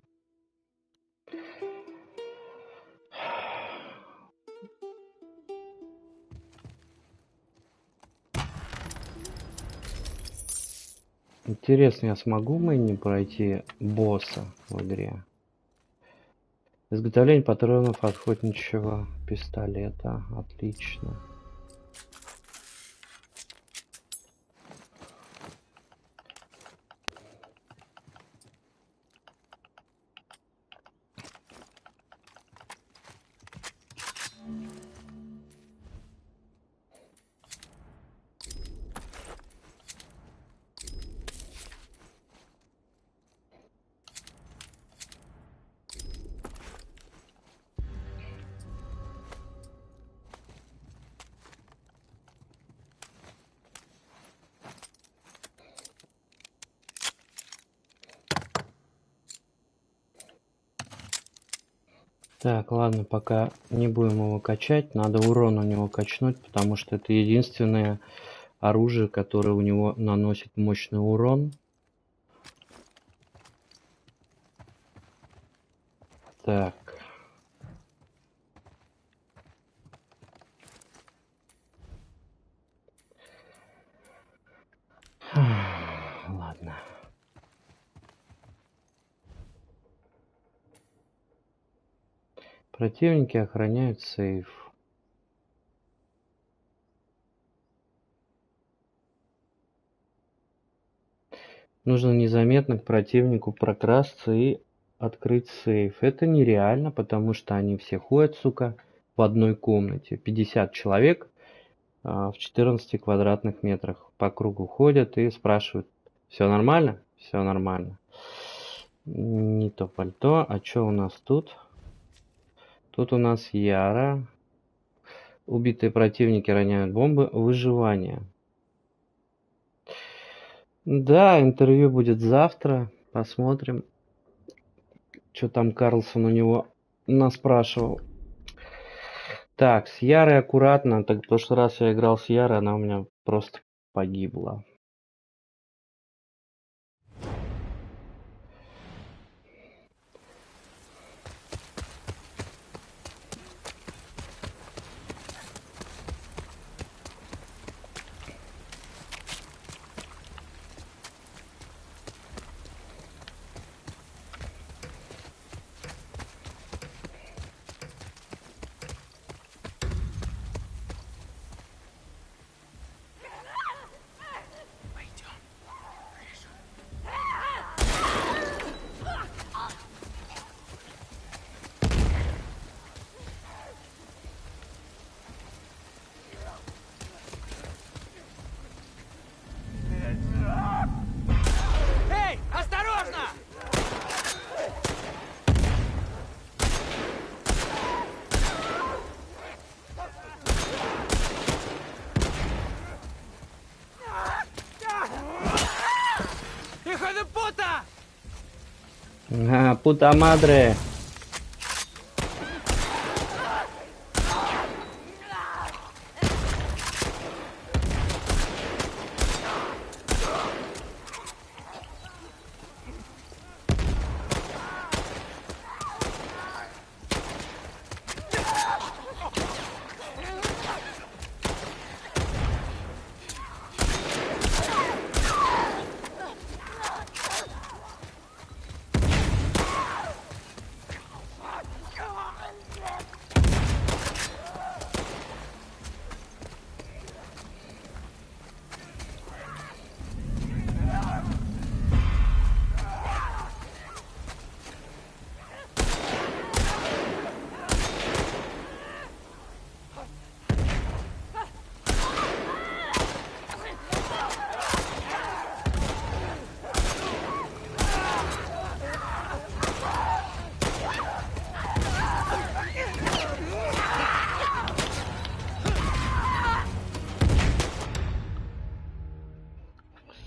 Интересно, я смогу Мэнни пройти босса в игре? Изготовление патронов охотничьего пистолета. Отлично. Так, ладно, пока не будем его качать. Надо урон у него качнуть, потому что это единственное оружие, которое у него наносит мощный урон. Так. Ладно. Противники охраняют сейф. Нужно незаметно к противнику прокрасться и открыть сейф. Это нереально, потому что они все ходят, сука, в одной комнате. 50 человек в 14 квадратных метрах по кругу ходят и спрашивают: все нормально? Все нормально. Не то пальто. А что у нас тут? Тут у нас Яра. Убитые противники роняют бомбы. Выживание. Да, интервью будет завтра. Посмотрим, что там Карлсон у него наспрашивал. Так, с Ярой аккуратно. Так, в прошлый раз я играл с Ярой, она у меня просто погибла. puta madre.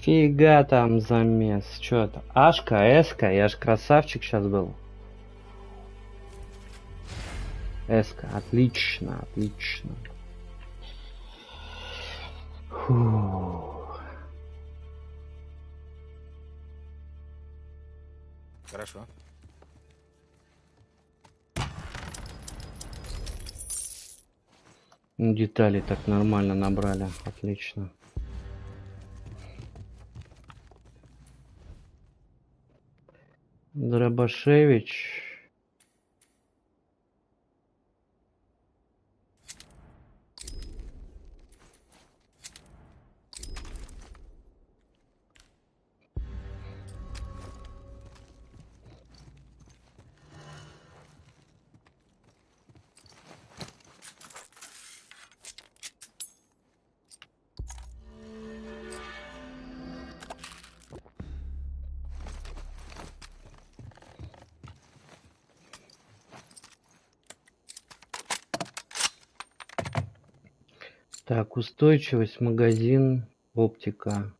Фига там замес. Чё это? Ашка, эска. Я ж красавчик сейчас был. Эска. Отлично, отлично. Фу. Хорошо. Детали так нормально набрали. Отлично. Дробашевич. Так, устойчивость, магазин, оптика.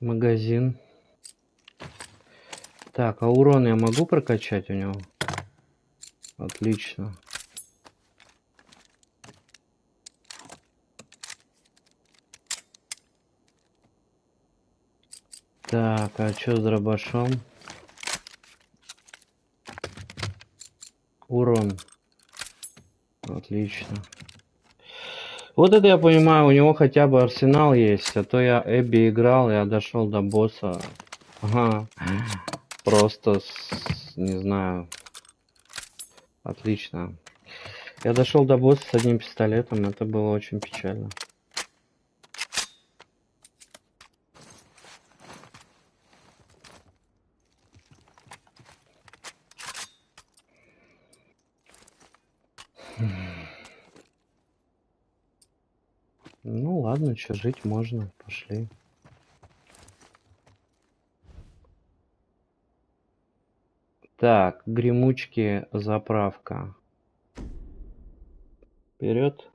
Магазин. Так, а урон я могу прокачать у него? Отлично. Так, а что с дробашом? Урон. Отлично. Вот это я понимаю, у него хотя бы арсенал есть, а то я Эбби играл, я дошел до босса. Ага. Просто, не знаю. Отлично. Я дошел до босса с одним пистолетом, это было очень печально. Ну ладно, что, жить можно, пошли. Так, гремучки, заправка. Вперед.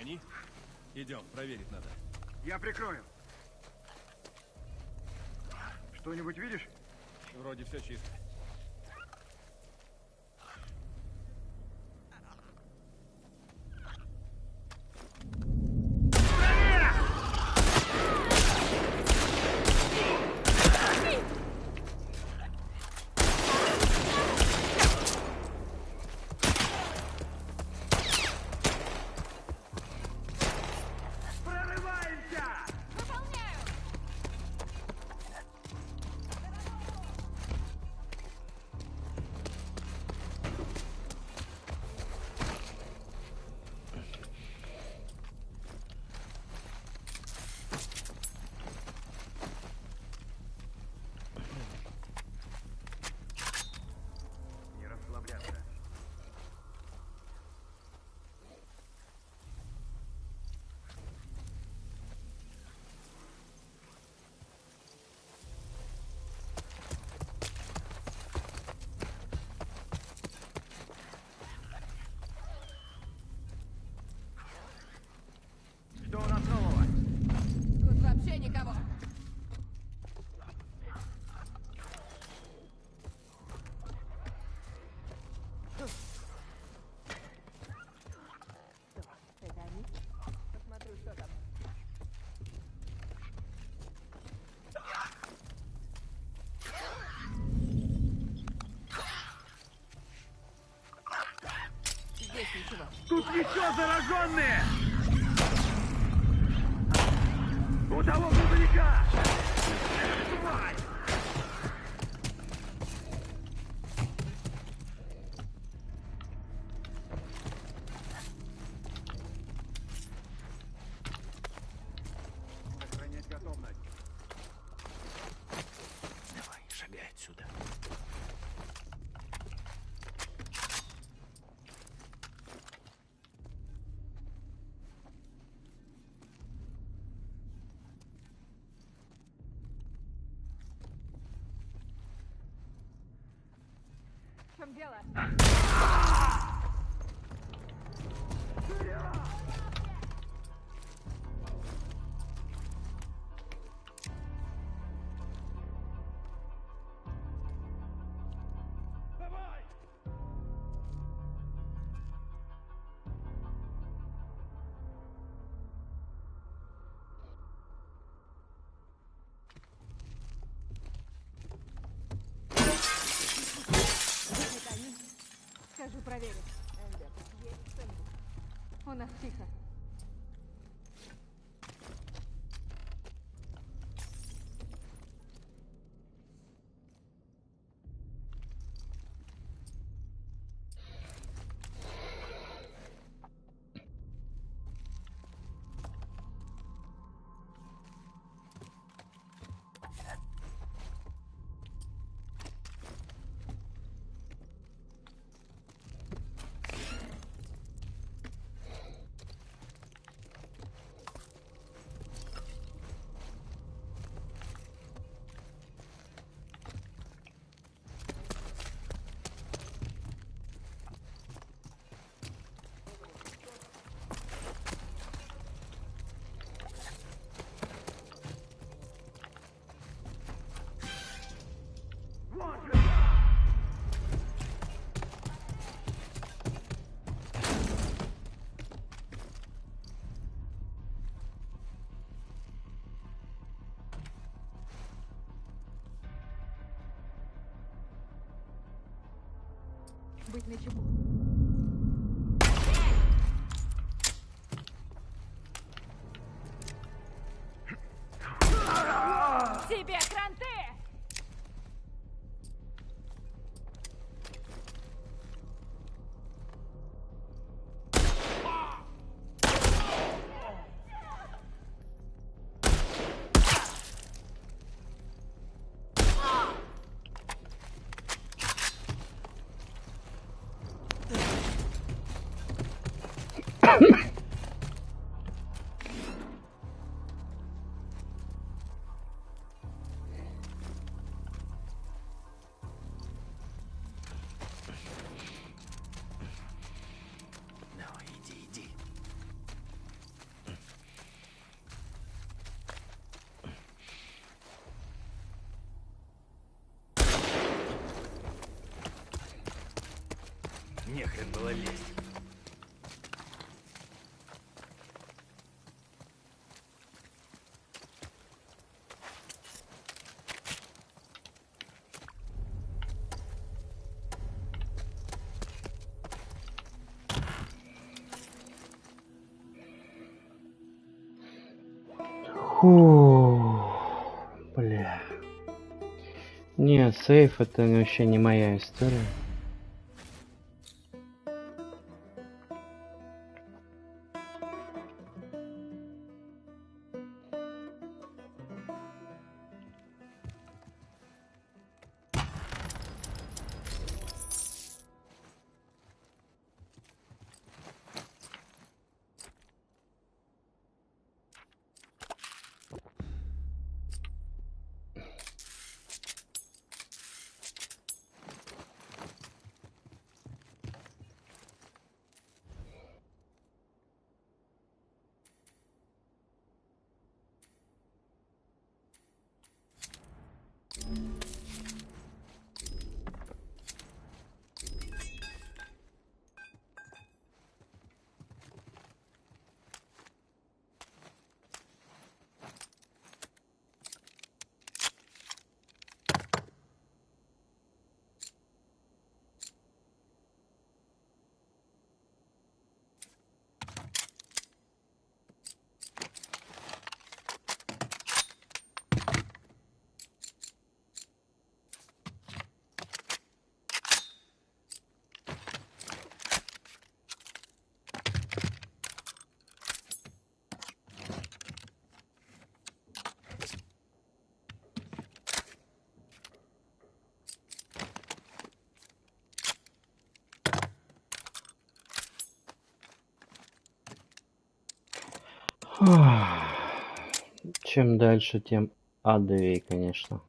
они? Идем, проверить надо. Я прикрою. Что-нибудь видишь? Вроде все чисто. Не расслабляться. Что у нас нового? Тут вообще никого. Посмотрю, что там. Здесь ничего. Тут еще зараженные! У того грузовика! Тварь! Сохранять готовность. Давай, шагай отсюда. В чем дело? Это они? Скажу, проверю. Эмбер, есть что-нибудь? У нас тихо. Быть начеку. Тебе кранты! нахрен было лезть? Фу, бля. Не, сейф это вообще не моя история. Чем дальше, тем адовее, конечно.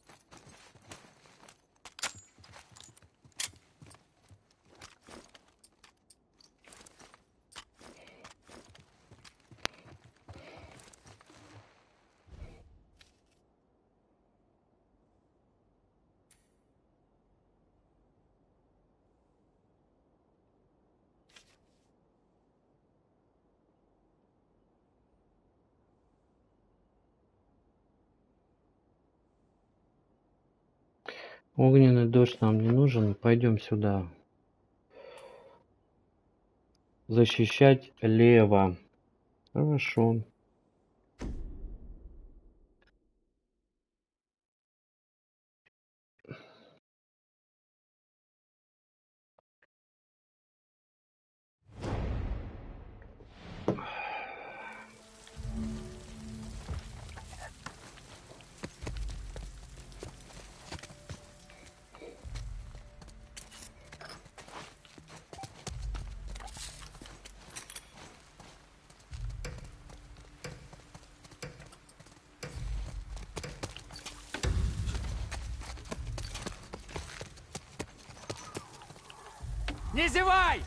Огненный дождь нам не нужен. Пойдем сюда. Защищать лево. Хорошо. Не зевай!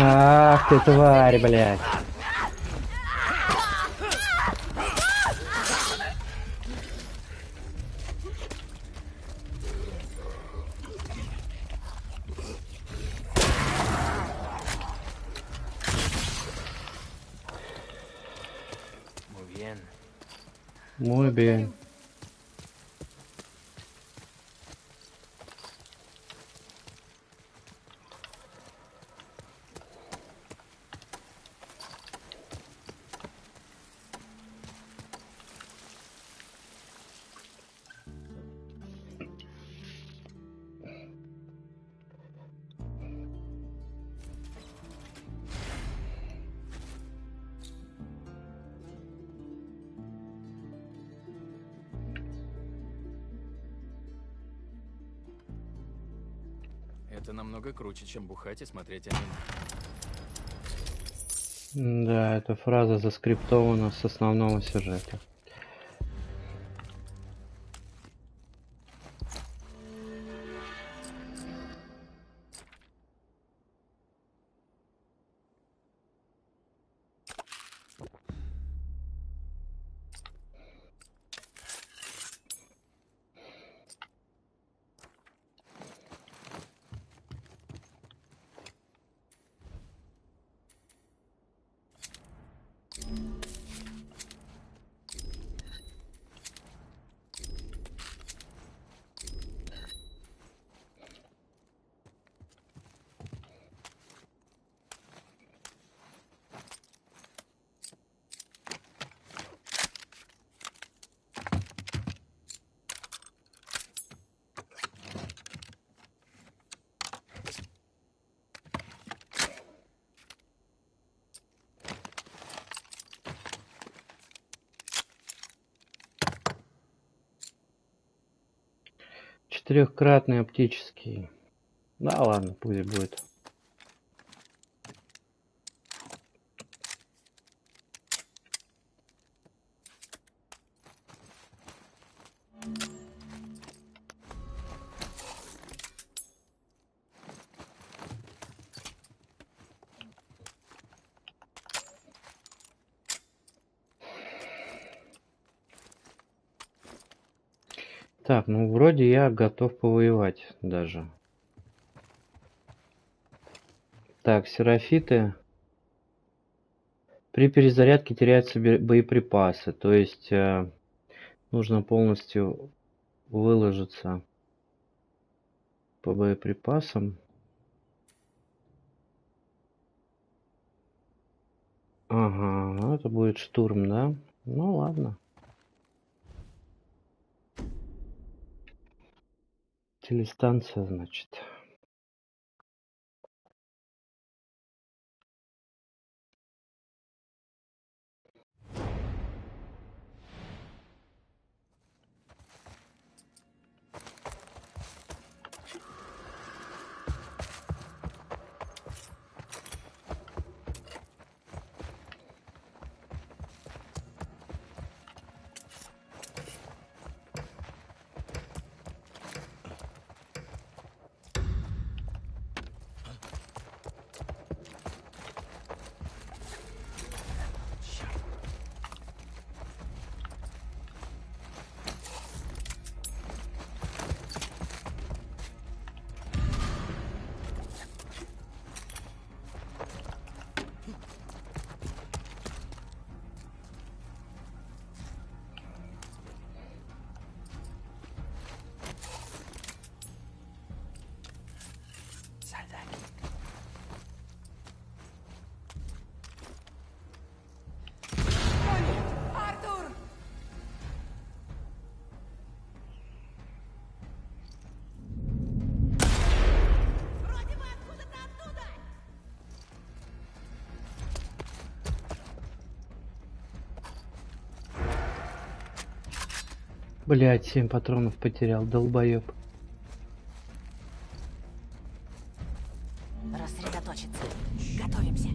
Ах ты тварь, блядь. Muy bien. Это намного круче, чем бухать и смотреть аниме. Да, эта фраза заскриптована с основного сюжета. Четырехкратный оптический. Да ладно, пусть будет. Так, ну вроде я готов повоевать даже. Так, серафиты. При перезарядке теряются боеприпасы, то есть нужно полностью выложиться по боеприпасам. Ага, ну это будет штурм, да? Ну ладно. Телестанция, значит. Блять, 7 патронов потерял, долбоеб. Рассредоточиться. Готовимся.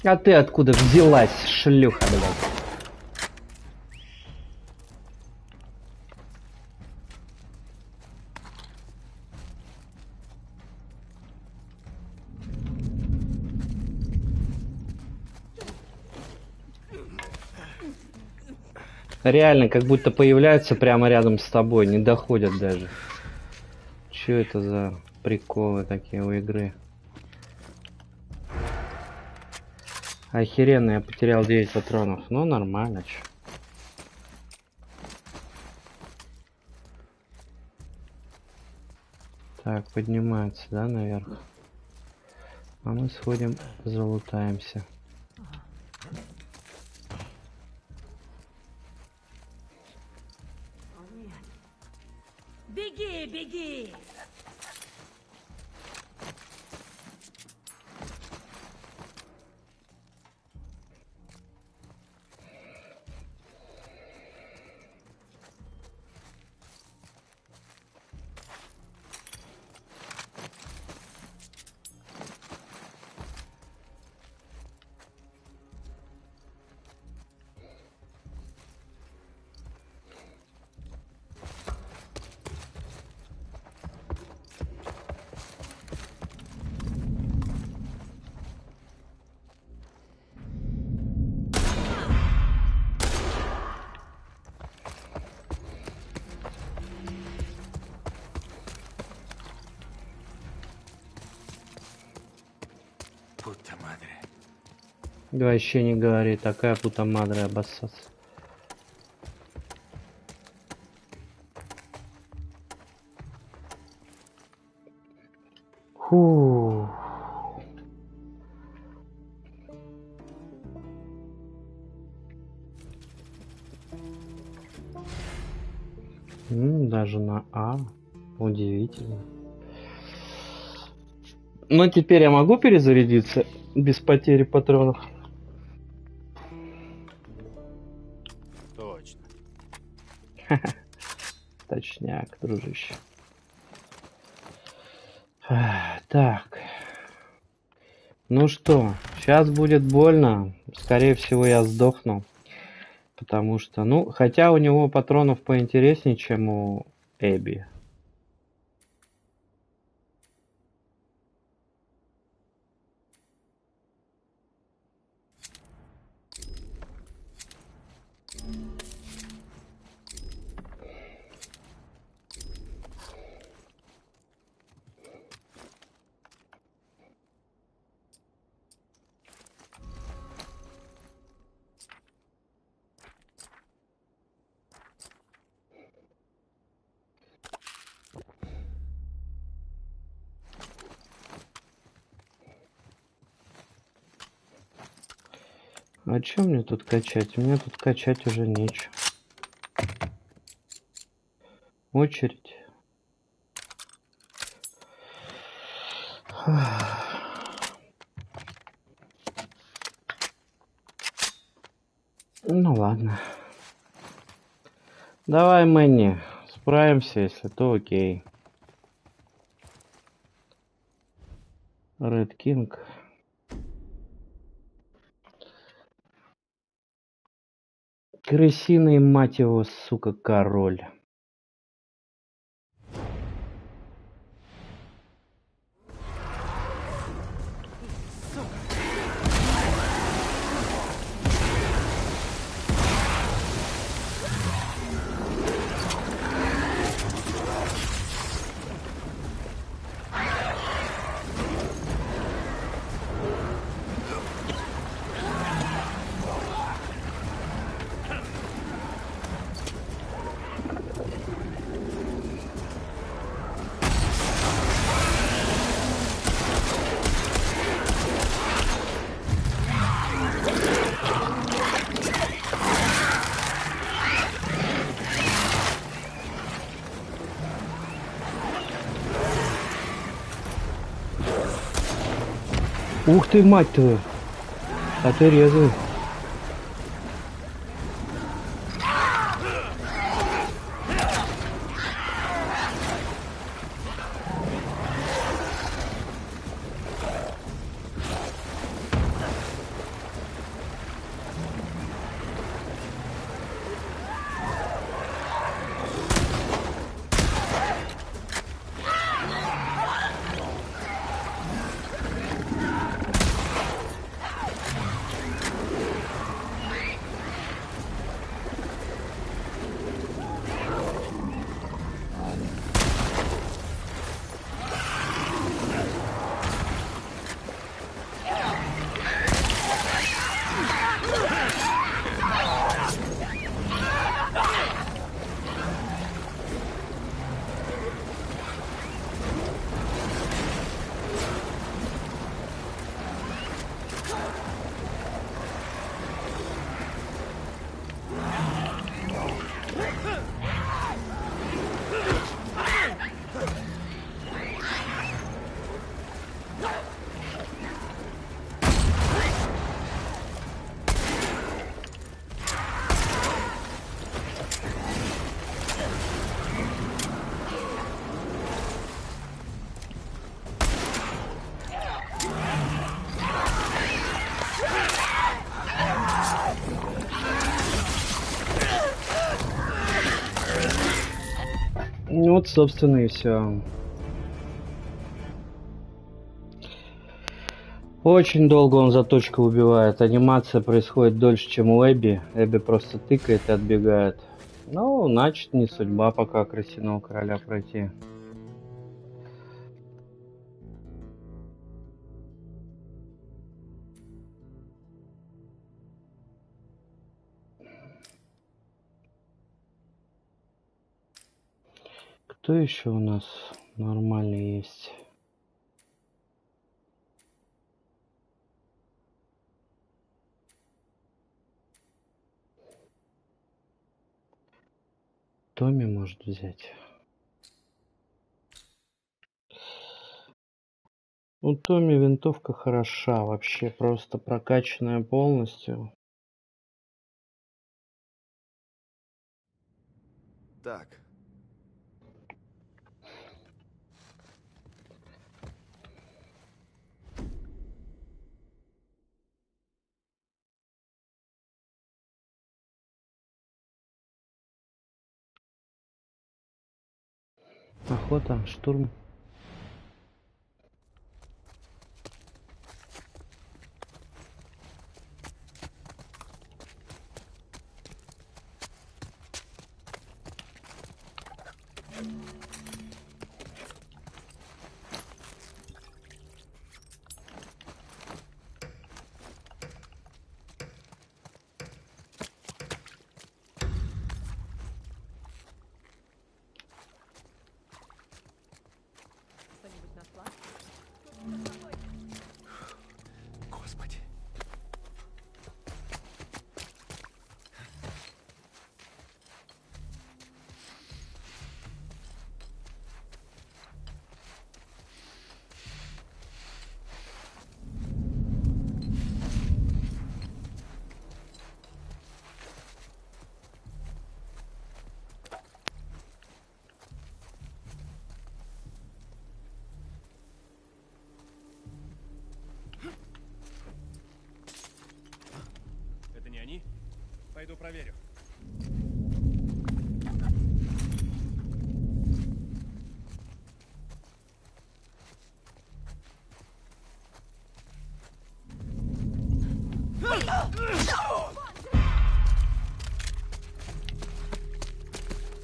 А ты откуда взялась, шлюха, блядь? Реально, как будто появляются прямо рядом с тобой, не доходят даже. Чё это за приколы такие у игры? Охеренно, я потерял 9 патронов. Ну, нормально, чё. Так, поднимается, да, наверх? А мы сходим, залутаемся. Беги, беги! Вообще не говори, такая пута мадре обоссаться. Фу. Даже на А. Удивительно. Но теперь я могу перезарядиться без потери патронов? Точно. Точняк, дружище. Так. Ну что, сейчас будет больно. Скорее всего, я сдохну. Потому что, ну, хотя у него патронов поинтереснее, чем у Эбби. А чё мне тут качать? Мне тут качать уже нечего. Очередь. Ну ладно. Давай, Мэнни, справимся, если то окей. Ред Кинг. Крысиный, мать его, сука, король. Ух ты, мать твою! А ты резвый. Ну вот, собственно, и все. Очень долго он заточку убивает. Анимация происходит дольше, чем у Эбби. Эбби просто тыкает и отбегает. Ну, значит, не судьба пока крысиного короля пройти. Кто еще у нас нормальный есть? Томми может взять. У Томми винтовка хороша, вообще просто прокачанная полностью. Так. Охота, штурм. Господи. Это не они? Пойду проверю.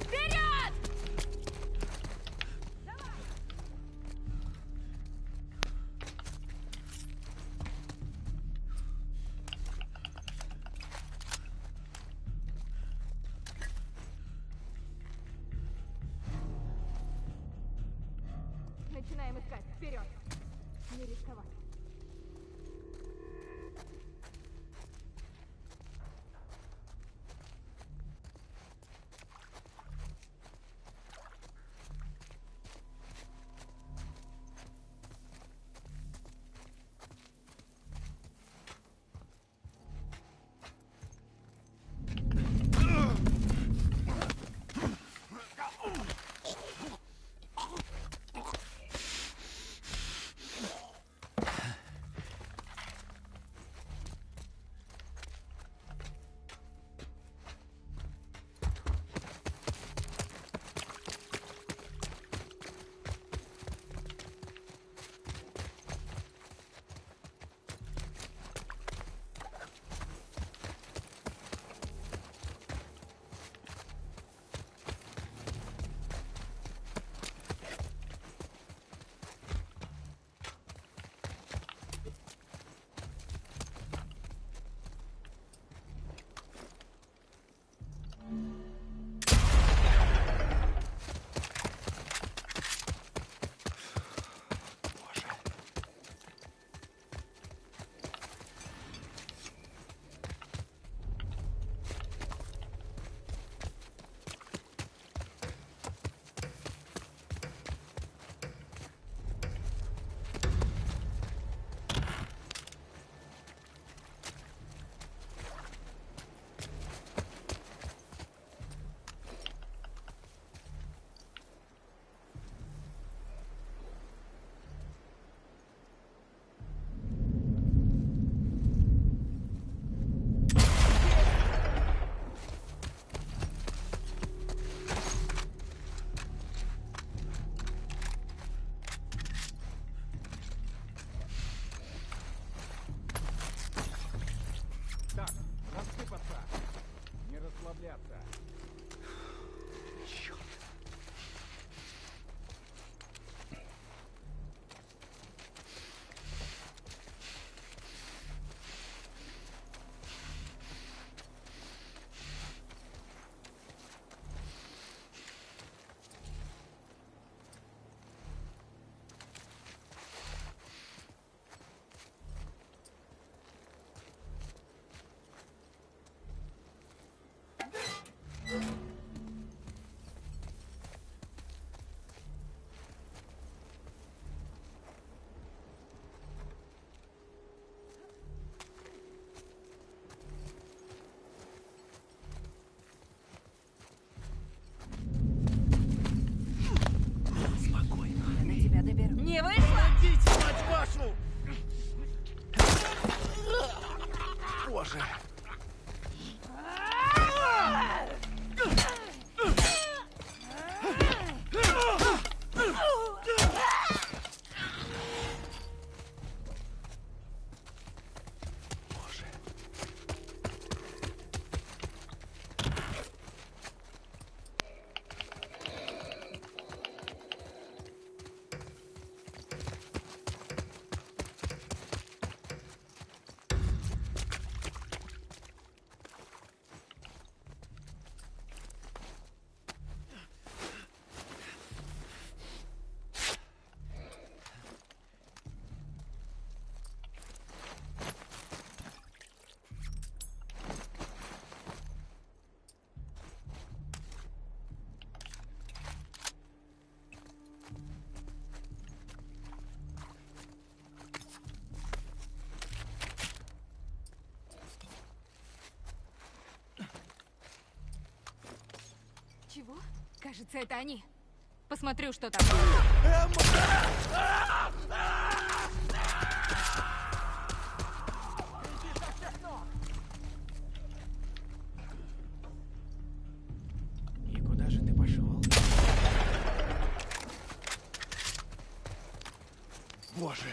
Вперед! Начинаем искать. Вперед! Не рисковать. Не вышло? Идите, мать вашу! Боже. Чего? Кажется, это они. Посмотрю, что там. И куда же ты пошел? Боже.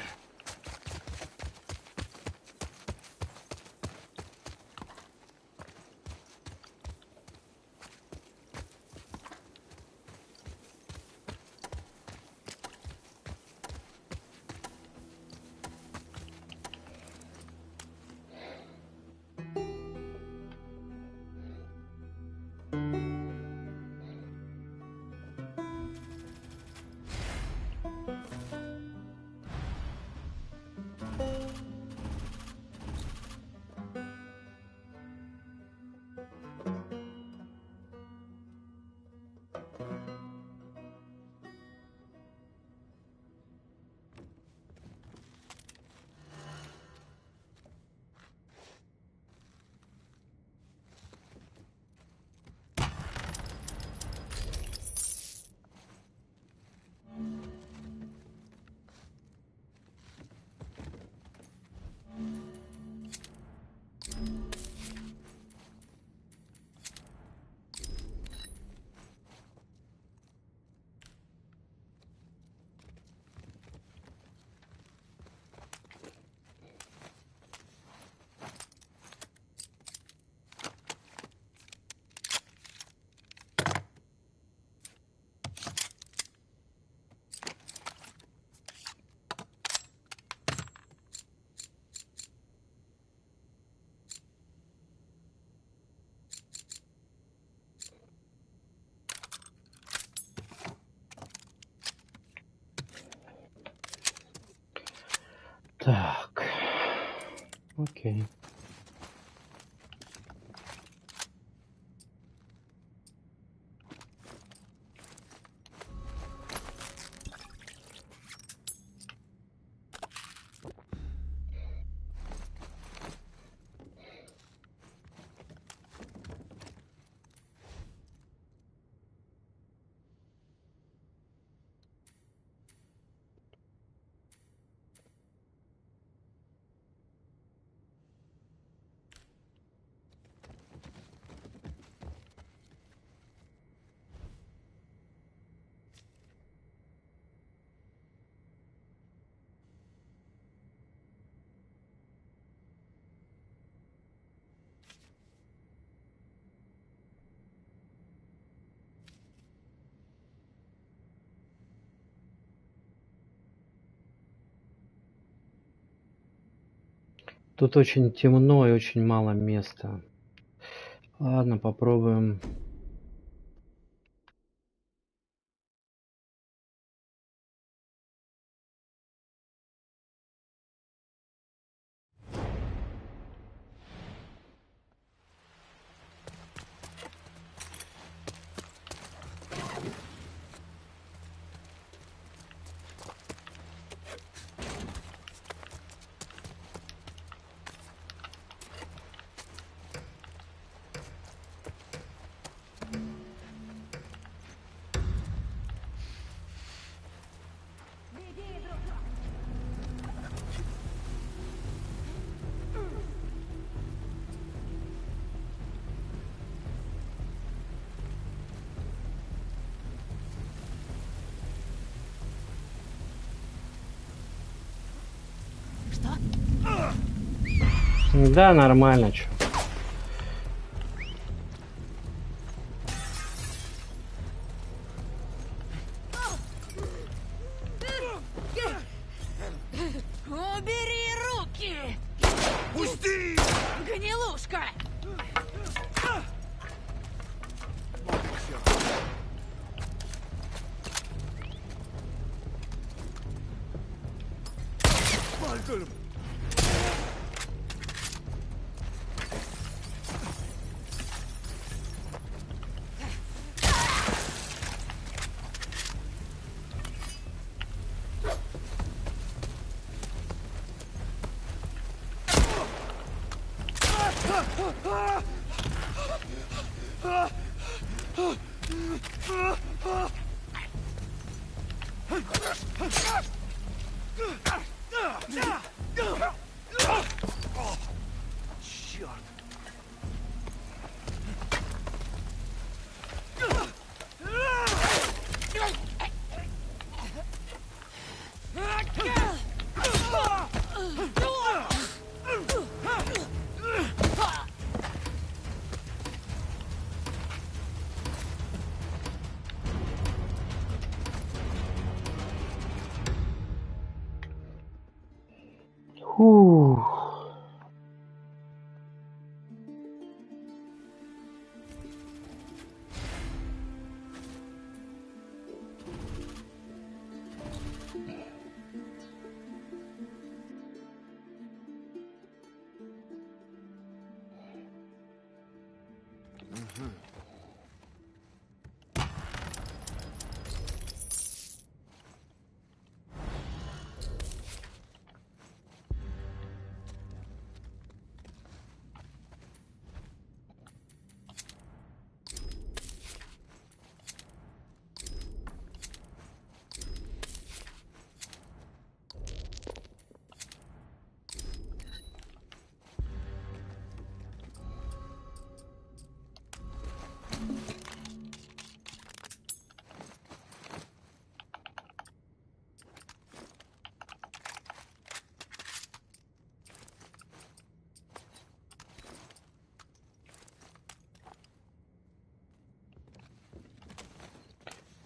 Так. Окей. Тут очень темно и очень мало места. Ладно, попробуем. Да, нормально, чё. Убери руки! Пусти! Гнилушка! Фух.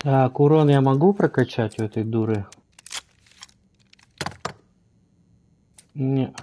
Так, урон я могу прокачать у этой дуры? Не.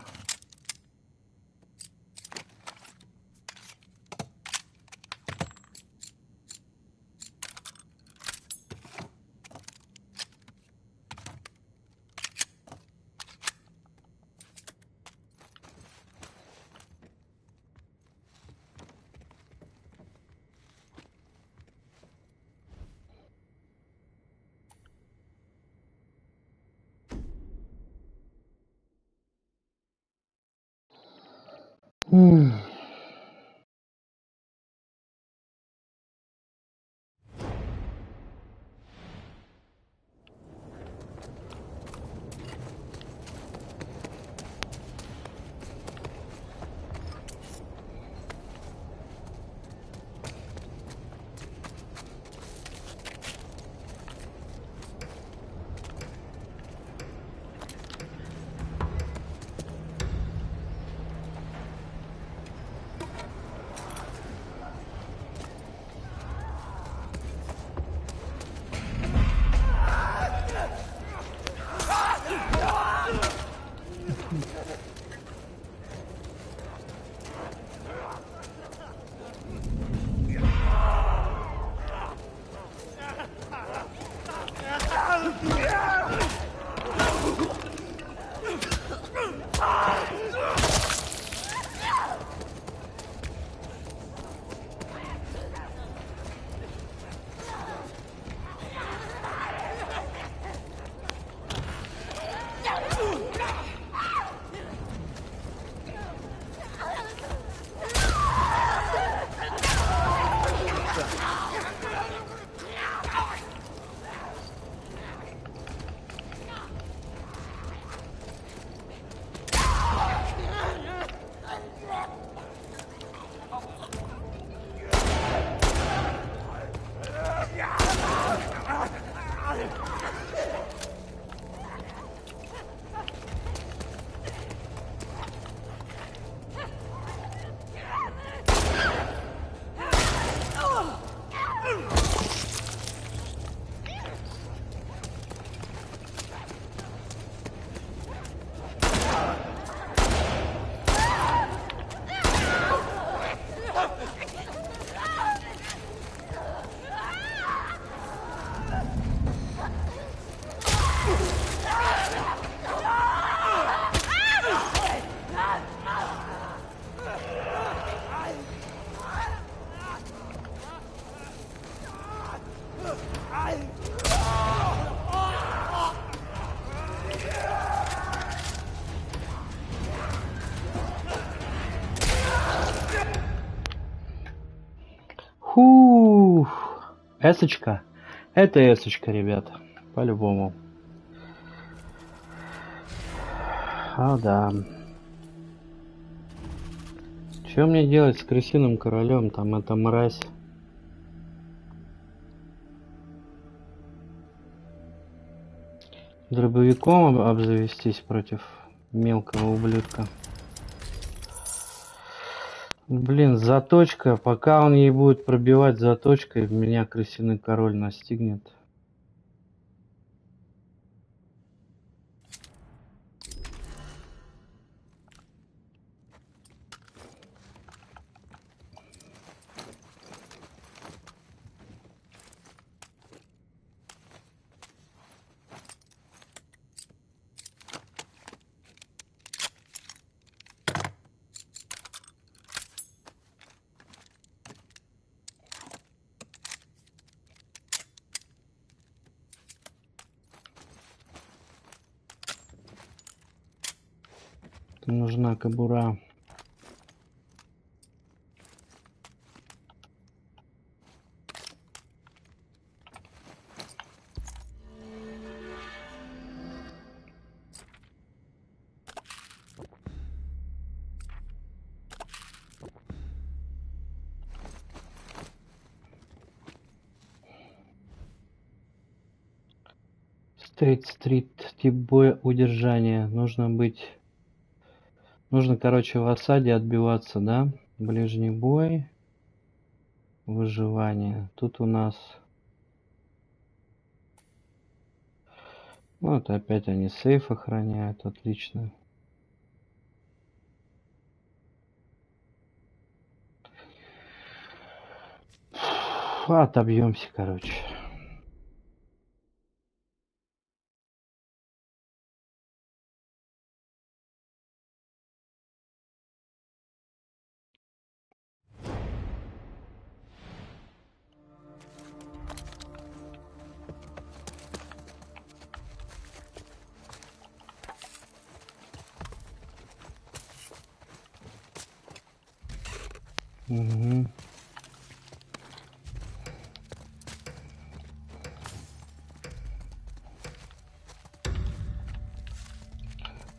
Фух. Эсочка. Это эсочка, ребята. По-любому. А, да. Что мне делать с крысиным королем? Там эта мразь. Дробовиком обзавестись против мелкого ублюдка. Блин, заточка. Пока он ей будет пробивать заточкой, меня крысиный король настигнет. Нужна кобура. Стрит, тип боя, удержание. Нужно, короче, в осаде отбиваться, да? Ближний бой, выживание. Тут у нас... Вот опять они сейф охраняют, отлично. Отобьемся, короче. Угу.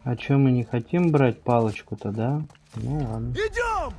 А чё, мы не хотим брать палочку-то, да? Ну ладно. Идем!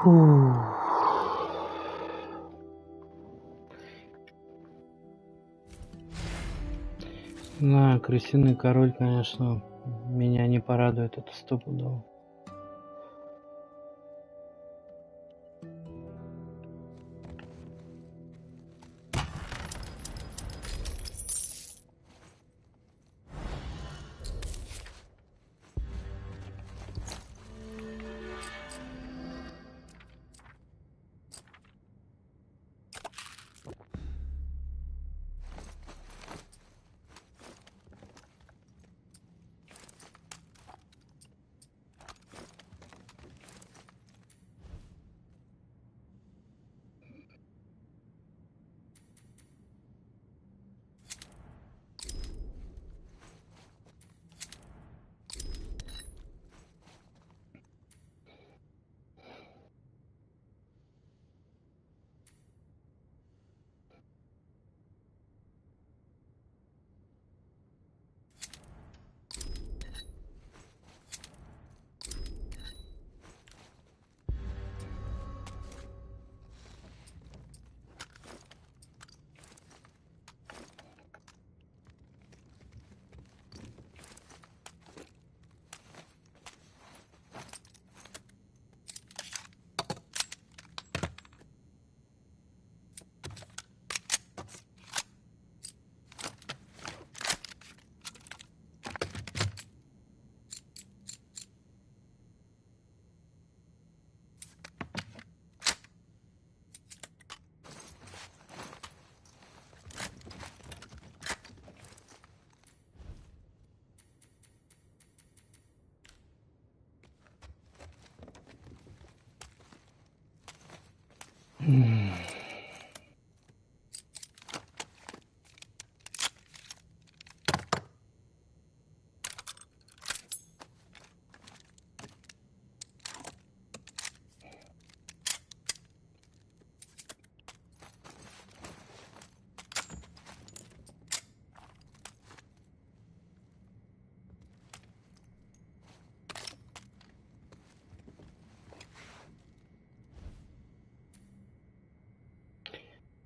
Фу. На, крысиный король, конечно, меня не порадует, это стопудово.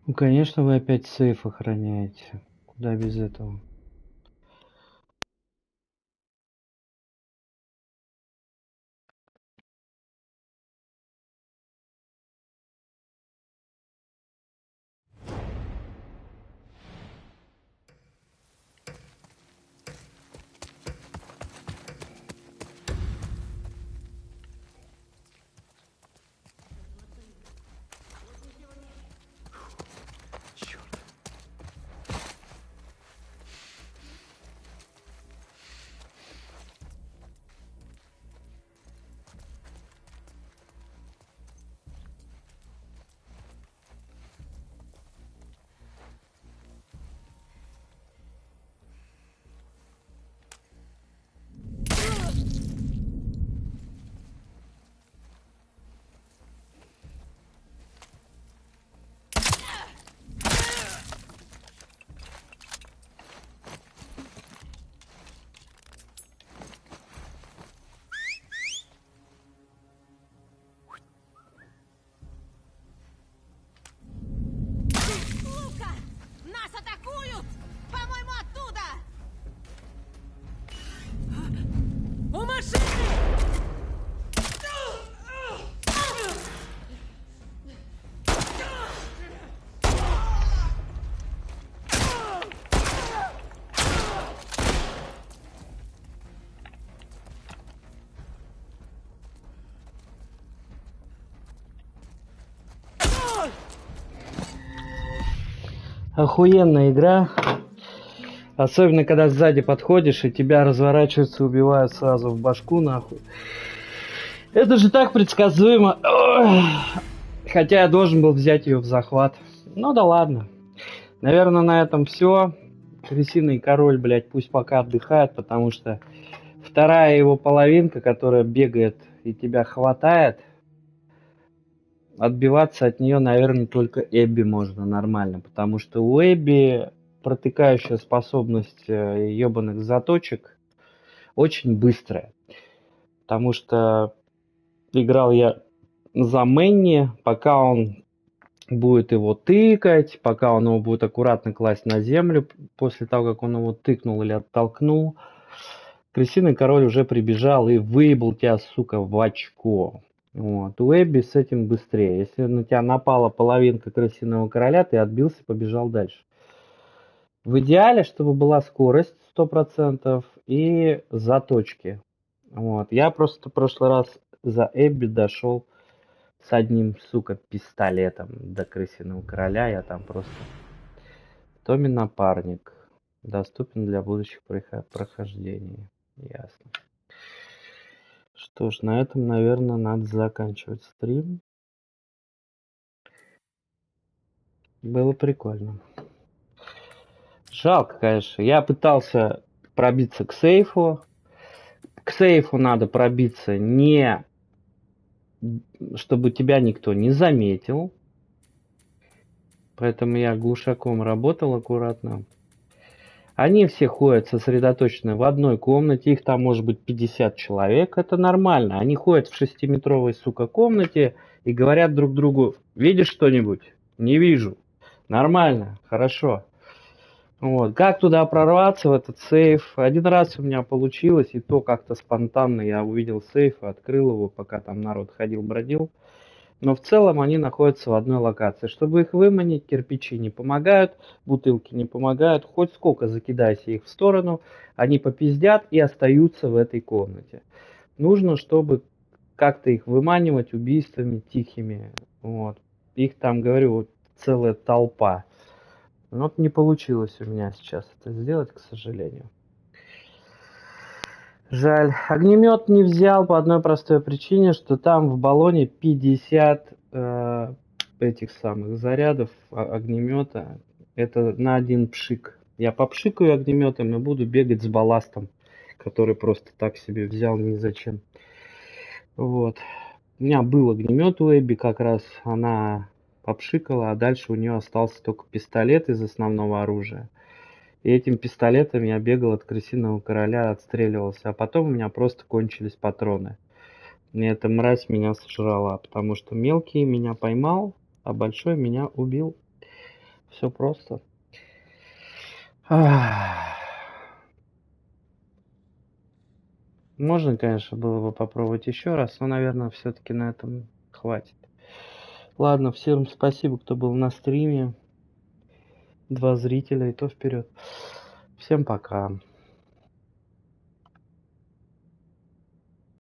Ну, конечно, вы опять сейф охраняете. Куда без этого? Лука! Нас атакуют! По-моему, оттуда! У машины! Охуенная игра. Особенно, когда сзади подходишь, и тебя разворачиваются и убивают сразу в башку, нахуй. Это же так предсказуемо. Ой. Хотя я должен был взять ее в захват. Ну да ладно. Наверное, на этом все. Крысиный король, блядь, пусть пока отдыхает, потому что вторая его половинка, которая бегает и тебя хватает, отбиваться от нее, наверное, только Эбби можно нормально, потому что у Эбби протыкающая способность ебаных заточек очень быстрая. Потому что играл я за Мэнни, пока он будет его тыкать, пока он его будет аккуратно класть на землю, после того, как он его тыкнул или оттолкнул, крысиный король уже прибежал и выебал тебя, сука, в очко. Вот. У Эбби с этим быстрее. Если на тебя напала половинка крысиного короля, ты отбился, побежал дальше. В идеале, чтобы была скорость 100% и заточки. Вот. Я просто в прошлый раз за Эбби дошел с одним, сука, пистолетом до крысиного короля. Я там просто... Томми напарник. Доступен для будущих прохождений. Ясно. Что ж, на этом, наверное, надо заканчивать стрим. Было прикольно. Жалко, конечно. Я пытался пробиться к сейфу. К сейфу надо пробиться не... чтобы тебя никто не заметил. Поэтому я глушаком работал аккуратно. Они все ходят сосредоточены в одной комнате. Их там может быть 50 человек. Это нормально. Они ходят в 6-метровой, сука, комнате и говорят друг другу: видишь что-нибудь? Не вижу. Нормально. Хорошо. Вот. Как туда прорваться, в этот сейф? Один раз у меня получилось, и то как-то спонтанно я увидел сейф, открыл его, пока там народ ходил-бродил. Но в целом они находятся в одной локации. Чтобы их выманить, кирпичи не помогают, бутылки не помогают. Хоть сколько закидайся их в сторону, они попиздят и остаются в этой комнате. Нужно, чтобы как-то их выманивать убийствами тихими. Вот. Их там, говорю, вот целая толпа. Но вот не получилось у меня сейчас это сделать, к сожалению. Жаль. Огнемет не взял по одной простой причине, что там в баллоне 50 этих самых зарядов огнемета. Это на один пшик. Я попшикаю огнеметом и буду бегать с балластом, который просто так себе взял ни зачем. Вот. У меня был огнемет у Эбби как раз. Она попшикала, а дальше у нее остался только пистолет из основного оружия. И этим пистолетом я бегал от крысиного короля, отстреливался. А потом у меня просто кончились патроны. И эта мразь меня сожрала, потому что мелкий меня поймал, а большой меня убил. Все просто. Можно, конечно, было бы попробовать еще раз, но, наверное, все-таки на этом хватит. Ладно, всем спасибо, кто был на стриме. 2 зрителя, и то вперед. Всем пока.